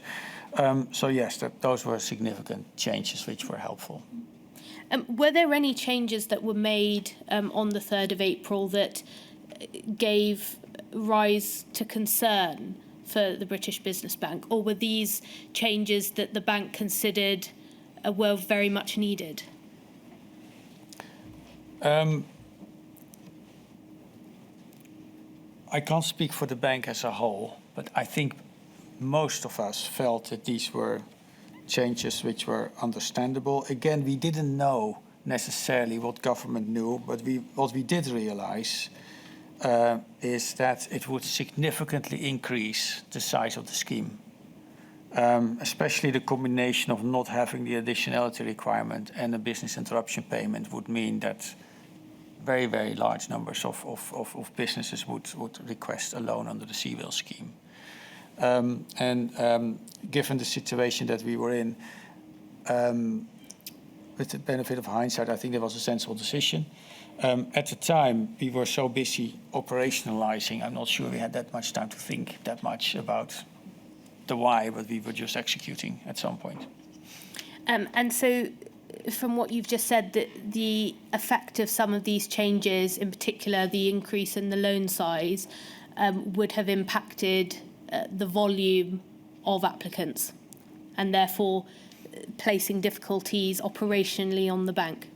So yes, those were significant changes which were helpful. Were there any changes that were made on the 3rd of April that gave rise to concern for the British Business Bank, or were these changes that the bank considered were very much needed? I can't speak for the bank as a whole, but I think most of us felt that these were changes which were understandable. Again, we didn't know necessarily what government knew, but what we did realize is that it would significantly increase the size of the scheme. Especially the combination of not having the additionality requirement and a business interruption payment would mean that very large numbers of businesses would request a loan under the CBILS scheme. Given the situation that we were in, with the benefit of hindsight, I think it was a sensible decision. At the time, we were so busy operationalizing, I'm not sure we had that much time to think that much about the why, but we were just executing at some point. And so, from what you've just said, the effect of some of these changes, in particular the increase in the loan size, would have impacted the volume of applicants, and therefore placing difficulties operationally on the bank.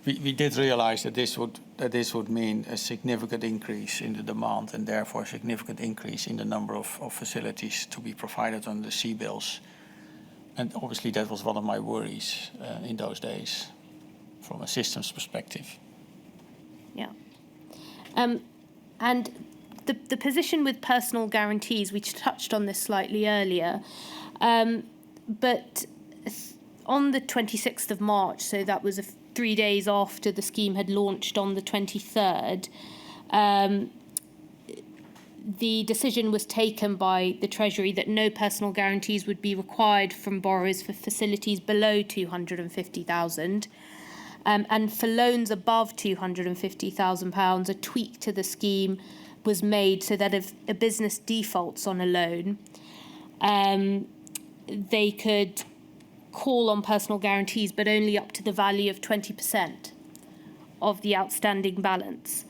We did realize that this would mean a significant increase in the demand, and therefore a significant increase in the number of facilities to be provided under the CBILS. And obviously that was one of my worries in those days from a systems perspective. Yeah. And the position with personal guarantees, we touched on this slightly earlier, but on the 26th of March, so that was 3 days after the scheme had launched on the 23rd, the decision was taken by the Treasury that no personal guarantees would be required from borrowers for facilities below 250,000. And for loans above £250,000, a tweak to the scheme was made so that if a business defaults on a loan, they could call on personal guarantees, but only up to the value of 20% of the outstanding balance.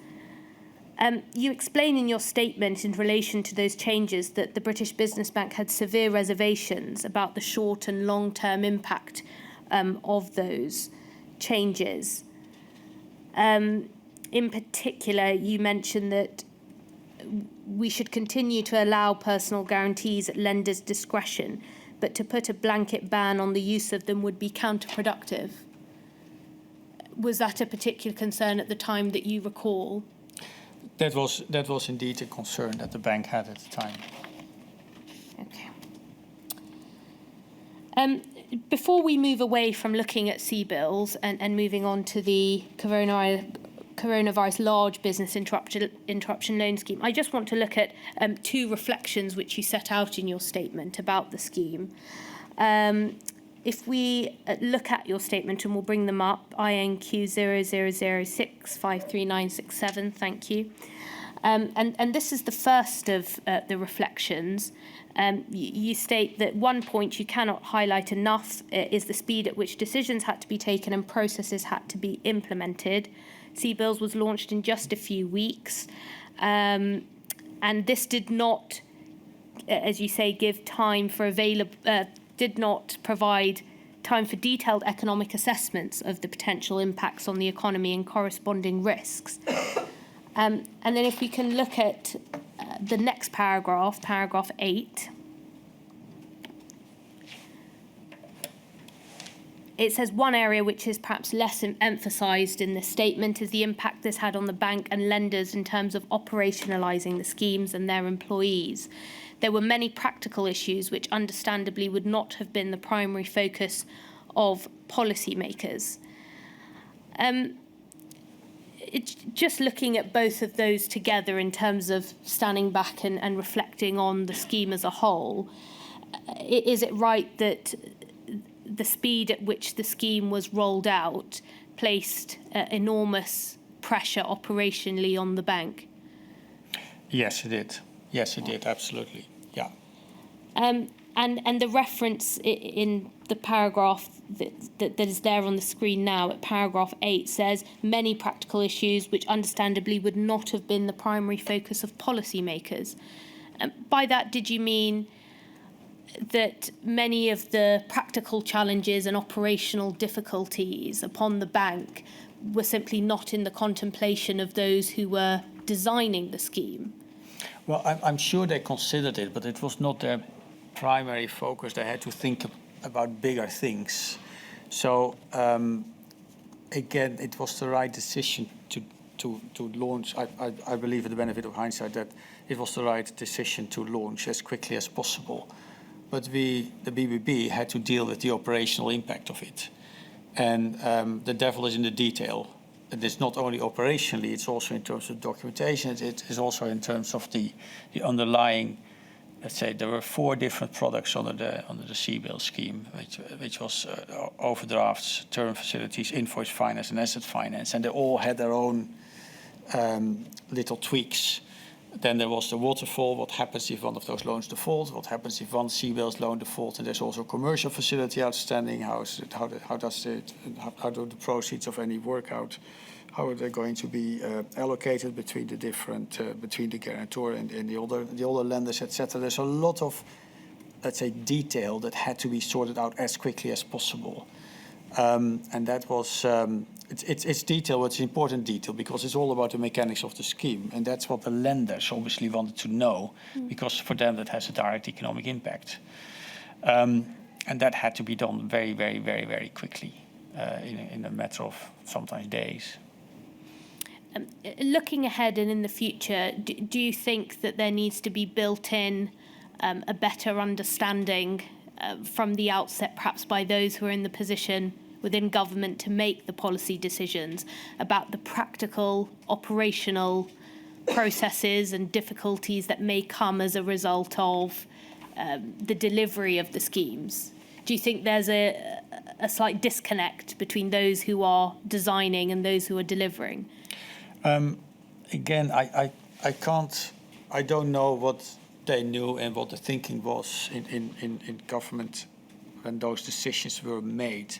You explain in your statement in relation to those changes that the British Business Bank had severe reservations about the short and long-term impact of those changes. In particular, you mentioned that we should continue to allow personal guarantees at lenders' discretion, but to put a blanket ban on the use of them would be counterproductive. Was that a particular concern at the time that you recall? That was indeed a concern that the bank had at the time. Okay. Before we move away from looking at CBILS and moving on to the coronavirus large business interruption loan scheme, I just want to look at two reflections which you set out in your statement about the scheme. If we look at your statement, and we'll bring them up, INQ 0006 53967, thank you. And this is the first of the reflections. You state that one point you cannot highlight enough is the speed at which decisions had to be taken and processes had to be implemented. CBILS was launched in just a few weeks, and this did not, as you say, give time for did not provide time for detailed economic assessments of the potential impacts on the economy and corresponding risks. And then if we can look at the next paragraph, paragraph 8, it says one area which is perhaps less emphasised in this statement is the impact this had on the bank and lenders in terms of operationalising the schemes and their employees. There were many practical issues which understandably would not have been the primary focus of policymakers. It's just looking at both of those together in terms of standing back and reflecting on the scheme as a whole, is it right that the speed at which the scheme was rolled out placed enormous pressure operationally on the bank? Yes, it did. Yes, it did, absolutely. Yeah. And the reference in the paragraph that is there on the screen now at paragraph 8 says many practical issues which understandably would not have been the primary focus of policymakers. By that, did you mean that many of the practical challenges and operational difficulties upon the bank were simply not in the contemplation of those who were designing the scheme? Well, I'm sure they considered it, but it was not their primary focus. They had to think about bigger things. So again, it was the right decision to launch. I believe, with the benefit of hindsight, that it was the right decision to launch as quickly as possible. But the BBB had to deal with the operational impact of it. And the devil is in the detail. And it's not only operationally, it's also in terms of documentation, it is also in terms of the underlying. Let's say there were 4 different products under the CBILS scheme, which was overdrafts, term facilities, invoice finance, and asset finance, and they all had their own little tweaks. Then there was the waterfall. What happens if one of those loans defaults? What happens if one CBILS loan defaults? And there's also a commercial facility outstanding. How do the proceeds of any work out? How are they going to be allocated between the different, between the guarantor and the other lenders, etc. There's a lot of, let's say, detail that had to be sorted out as quickly as possible, and that was it's detail. It's important detail because it's all about the mechanics of the scheme, and that's what the lenders obviously wanted to know, because for them that has a direct economic impact, and that had to be done very, very, very, very quickly, in a matter of sometimes days. Looking ahead and in the future, do you think that there needs to be built in a better understanding from the outset, perhaps by those who are in the position within government to make the policy decisions about the practical, operational processes and difficulties that may come as a result of the delivery of the schemes? Do you think there's a slight disconnect between those who are designing and those who are delivering? Again, I don't know what they knew and what the thinking was in government when those decisions were made.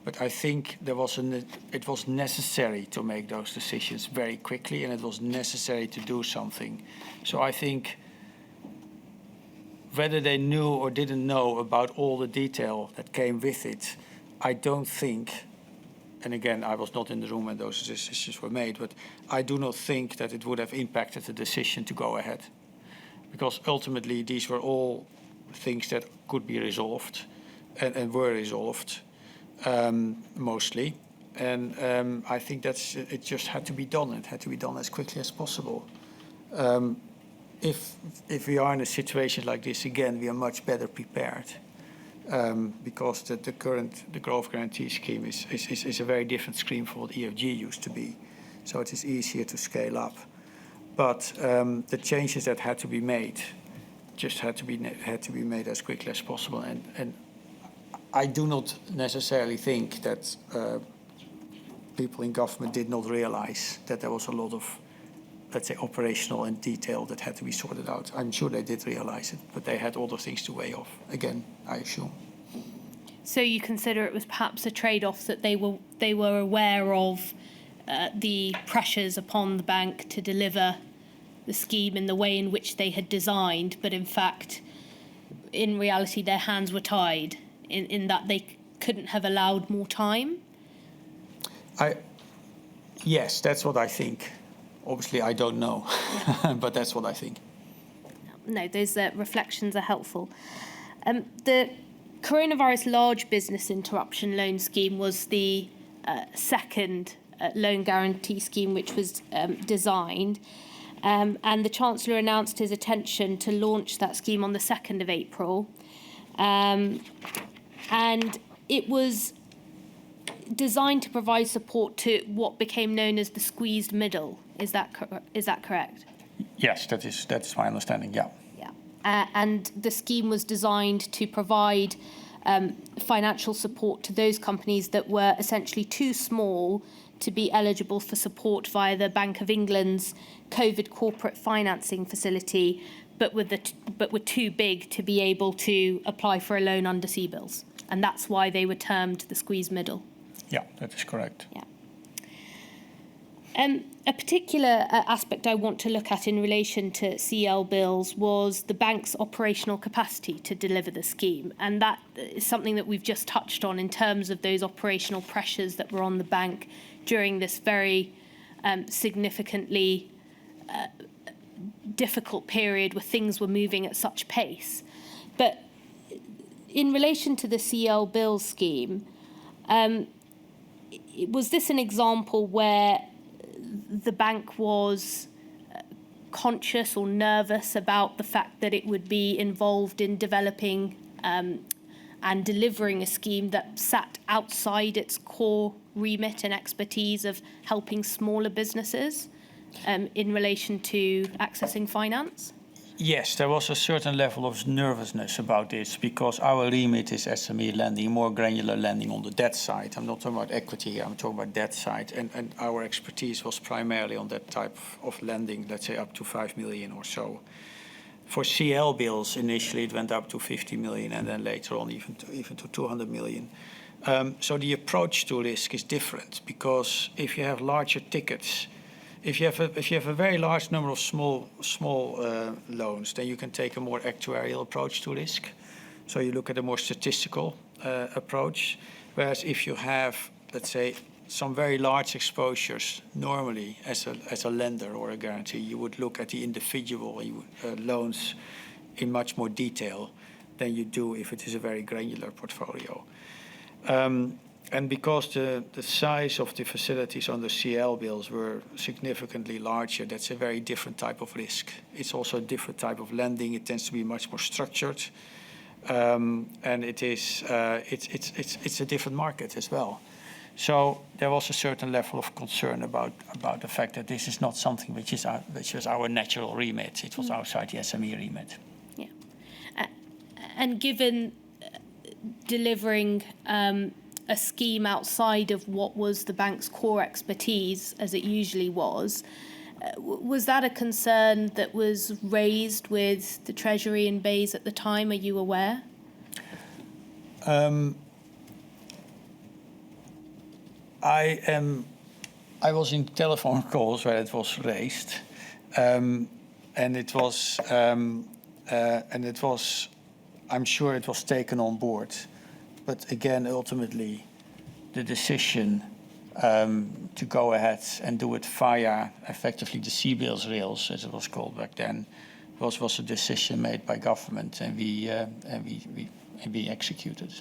But I think it was necessary to make those decisions very quickly, and it was necessary to do something. So I think whether they knew or didn't know about all the detail that came with it, I don't think. And again, I was not in the room when those decisions were made, but I do not think that it would have impacted the decision to go ahead. Because ultimately, these were all things that could be resolved and were resolved, mostly. And I think it just had to be done. It had to be done as quickly as possible. If we are in a situation like this again, we are much better prepared. Because the growth guarantee scheme is a very different scheme from what EFG used to be. So it is easier to scale up. But the changes that had to be made just had to be made as quickly as possible. And I do not necessarily think that people in government did not realize that there was a lot of let's say, operational and detail that had to be sorted out. I'm sure they did realize it, but they had other things to weigh off. Again, I assume. So you consider it was perhaps a trade-off that they were aware of the pressures upon the bank to deliver the scheme in the way in which they had designed, but in fact, in reality, their hands were tied in that they couldn't have allowed more time? Yes, that's what I think. Obviously, I don't know, but that's what I think. No, those reflections are helpful. The coronavirus large business interruption loan scheme was the second loan guarantee scheme which was designed. And the Chancellor announced his intention to launch that scheme on the 2nd of April. And it was designed to provide support to what became known as the squeezed middle. Is that correct? Yes, that's my understanding, yeah. Yeah. And the scheme was designed to provide financial support to those companies that were essentially too small to be eligible for support via the Bank of England's COVID corporate financing facility, but were too big to be able to apply for a loan under CBILS. And that's why they were termed the squeeze middle. Yeah, that is correct. Yeah. A particular aspect I want to look at in relation to CLBILS was the bank's operational capacity to deliver the scheme. And that is something that we've just touched on in terms of those operational pressures that were on the bank during this very significantly difficult period where things were moving at such pace. But in relation to the CLBILS scheme, was this an example where the bank was conscious or nervous about the fact that it would be involved in developing and delivering a scheme that sat outside its core remit and expertise of helping smaller businesses in relation to accessing finance? Yes, there was a certain level of nervousness about this because our remit is SME lending, more granular lending on the debt side. I'm not talking about equity here, I'm talking about debt side. And our expertise was primarily on that type of lending, let's say up to 5 million or so. For CLBILS, initially it went up to 50 million and then later on even to 200 million. So the approach to risk is different because if you have larger tickets, if you have a very large number of small loans, then you can take a more actuarial approach to risk. So you look at a more statistical approach. Whereas if you have, let's say, some very large exposures, normally as a lender or a guarantee, you would look at the individual loans in much more detail than you do if it is a very granular portfolio. And because the size of the facilities on the CLBILS were significantly larger, that's a very different type of risk. It's also a different type of lending. It tends to be much more structured, and it's a different market as well. So there was a certain level of concern about the fact that this is not something which was our natural remit. It was outside the SME remit. Yeah, and given delivering a scheme outside of what was the bank's core expertise, as it usually was that a concern that was raised with the Treasury and BEIS at the time? Are you aware? I was in telephone calls where it was raised, and it was, I'm sure it was taken on board. But again, ultimately, the decision to go ahead and do it via effectively the CBILS rails, as it was called back then, was a decision made by government, and we executed.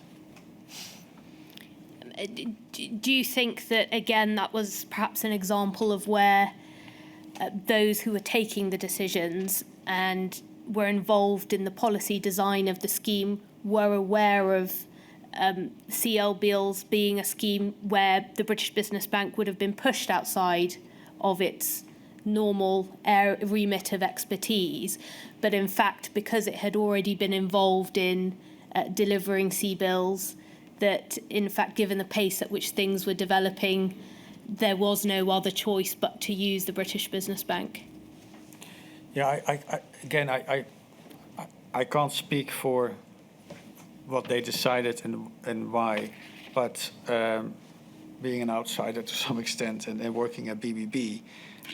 Do you think that, again, that was perhaps an example of where those who were taking the decisions and were involved in the policy design of the scheme were aware of CLBILS being a scheme where the British Business Bank would have been pushed outside of its normal remit of expertise, but in fact, because it had already been involved in delivering CBILS, that in fact, given the pace at which things were developing, there was no other choice but to use the British Business Bank? Yeah, I can't speak for what they decided and why, but being an outsider to some extent and working at BBB,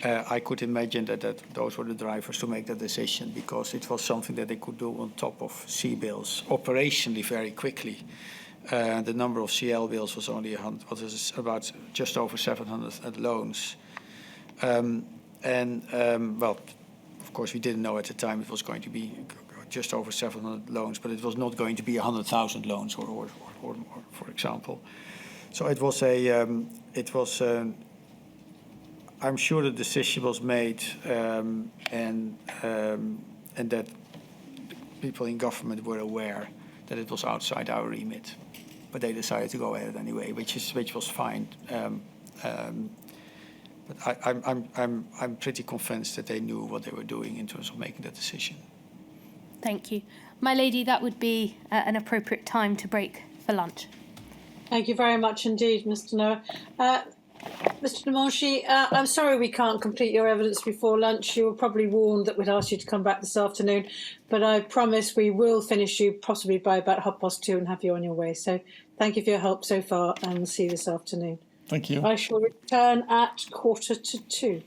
I could imagine that those were the drivers to make that decision, because it was something that they could do on top of C-bills operationally very quickly. The number of CL bills was only about just over 700 loans. Well, of course, we didn't know at the time it was going to be just over 700 loans, but it was not going to be 100,000 loans or more, for example. So it was I'm sure the decision was made, and that people in government were aware that it was outside our remit, but they decided to go ahead anyway, which was fine. But I'm pretty convinced that they knew what they were doing in terms of making that decision. Thank you. My lady, that would be an appropriate time to break for lunch. Thank you very much indeed, Mr. Noah. Mr. Demanche, I'm sorry we can't complete your evidence before lunch. You were probably warned that we'd ask you to come back this afternoon, but I promise we will finish you possibly by about 2:30 and have you on your way. So thank you for your help so far, and see you this afternoon. Thank you. I shall return at 1:45.